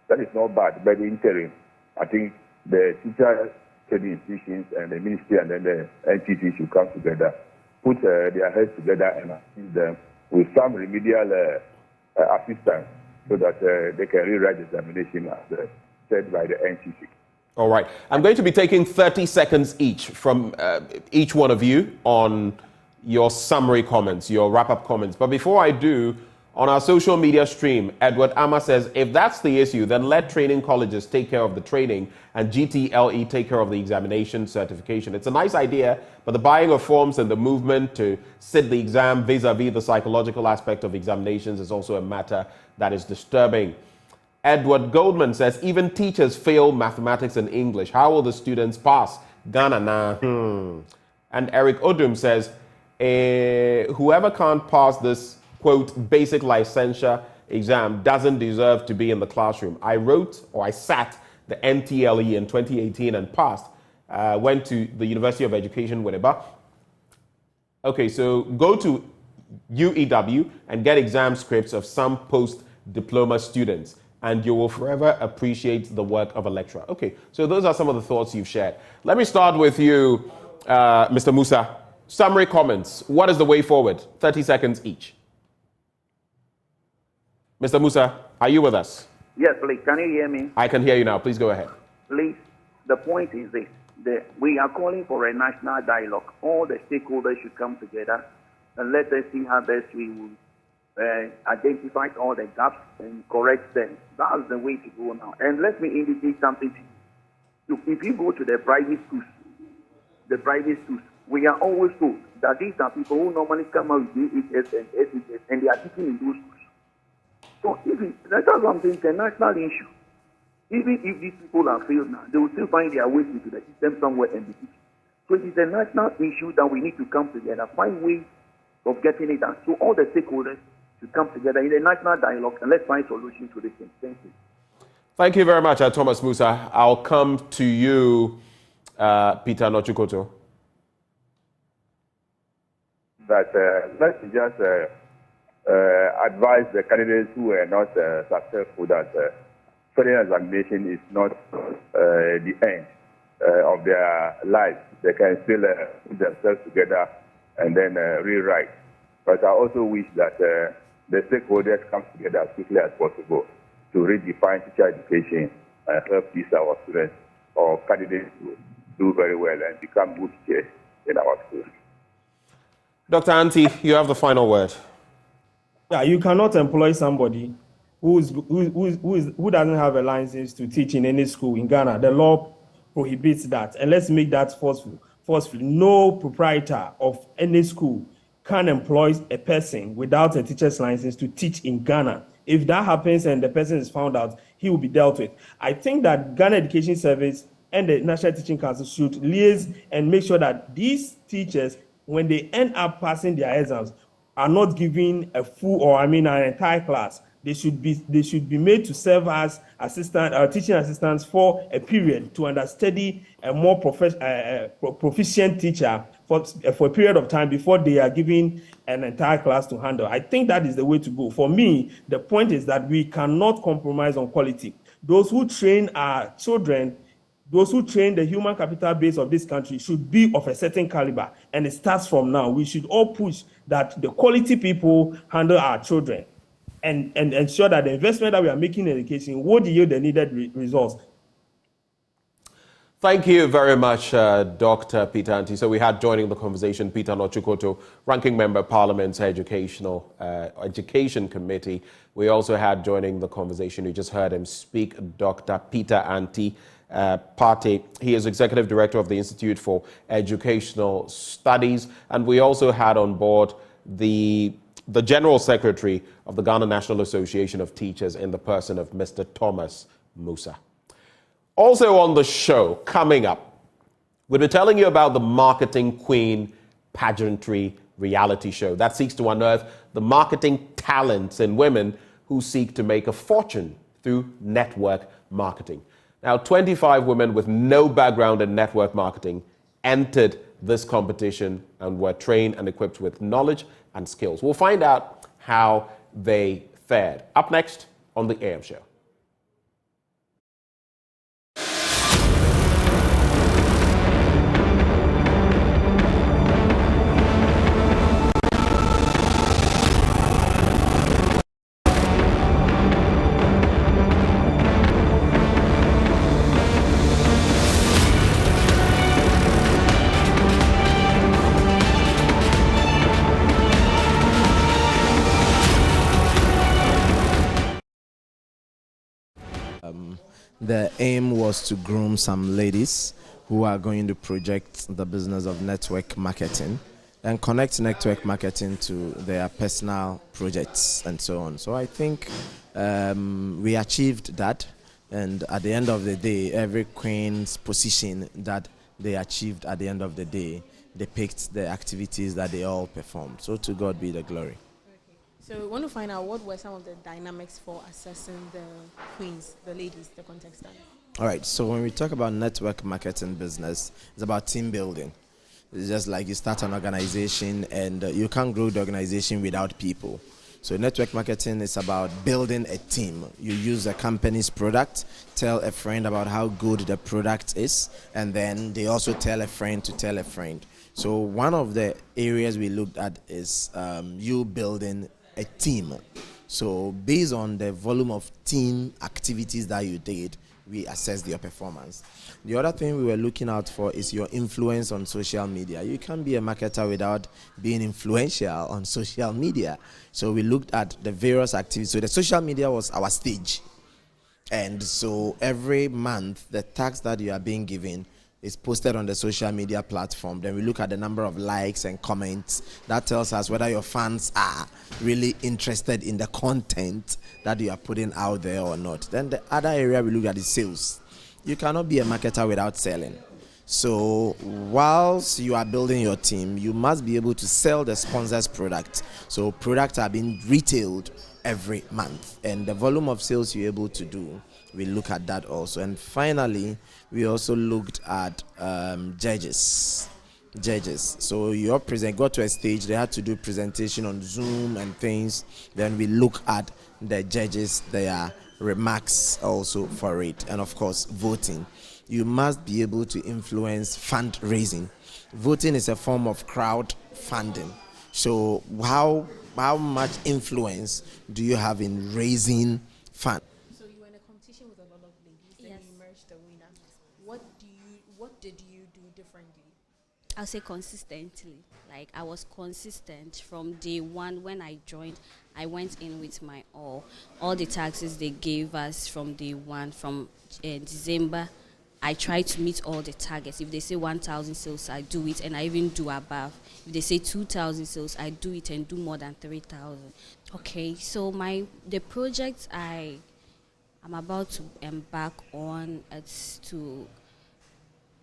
That is not bad, but in interim, I think the teacher training institutions and the ministry and then the NTC should come together, put their heads together and assist them with some remedial assistance so that they can rewrite the examination as said by the NTC. All right. I'm going to be taking 30 seconds each from each one of you on your summary comments, your wrap-up comments. But before I do, on our social media stream, Edward Amma says, if that's the issue, then let training colleges take care of the training and GTLE take care of the examination certification. It's a nice idea, but the buying of forms and the movement to sit the exam vis-a-vis the psychological aspect of examinations is also a matter that is disturbing. Edward Goldman says, even teachers fail mathematics and English. How will the students pass? Ghana, nah. And Eric Odum says, whoever can't pass this, quote, basic licensure exam doesn't deserve to be in the classroom. I sat the NTLE in 2018 and passed. Went to the University of Education, Winneba. Okay, so go to UEW and get exam scripts of some post-diploma students, and you will forever appreciate the work of a lecturer. Okay, so those are some of the thoughts you've shared. Let me start with you, Mr. Musa. Summary comments. What is the way forward? 30 seconds each. Mr. Musa, are you with us? Yes, please. Can you hear me? I can hear you now. Please go ahead. Please, the point is this. We are calling for a national dialogue. All the stakeholders should come together and let us see how best we will identify all the gaps and correct them. That's the way to go now. And let me indicate something to you. Look, if you go to the private schools, we are always told that these are people who normally come out with DHS and SHS, and they are teaching in those schools. So that's something, it's a national issue. Even if these people are failed now, they will still find their way into the system somewhere and be teaching. So it is a national issue that we need to come together, find ways of getting it done. So all the stakeholders should come together in a national dialogue and let's find solutions to this thing. Thank you. Thank you very much, Thomas Musa. I'll come to you, Peter Nochukoto. That let's just advise the candidates who are not successful that federal examination is not the end of their lives. They can still put themselves together and then rewrite. But I also wish that the stakeholders come together as quickly as possible to redefine teacher education and help these our students or candidates to do very well and become good teachers in our schools. Dr. Anti, you have the final word. Yeah, you cannot employ somebody who doesn't have a license to teach in any school in Ghana. The law prohibits that. And let's make that forceful. No proprietor of any school can employ a person without a teacher's license to teach in Ghana. If that happens and the person is found out, he will be dealt with. I think that Ghana Education Service and the National Teaching Council should liaise and make sure that these teachers, when they end up passing their exams, are not given a full an entire class. They should be made to serve as teaching assistants for a period to understudy a more proficient teacher for a period of time before they are given an entire class to handle. I think that is the way to go. For me, the point is that we cannot compromise on quality. Those who train our children, those who train the human capital base of this country should be of a certain caliber, and it starts from now. We should all push that the quality people handle our children and ensure that the investment that we are making in education will yield the needed results. Thank you very much, Dr. Peter Anti. So we had joining the conversation Peter Nochukoto, Ranking Member, Parliament's Education Committee. We also had joining the conversation, you just heard him speak, Dr. Peter Anti Pate. He is Executive Director of the Institute for Educational Studies. And we also had on board the General Secretary of the Ghana National Association of Teachers in the person of Mr. Thomas Musa. Also on the show, coming up, we'll be telling you about the Marketing Queen pageantry reality show that seeks to unearth the marketing talents in women who seek to make a fortune through network marketing. Now, 25 women with no background in network marketing entered this competition and were trained and equipped with knowledge and skills. We'll find out how they fared. Up next on the AM Show. The aim was to groom some ladies who are going to project the business of network marketing and connect network marketing to their personal projects and so on. So I think we achieved that, and at the end of the day, every queen's position that they achieved at the end of the day depicts the activities that they all performed. So to God be the glory. So we want to find out what were some of the dynamics for assessing the queens, the ladies, the contestants. All right, so when we talk about network marketing business, it's about team building. It's just like you start an organization and you can't grow the organization without people. So network marketing is about building a team. You use a company's product, tell a friend about how good the product is, and then they also tell a friend to tell a friend. So one of the areas we looked at is you building a team. So based on the volume of team activities that you did, we assessed your performance. The other thing we were looking out for is your influence on social media. You can't be a marketer without being influential on social media. So we looked at the various activities. So the social media was our stage. And so every month, the task that you are being given is posted on the social media platform. Then we look at the number of likes and comments. That tells us whether your fans are really interested in the content that you are putting out there or not. Then the other area we look at is sales. You cannot be a marketer without selling. So whilst you are building your team, you must be able to sell the sponsor's product. So products are being retailed every month. And the volume of sales you're able to do, we look at that also. And finally, we also looked at judges. So your present got to a stage, they had to do presentation on Zoom and things. Then we look at the judges, their remarks also for it. And of course, voting. You must be able to influence fundraising. Voting is a form of crowd funding. So how much influence do you have in raising funds? So you were in a competition with a lot of ladies, then you emerged the winner. What did you do differently? I'll say consistently. Like, I was consistent from day one. When I joined, I went in with my all the taxes they gave us from day one, from December I try to meet all the targets. If they say 1,000 sales, I do it, and I even do above. If they say 2,000 sales, I do it and do more than 3,000. Okay, so the project I'm about to embark on is to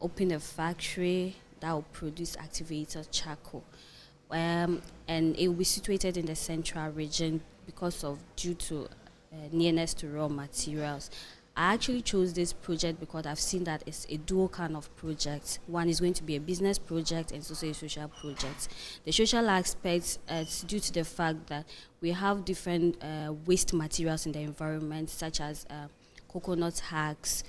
open a factory that will produce activator charcoal, and it will be situated in the central region due to nearness to raw materials. I actually chose this project because I've seen that it's a dual kind of project. One is going to be a business project and also a social project. The social aspect is due to the fact that we have different waste materials in the environment, such as coconut husks,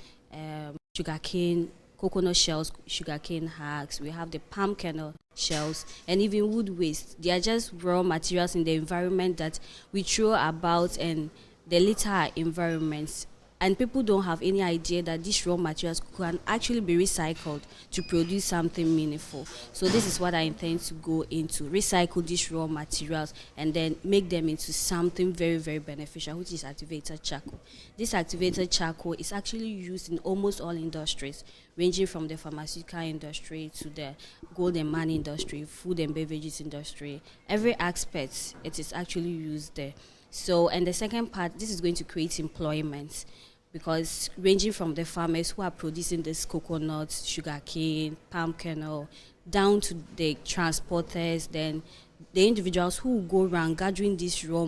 sugarcane, coconut shells, sugarcane husks. We have the palm kernel shells, and even wood waste. They are just raw materials in the environment that we throw about and they litter our environments. And people don't have any idea that these raw materials can actually be recycled to produce something meaningful. So this is what I intend to go into, recycle these raw materials and then make them into something very, very beneficial, which is activated charcoal. This activated charcoal is actually used in almost all industries, ranging from the pharmaceutical industry to the gold and money industry, food and beverages industry. Every aspect, it is actually used there. So, and the second part, this is going to create employment, because ranging from the farmers who are producing this coconut, sugarcane, palm kernel, down to the transporters, then the individuals who go around gathering these raw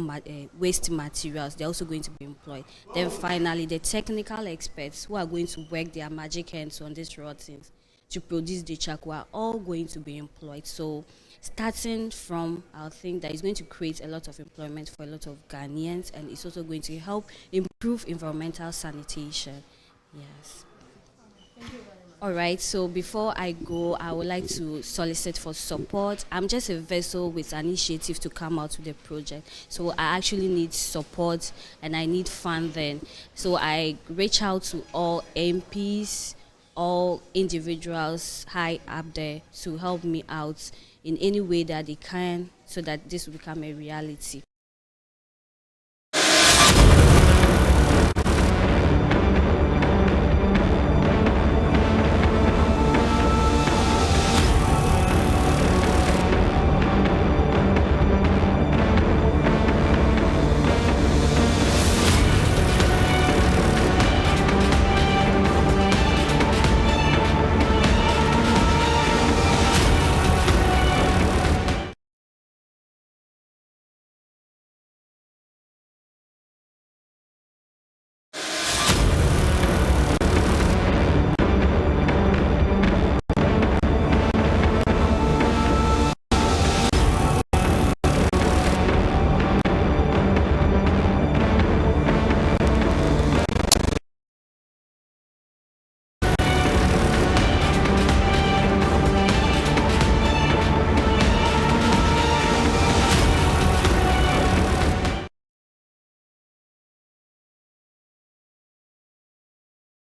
waste materials, they're also going to be employed. Then finally, the technical experts who are going to work their magic hands on these raw things to produce the charcoal are all going to be employed. So starting from, I think that is going to create a lot of employment for a lot of Ghanaians, and it's also going to help improve environmental sanitation. Yes. Thank you very much. All right, so before I go, I would like to solicit for support. I'm just a vessel with an initiative to come out with the project. So I actually need support and I need funding. So I reach out to all MPs, all individuals high up there to help me out in any way that they can so that this will become a reality.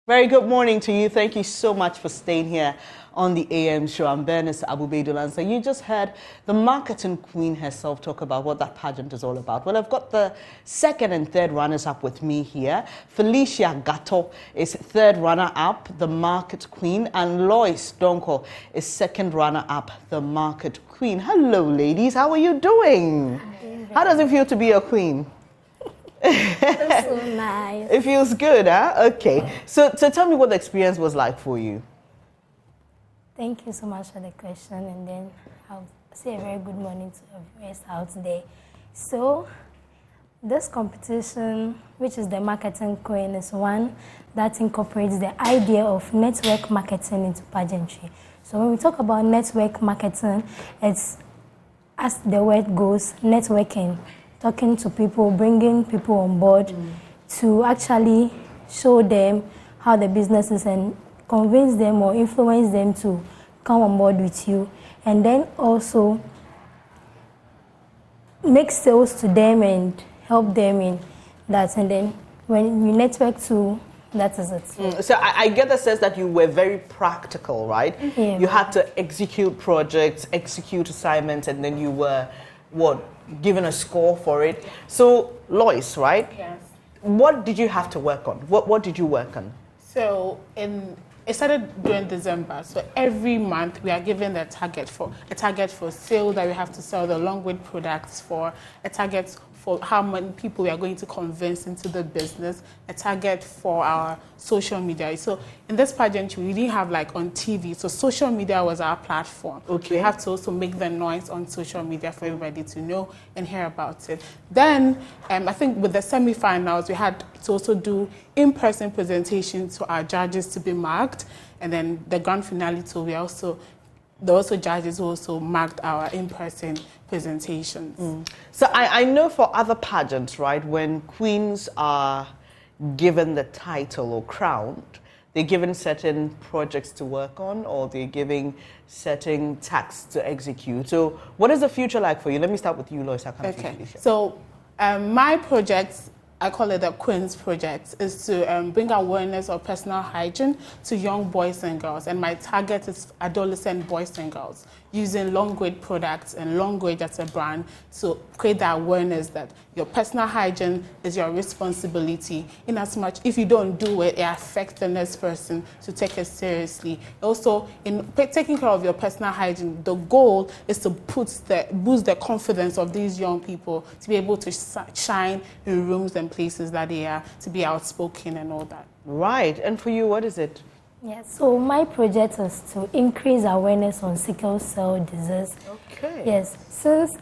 Very good morning to you. Thank you so much for staying here on the AM show. I'm Bernice Abubedulansa. You just heard the marketing queen herself talk about what that pageant is all about. Well, I've got the second and third runners-up with me here. Felicia Gatto is third runner-up, the market queen, and Lois Donko is second runner-up, the market queen. Hello, ladies. How are you doing? How does it feel to be a queen? That's so nice. It feels good, huh? Okay. So tell me what the experience was like for you. Thank you so much for the question, and then I'll say a very good morning to everyone out there. So this competition, which is the marketing queen, is one that incorporates the idea of network marketing into pageantry. So when we talk about network marketing, it's, as the word goes, networking. Talking to people, bringing people on board to actually show them how the business is and convince them or influence them to come on board with you. And then also make sales to them and help them in that. And then when you network to, that is it. So I get the sense that you were very practical, right? Yeah. You had to execute projects, execute assignments, and then you were, given a score for it. So, Lois, right? Yes. What did you have to work on? What did you work on? So, in it started during December. So every month we are given a target for sale that we have to sell the long weight products for, a target for how many people we are going to convince into the business, a target for our social media. So in this pageant, we didn't have like on TV. So social media was our platform. Okay. We have to also make the noise on social media for everybody to know and hear about it. Then I think with the semi-finals, we had to also do in-person presentations to our judges to be marked. And then the grand finale, so the judges who also marked our in-person presentations. So I know for other pageants, right, when queens are given the title or crowned, they're given certain projects to work on, or they're giving certain tasks to execute. So what is the future like for you? Let me start with you, Lois. Okay. So my project, I call it the Queens Project, is to bring awareness of personal hygiene to young boys and girls. And my target is adolescent boys and girls, using long weight products and long weight as a brand to create the awareness that your personal hygiene is your responsibility. In as much, if you don't do it, it affects the next person to take it seriously. Also, in taking care of your personal hygiene, the goal is to boost the confidence of these young people to be able to shine in rooms and places that they are, to be outspoken and all that. Right. And for you, what is it? Yeah, so my project is to increase awareness on sickle cell disease. Okay. Yes, since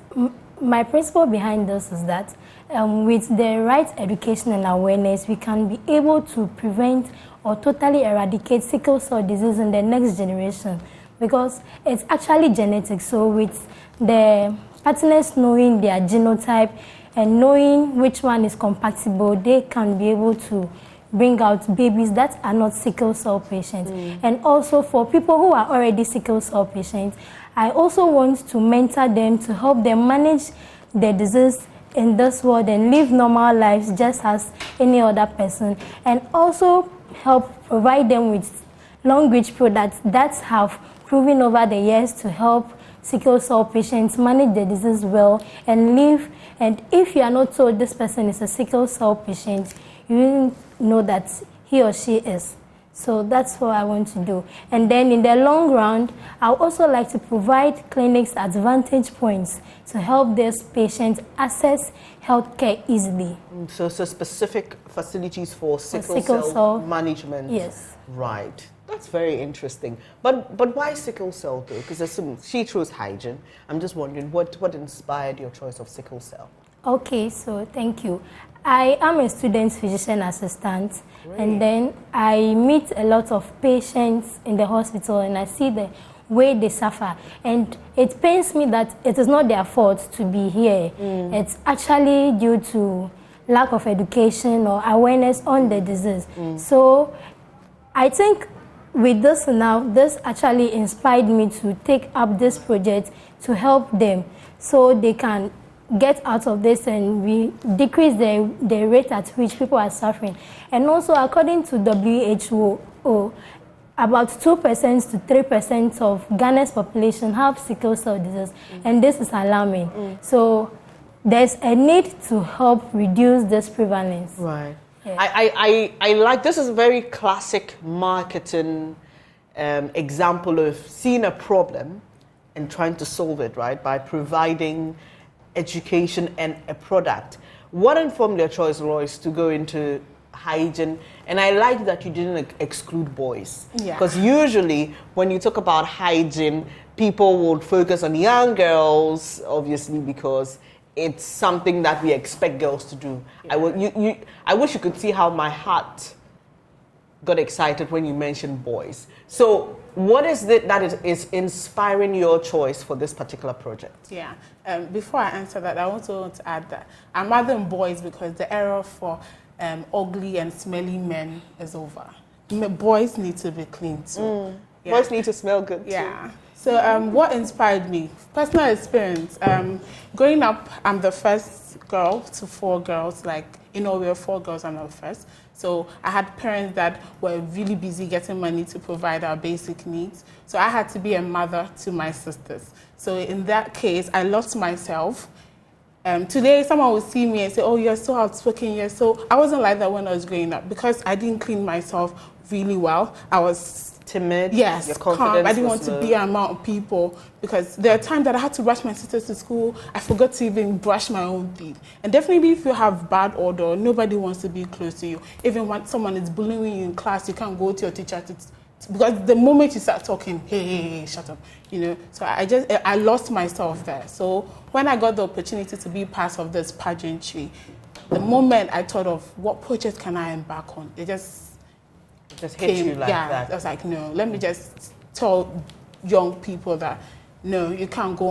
my principle behind this is that with the right education and awareness, we can be able to prevent or totally eradicate sickle cell disease in the next generation, because it's actually genetic. So with the partners knowing their genotype and knowing which one is compatible, they can be able to bring out babies that are not sickle cell patients. And also for people who are already sickle cell patients, I also want to mentor them to help them manage the disease in this world and live normal lives just as any other person, and also help provide them with long-reach products that have proven over the years to help sickle cell patients manage the disease well and live. And if you are not told this person is a sickle cell patient, you will know that he or she is. So that's what I want to do. And then in the long run, I would also like to provide clinics at vantage points to help these patients access healthcare easily. So specific facilities for sickle cell management. Yes. Right. That's very interesting. But why sickle cell though? Because she chose hygiene. I'm just wondering what inspired your choice of sickle cell? Okay, so thank you. I am a student physician assistant. Great. And then I meet a lot of patients in the hospital and I see the way they suffer. And it pains me that it is not their fault to be here. It's actually due to lack of education or awareness on the disease. So I think with this now, this actually inspired me to take up this project to help them so they can get out of this and we decrease the rate at which people are suffering. And also, according to WHO, about 2% to 3% of Ghana's population have sickle cell disease, and this is alarming. So there's a need to help reduce this prevalence. Right. Yeah. I like, this is a very classic marketing example of seeing a problem and trying to solve it, right, by providing education and a product. What informed your choice, Lois, to go into hygiene? And I like that you didn't exclude boys. Because usually when you talk about hygiene, people would focus on young girls, obviously, because it's something that we expect girls to do. I wish you could see how my heart got excited when you mentioned boys. So what is it that is inspiring your choice for this particular project? Yeah. Before I answer that, I also want to add that I'm rather than boys because the era for ugly and smelly men is over. Boys need to be clean too. Boys need to smell good too. Yeah. So what inspired me? Personal experience. Growing up, I'm the first girl to 4 girls. We were 4 girls, I'm not the first. So I had parents that were really busy getting money to provide our basic needs. So I had to be a mother to my sisters. So in that case, I lost myself. Today, someone will see me and say, oh, you're so outspoken. So I wasn't like that when I was growing up because I didn't clean myself really well. I was timid. Yes, your calm. confidence I didn't was want to low. be among people because there are times that I had to rush my sisters to school. I forgot to even brush my own teeth. And definitely if you have bad odor, nobody wants to be close to you. Even when someone is bullying you in class, you can't go to your teacher because the moment you start talking, hey, shut up, So I lost myself there. So when I got the opportunity to be part of this pageantry, the moment I thought of what project can I embark on, it just hit you like that. I was like, no, let me just tell young people that no, you can't go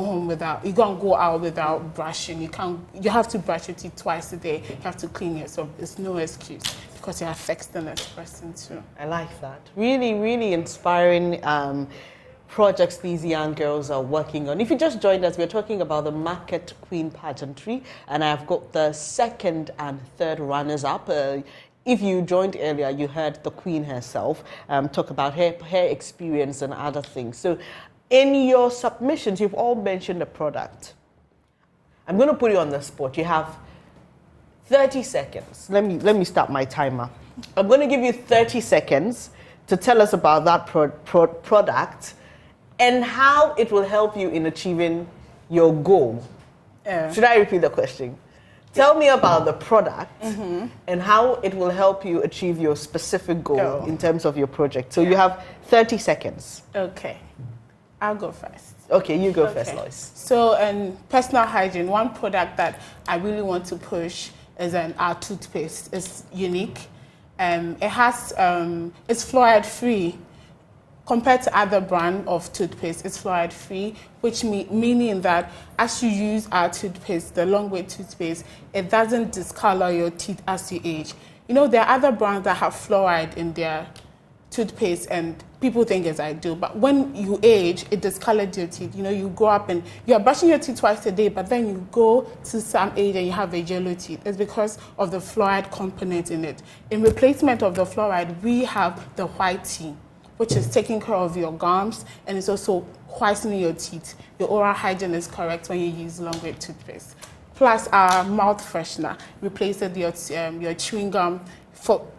out without brushing. You have to brush your teeth twice a day. You have to clean yourself. There's no excuse because it affects the next person too. I like that. Really, really inspiring projects these young girls are working on. If you just joined us, we're talking about the Market Queen pageantry, and I've got the second and third runners-up. If you joined earlier, you heard the Queen herself talk about her experience and other things. So in your submissions, you've all mentioned a product. I'm going to put you on the spot. You have 30 seconds. Let me start my timer. I'm going to give you 30 seconds to tell us about that product and how it will help you in achieving your goal. Should I repeat the question? Tell me about the product and how it will help you achieve your specific goal in terms of your project. So you have 30 seconds. Okay. I'll go first. Okay, you go first, Lois. So in personal hygiene, one product that I really want to push is our toothpaste. It's unique. It's fluoride free. Compared to other brand of toothpaste, it's fluoride free, which meaning that as you use our toothpaste, the long way toothpaste, it doesn't discolor your teeth as you age. There are other brands that have fluoride in their toothpaste and people think as I do, but when you age, it discolors your teeth. You grow up and you are brushing your teeth twice a day, but then you go to some age and you have a yellow teeth. It's because of the fluoride component in it. In replacement of the fluoride, we have the white tea, which is taking care of your gums and it's also whitening your teeth. Your oral hygiene is correct when you use long-way toothpaste. Plus our mouth freshener replaces your chewing gum.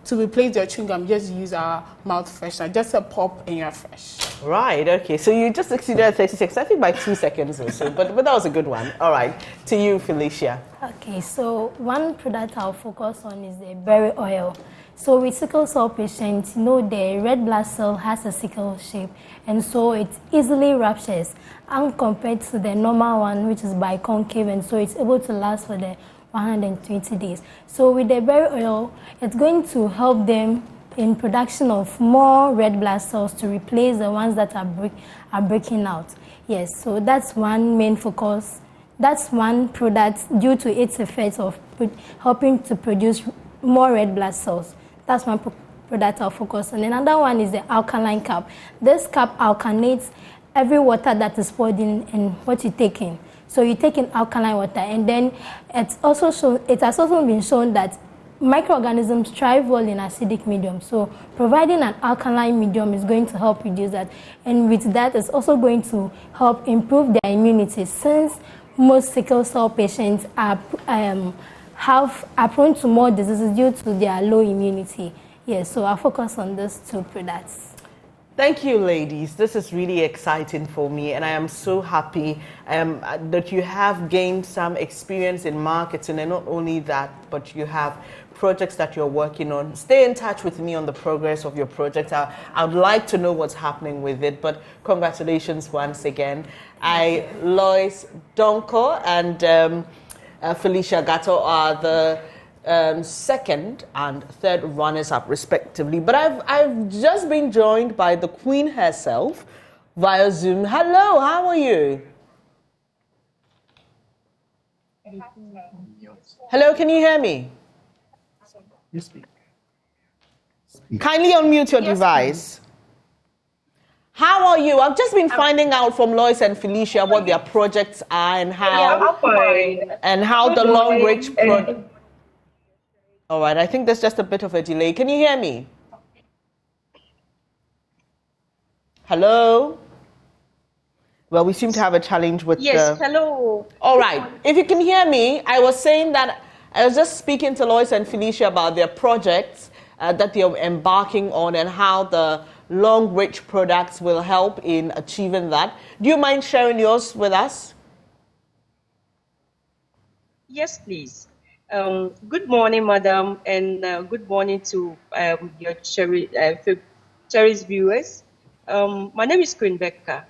To replace your chewing gum, just use our mouth freshener. Just a pop and you're fresh. Right, okay. So you just exceeded 36, I think by 2 seconds or so, but that was a good one. All right, to you, Felicia. Okay, so one product I'll focus on is the berry oil. So with sickle cell patients, the red blood cell has a sickle shape, and so it easily ruptures, and compared to the normal one, which is biconcave, and so it's able to last for the 120 days. So with the berry oil, it's going to help them in production of more red blood cells to replace the ones that are breaking out. Yes, so that's one main focus. That's one product due to its effect of helping to produce more red blood cells. That's one product I'll focus on. Another one is the alkaline cap. This cap alkanates every water that is poured in and what you take in. So you take in alkaline water, and then it has also been shown that microorganisms thrive well in acidic medium. So providing an alkaline medium is going to help reduce that. And with that, it's also going to help improve their immunity, since most sickle cell patients are prone to more diseases due to their low immunity. Yes, so I'll focus on those two products. Thank you, ladies. This is really exciting for me, and I am so happy that you have gained some experience in marketing, and not only that, but you have projects that you're working on. Stay in touch with me on the progress of your project. I would like to know what's happening with it, but congratulations once again. Lois Donko and Felicia Gatto are the second and third runners-up respectively, but I've just been joined by the Queen herself via Zoom. Hello, how are you? Hello, can you hear me? Yes, speak. Kindly unmute your device. How are you? I've just been finding out from Lois and Felicia what their projects are and how the long range project. All right, I think there's just a bit of a delay. Can you hear me? Hello? Well, we seem to have a challenge with hello. All right, if you can hear me, I was saying that I was just speaking to Lois and Felicia about their projects that you're embarking on and how the Long Reach products will help in achieving that. Do you mind sharing yours with us? Yes, please. Good morning, madam, and good morning to your cherished viewers. My name is Queen Becca,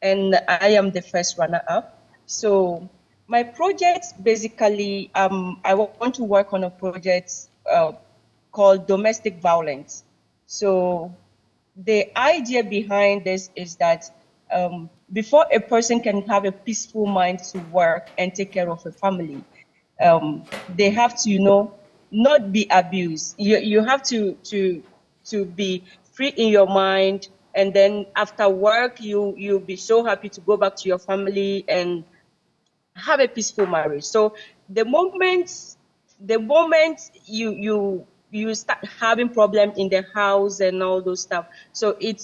and I am the first runner-up. So my project, basically, I want to work on a project called domestic violence. So the idea behind this is that before a person can have a peaceful mind to work and take care of a family, they have to, not be abused. You have to be free in your mind, and then after work, you'll be so happy to go back to your family and have a peaceful marriage. So the moment you start having problems in the house and all those stuff, so it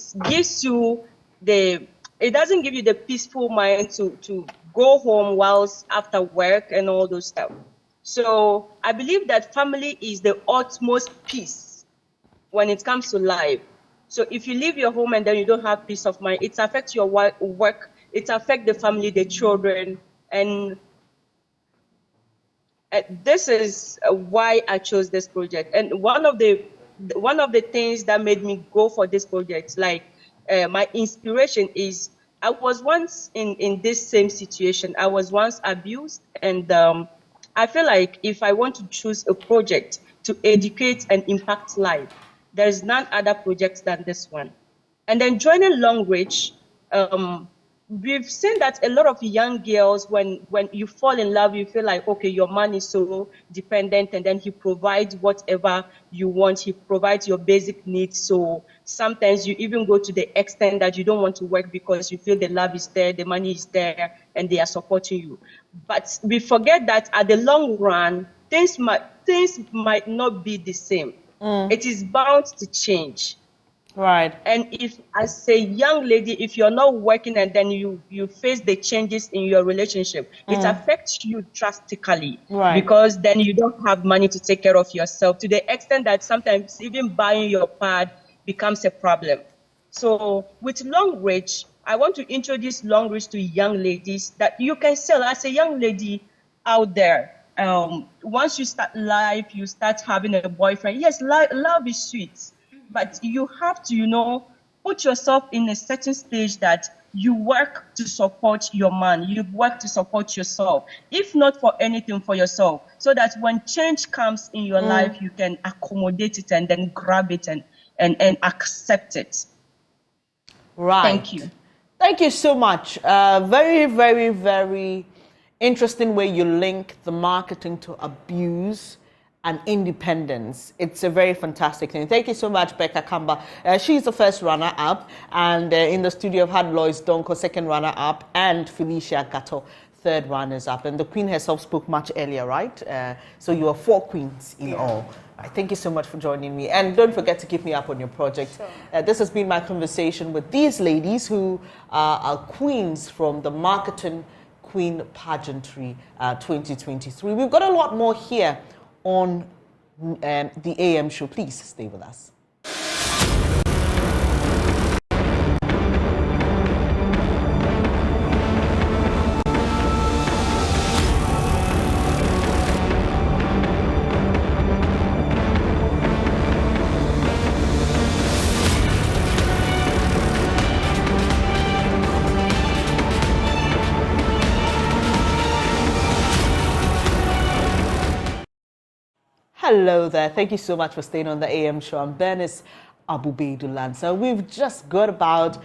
doesn't give you the peaceful mind to go home whilst after work and all those stuff. So I believe that family is the utmost peace when it comes to life. So if you leave your home and then you don't have peace of mind, it affects your work, it affects the family, the children, and this is why I chose this project. And one of the things that made me go for this project, like my inspiration is, I was once in this same situation. I was once abused, and I feel like if I want to choose a project to educate and impact life, there is none other project than this one. And then joining Long Reach, we've seen that a lot of young girls, when you fall in love, you feel like, okay, your man is so dependent, and then he provides whatever you want. He provides your basic needs. So sometimes you even go to the extent that you don't want to work because you feel the love is there, the money is there, and they are supporting you. But we forget that at the long run, things might not be the same. It is bound to change. Right. And if, as a young lady, if you're not working and then you face the changes in your relationship, it affects you drastically. Right. Because then you don't have money to take care of yourself, to the extent that sometimes even buying your pad becomes a problem. So with Long Reach, I want to introduce Long Reach to young ladies that you can sell as a young lady out there. Once you start life, you start having a boyfriend. Yes, love is sweet. But you have to, put yourself in a certain stage that you work to support your man, you work to support yourself, if not for anything, for yourself, so that when change comes in your life, you can accommodate it and then grab it and accept it. Right. Thank you. Thank you so much. Very, very, very interesting way you link the marketing to abuse and independence. It's a very fantastic thing. Thank you so much, Becca Kamba. She's the first runner-up, and in the studio I've had Lois Donko, second runner-up, and Felicia Gato, third runners-up. And the Queen herself spoke much earlier, right? So you are 4 queens in all. Thank you so much for joining me. And don't forget to keep me up on your project. Sure. This has been my conversation with these ladies who are queens from the Marketing Queen Pageantry 2023. We've got a lot more here on the AM show. Please stay with us. Hello there. Thank you so much for staying on the AM show. I'm Bernice Abubedu-Lansa. We've just got about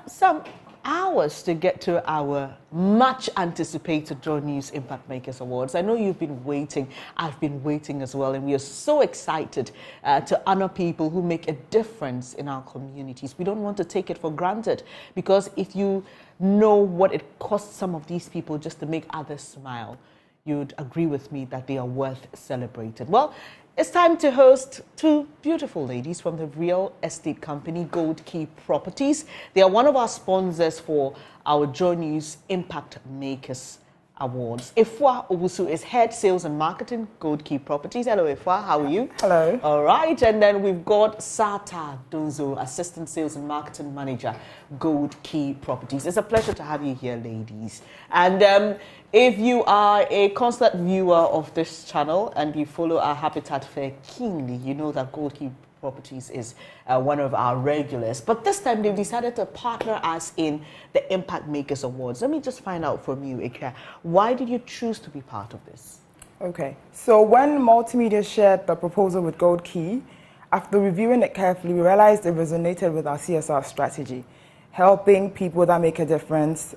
some hours to get to our much anticipated Joy News Impact Makers Awards. I know you've been waiting. I've been waiting as well. And we are so excited to honor people who make a difference in our communities. We don't want to take it for granted, because if you know what it costs some of these people just to make others smile, you'd agree with me that they are worth celebrating. Well, it's time to host 2 beautiful ladies from the real estate company Gold Key Properties. They are one of our sponsors for our Joy News Impact Makers Awards. Ifwa Owusu is Head Sales and Marketing, Gold Key Properties. Hello, Ifwa. How are you? Hello. All right. And then we've got Sata Dozo, Assistant Sales and Marketing Manager, Gold Key Properties. It's a pleasure to have you here, ladies. And if you are a constant viewer of this channel and you follow our Habitat Fair keenly, you know that Gold Key Properties is one of our regulars. But this time they've decided to partner us in the Impact Makers Awards. Let me just find out from you, Ika, why did you choose to be part of this? Okay, so when Multimedia shared the proposal with Gold Key, after reviewing it carefully, we realized it resonated with our CSR strategy, helping people that make a difference.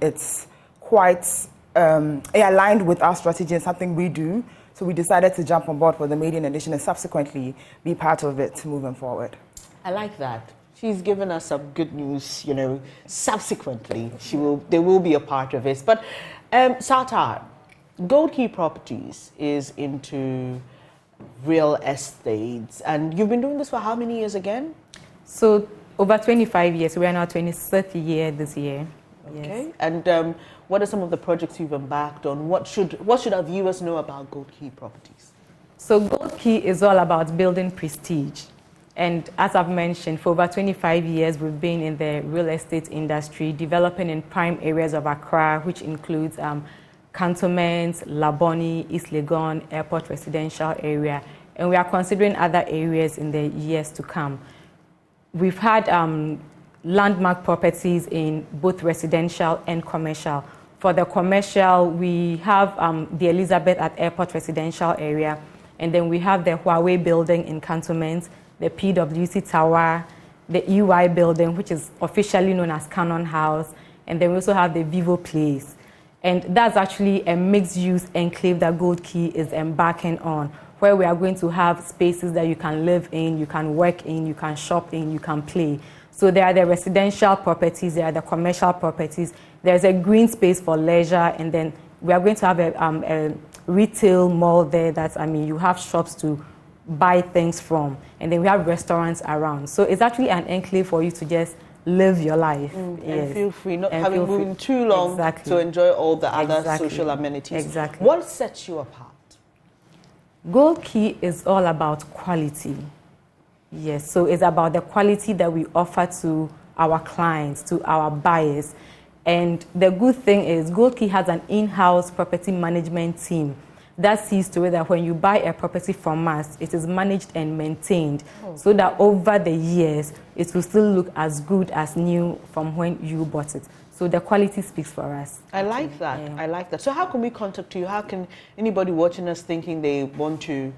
It's quite aligned with our strategy and something we do. So we decided to jump on board for the maiden edition and subsequently be part of it moving forward. I like that. She's given us some good news, you know, subsequently. They will be a part of it. But Sata, Gold Key Properties is into real estate. And you've been doing this for how many years again? So over 25 years. We are now 23rd year this year. Okay. Yes. And what are some of the projects you've embarked on? What should our viewers know about Gold Key Properties? So Gold Key is all about building prestige. And as I've mentioned, for over 25 years, we've been in the real estate industry, developing in prime areas of Accra, which includes cantonments, Laboni, East Legon, Airport Residential Area. And we are considering other areas in the years to come. We've had landmark properties in both residential and commercial. For the commercial, we have the Elizabeth at Airport Residential Area, and then we have the Huawei building in Cantonment, the PwC Tower, the EY building, which is officially known as Cannon House, and then we also have the Vivo Place. And that's actually a mixed-use enclave that Gold Key is embarking on, where we are going to have spaces that you can live in, you can work in, you can shop in, you can play. So there are the residential properties, there are the commercial properties, there's a green space for leisure, and then we are going to have a retail mall there that, you have shops to buy things from, and then we have restaurants around. So it's actually an enclave for you to just live your life. Yes. And feel free, not having moving too long to enjoy all the other social amenities. Exactly. What sets you apart? Gold Key is all about quality. Yes, so it's about the quality that we offer to our clients, to our buyers. And the good thing is Gold Key has an in-house property management team that sees to it that when you buy a property from us, it is managed and maintained so that over the years, it will still look as good as new from when you bought it. So the quality speaks for us. I like that. Yeah. I like that. So how can we contact you? How can anybody watching us thinking they want to,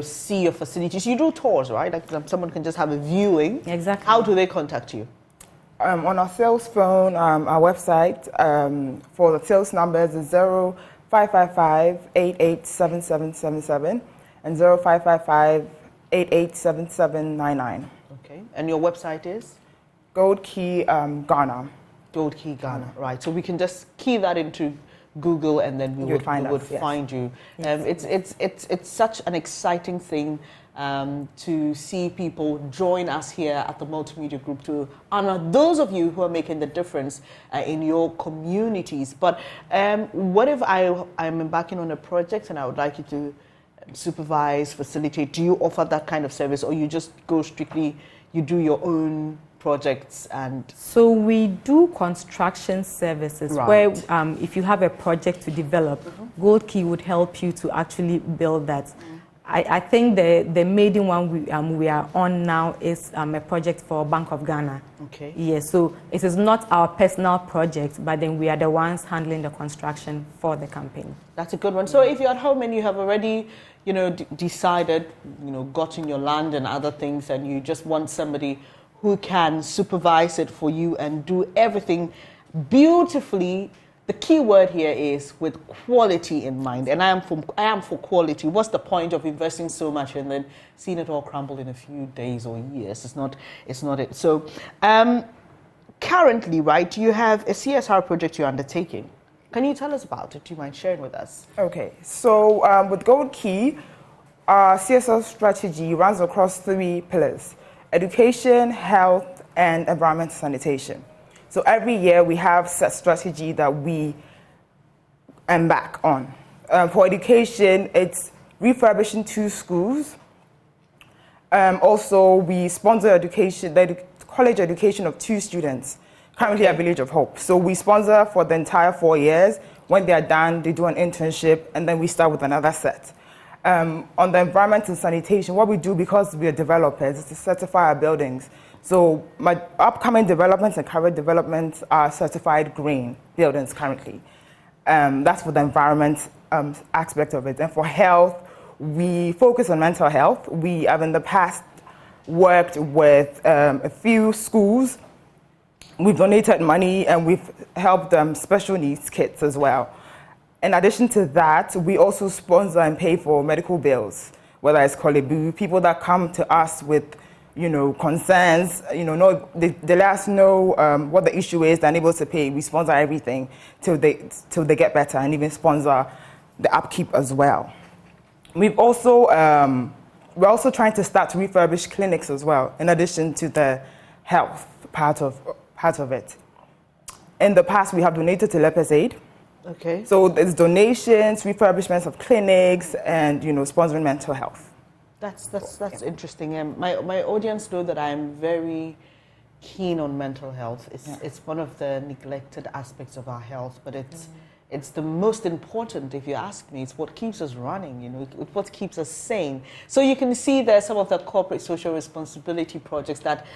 see your facilities? You do tours, right? Like someone can just have a viewing. Exactly. How do they contact you? On our sales phone, our website, for the sales numbers is 0555-887777 and 0555-887799. Okay. And your website is? Gold Key Ghana. Gold Key Ghana, right. So we can just key that into Google and then we would find you. Yes. It's such an exciting thing to see people join us here at the Multimedia Group to honor those of you who are making the difference in your communities. But what if I'm embarking on a project and I would like you to supervise, facilitate? Do you offer that kind of service, or you just go strictly, you do your own projects? And so we do construction services, right, where if you have a project to develop, Gold Key would help you to actually build that. I think the maiden one we are on now is a project for Bank of Ghana. Okay. Yes, so it is not our personal project, but then we are the ones handling the construction for the campaign. That's a good one. So if you're at home and you have already, decided, gotten your land and other things, and you just want somebody who can supervise it for you and do everything beautifully. The key word here is with quality in mind, and I am for quality. What's the point of investing so much and then seeing it all crumble in a few days or years? It's not it. So, currently, right, you have a CSR project you're undertaking. Can you tell us about it? Do you mind sharing with us? Okay. So, with Gold Key, our CSR strategy runs across 3 pillars: education, health, and environmental sanitation. So every year we have set strategy that we and back on. For education, it's refurbishing 2 schools. Also, we sponsor education, the college education of 2 students, currently at Village of Hope. So we sponsor for the entire 4 years. When they are done, they do an internship, and then we start with another set. On the environment and sanitation, what we do, because we are developers, is to certify our buildings. So my upcoming developments and current developments are certified green buildings currently. That's for the environment aspect of it. And for health, we focus on mental health. We have in the past worked with a few schools. We've donated money and we've helped special needs kids as well. In addition to that, we also sponsor and pay for medical bills, whether it's Kolebu, people that come to us with, concerns, they let us know what the issue is, they're unable to pay. We sponsor everything till they get better, and even sponsor the upkeep as well. We're also trying to start to refurbish clinics as well, in addition to the health part of it. In the past, we have donated to Lepers Aid. Okay. So there's donations, refurbishments of clinics, and sponsoring mental health. That's interesting. My audience know that I'm very keen on mental health. It's one of the neglected aspects of our health, but it's the most important, if you ask me. It's what keeps us running, it's what keeps us sane. So you can see there some of the corporate social responsibility projects that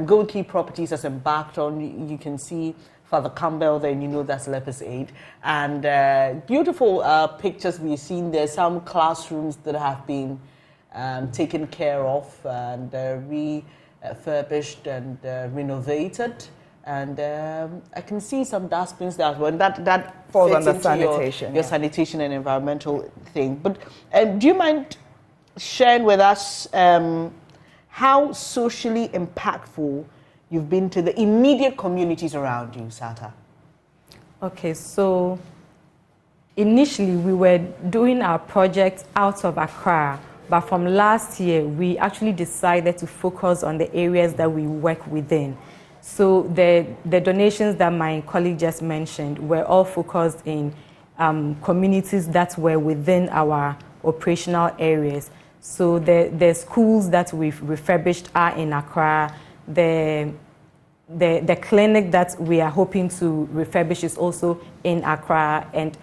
Gold Key Properties has embarked on. You can see Father Campbell there, and that's Lepers Aid. And beautiful pictures we've seen there, some classrooms that have been taken care of and refurbished and renovated. And I can see some dustbins there as well. And that falls fits under into sanitation. your sanitation and environmental thing. But do you mind sharing with us how socially impactful you've been to the immediate communities around you, Sata? Okay, so initially we were doing our project out of Accra, but from last year we actually decided to focus on the areas that we work within. So the donations that my colleague just mentioned were all focused in communities that were within our operational areas. So the schools that we've refurbished are in Accra. The clinic that we are hoping to refurbish is also in Accra, and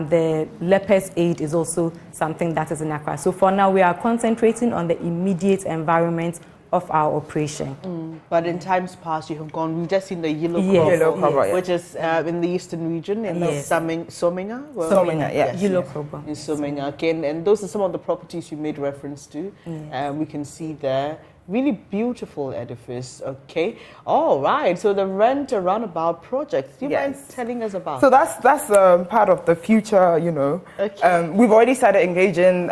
the Lepers Aid is also something that is in Accra. So for now, we are concentrating on the immediate environment of our operation. But in times past, you have gone, we've just seen the yellow cobra, which is in the eastern region, in Somenya? Somenya, yes. Yellow cobra. In Somenya, okay. And those are some of the properties you made reference to. We can see there. Really beautiful edifice, okay. All right, so the Rent a Runabout project. Do you mind telling us about So that's part of the future, Okay. We've already started engaging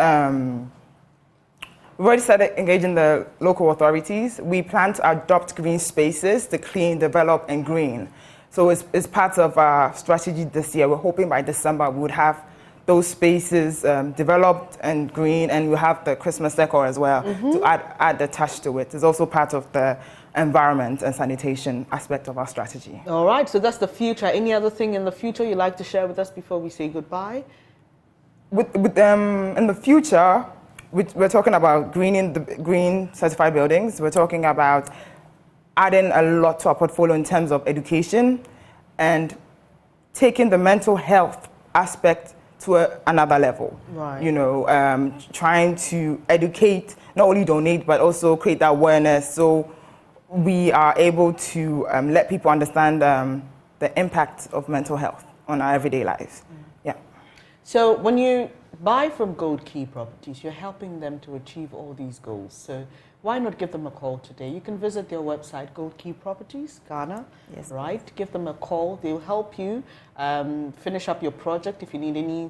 the local authorities. We plan to adopt green spaces to clean, develop, and green. So it's part of our strategy this year. We're hoping by December we would have those spaces developed and green, and we have the Christmas decor as well to add the touch to it. It's also part of the environment and sanitation aspect of our strategy. All right, so that's the future. Any other thing in the future you'd like to share with us before we say goodbye? In the future, we're talking about green certified buildings. We're talking about adding a lot to our portfolio in terms of education and taking the mental health aspect to another level. Right. Trying to educate, not only donate, but also create that awareness so we are able to let people understand the impact of mental health on our everyday lives. Yeah. So when you buy from Gold Key Properties, you're helping them to achieve all these goals. So why not give them a call today? You can visit their website, Gold Key Properties, Ghana. Yes. Right? Give them a call. They'll help you finish up your project. If you need any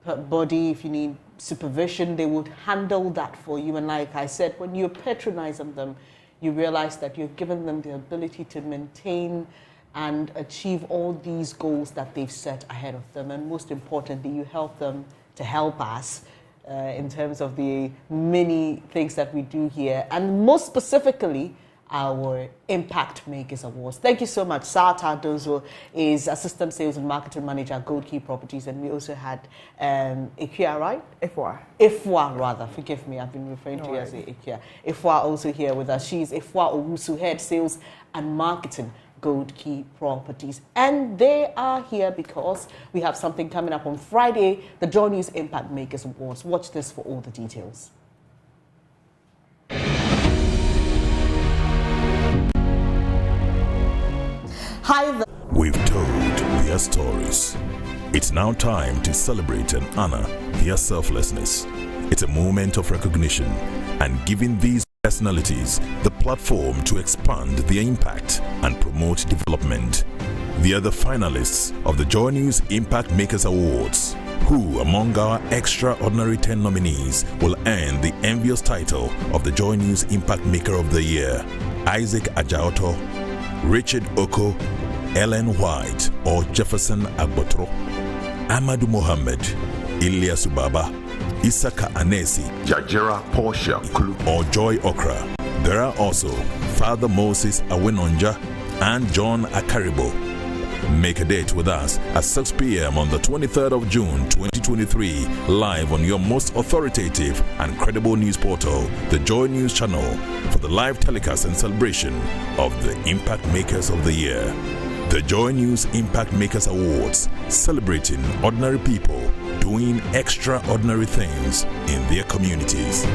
body, if you need supervision, they would handle that for you. And like I said, when you patronize them, you realize that you've given them the ability to maintain and achieve all these goals that they've set ahead of them. And most importantly, you help them to help us in terms of the many things that we do here. And most specifically, our Impact Makers Awards. Thank you so much. Sata Dozo is Assistant Sales and Marketing Manager at Gold Key Properties, and we also had Ikea, right? Ifwa, rather. Forgive me, I've been referring to you as Ikea. Ifwa also here with us. She's Ifwa Owusu, Head Sales and Marketing, Gold Key Properties. And they are here because we have something coming up on Friday, the Joy News Impact Makers Awards. Watch this for all the details. We've told their stories. It's now time to celebrate and honor their selflessness. It's a moment of recognition and giving these personalities the platform to expand their impact and promote development. They are the finalists of the Joy News Impact Makers Awards, who among our extraordinary 10 nominees will earn the envious title of the Joy News Impact Maker of the Year: Isaac Ajaoto, Richard Oko, Ellen White or Jefferson Agbotro, Amadou Mohammed, Ilyas Ubaba, Isaka Anesi, Jajira Portia or Joy Okra. There are also Father Moses Awenonja and John Akaribo. Make a date with us at 6 p.m. on the 23rd of June 2023, live on your most authoritative and credible news portal, the Joy News Channel, for the live telecast and celebration of the Impact Makers of the Year. The Joy News Impact Makers Awards, celebrating ordinary people doing extraordinary things in their communities.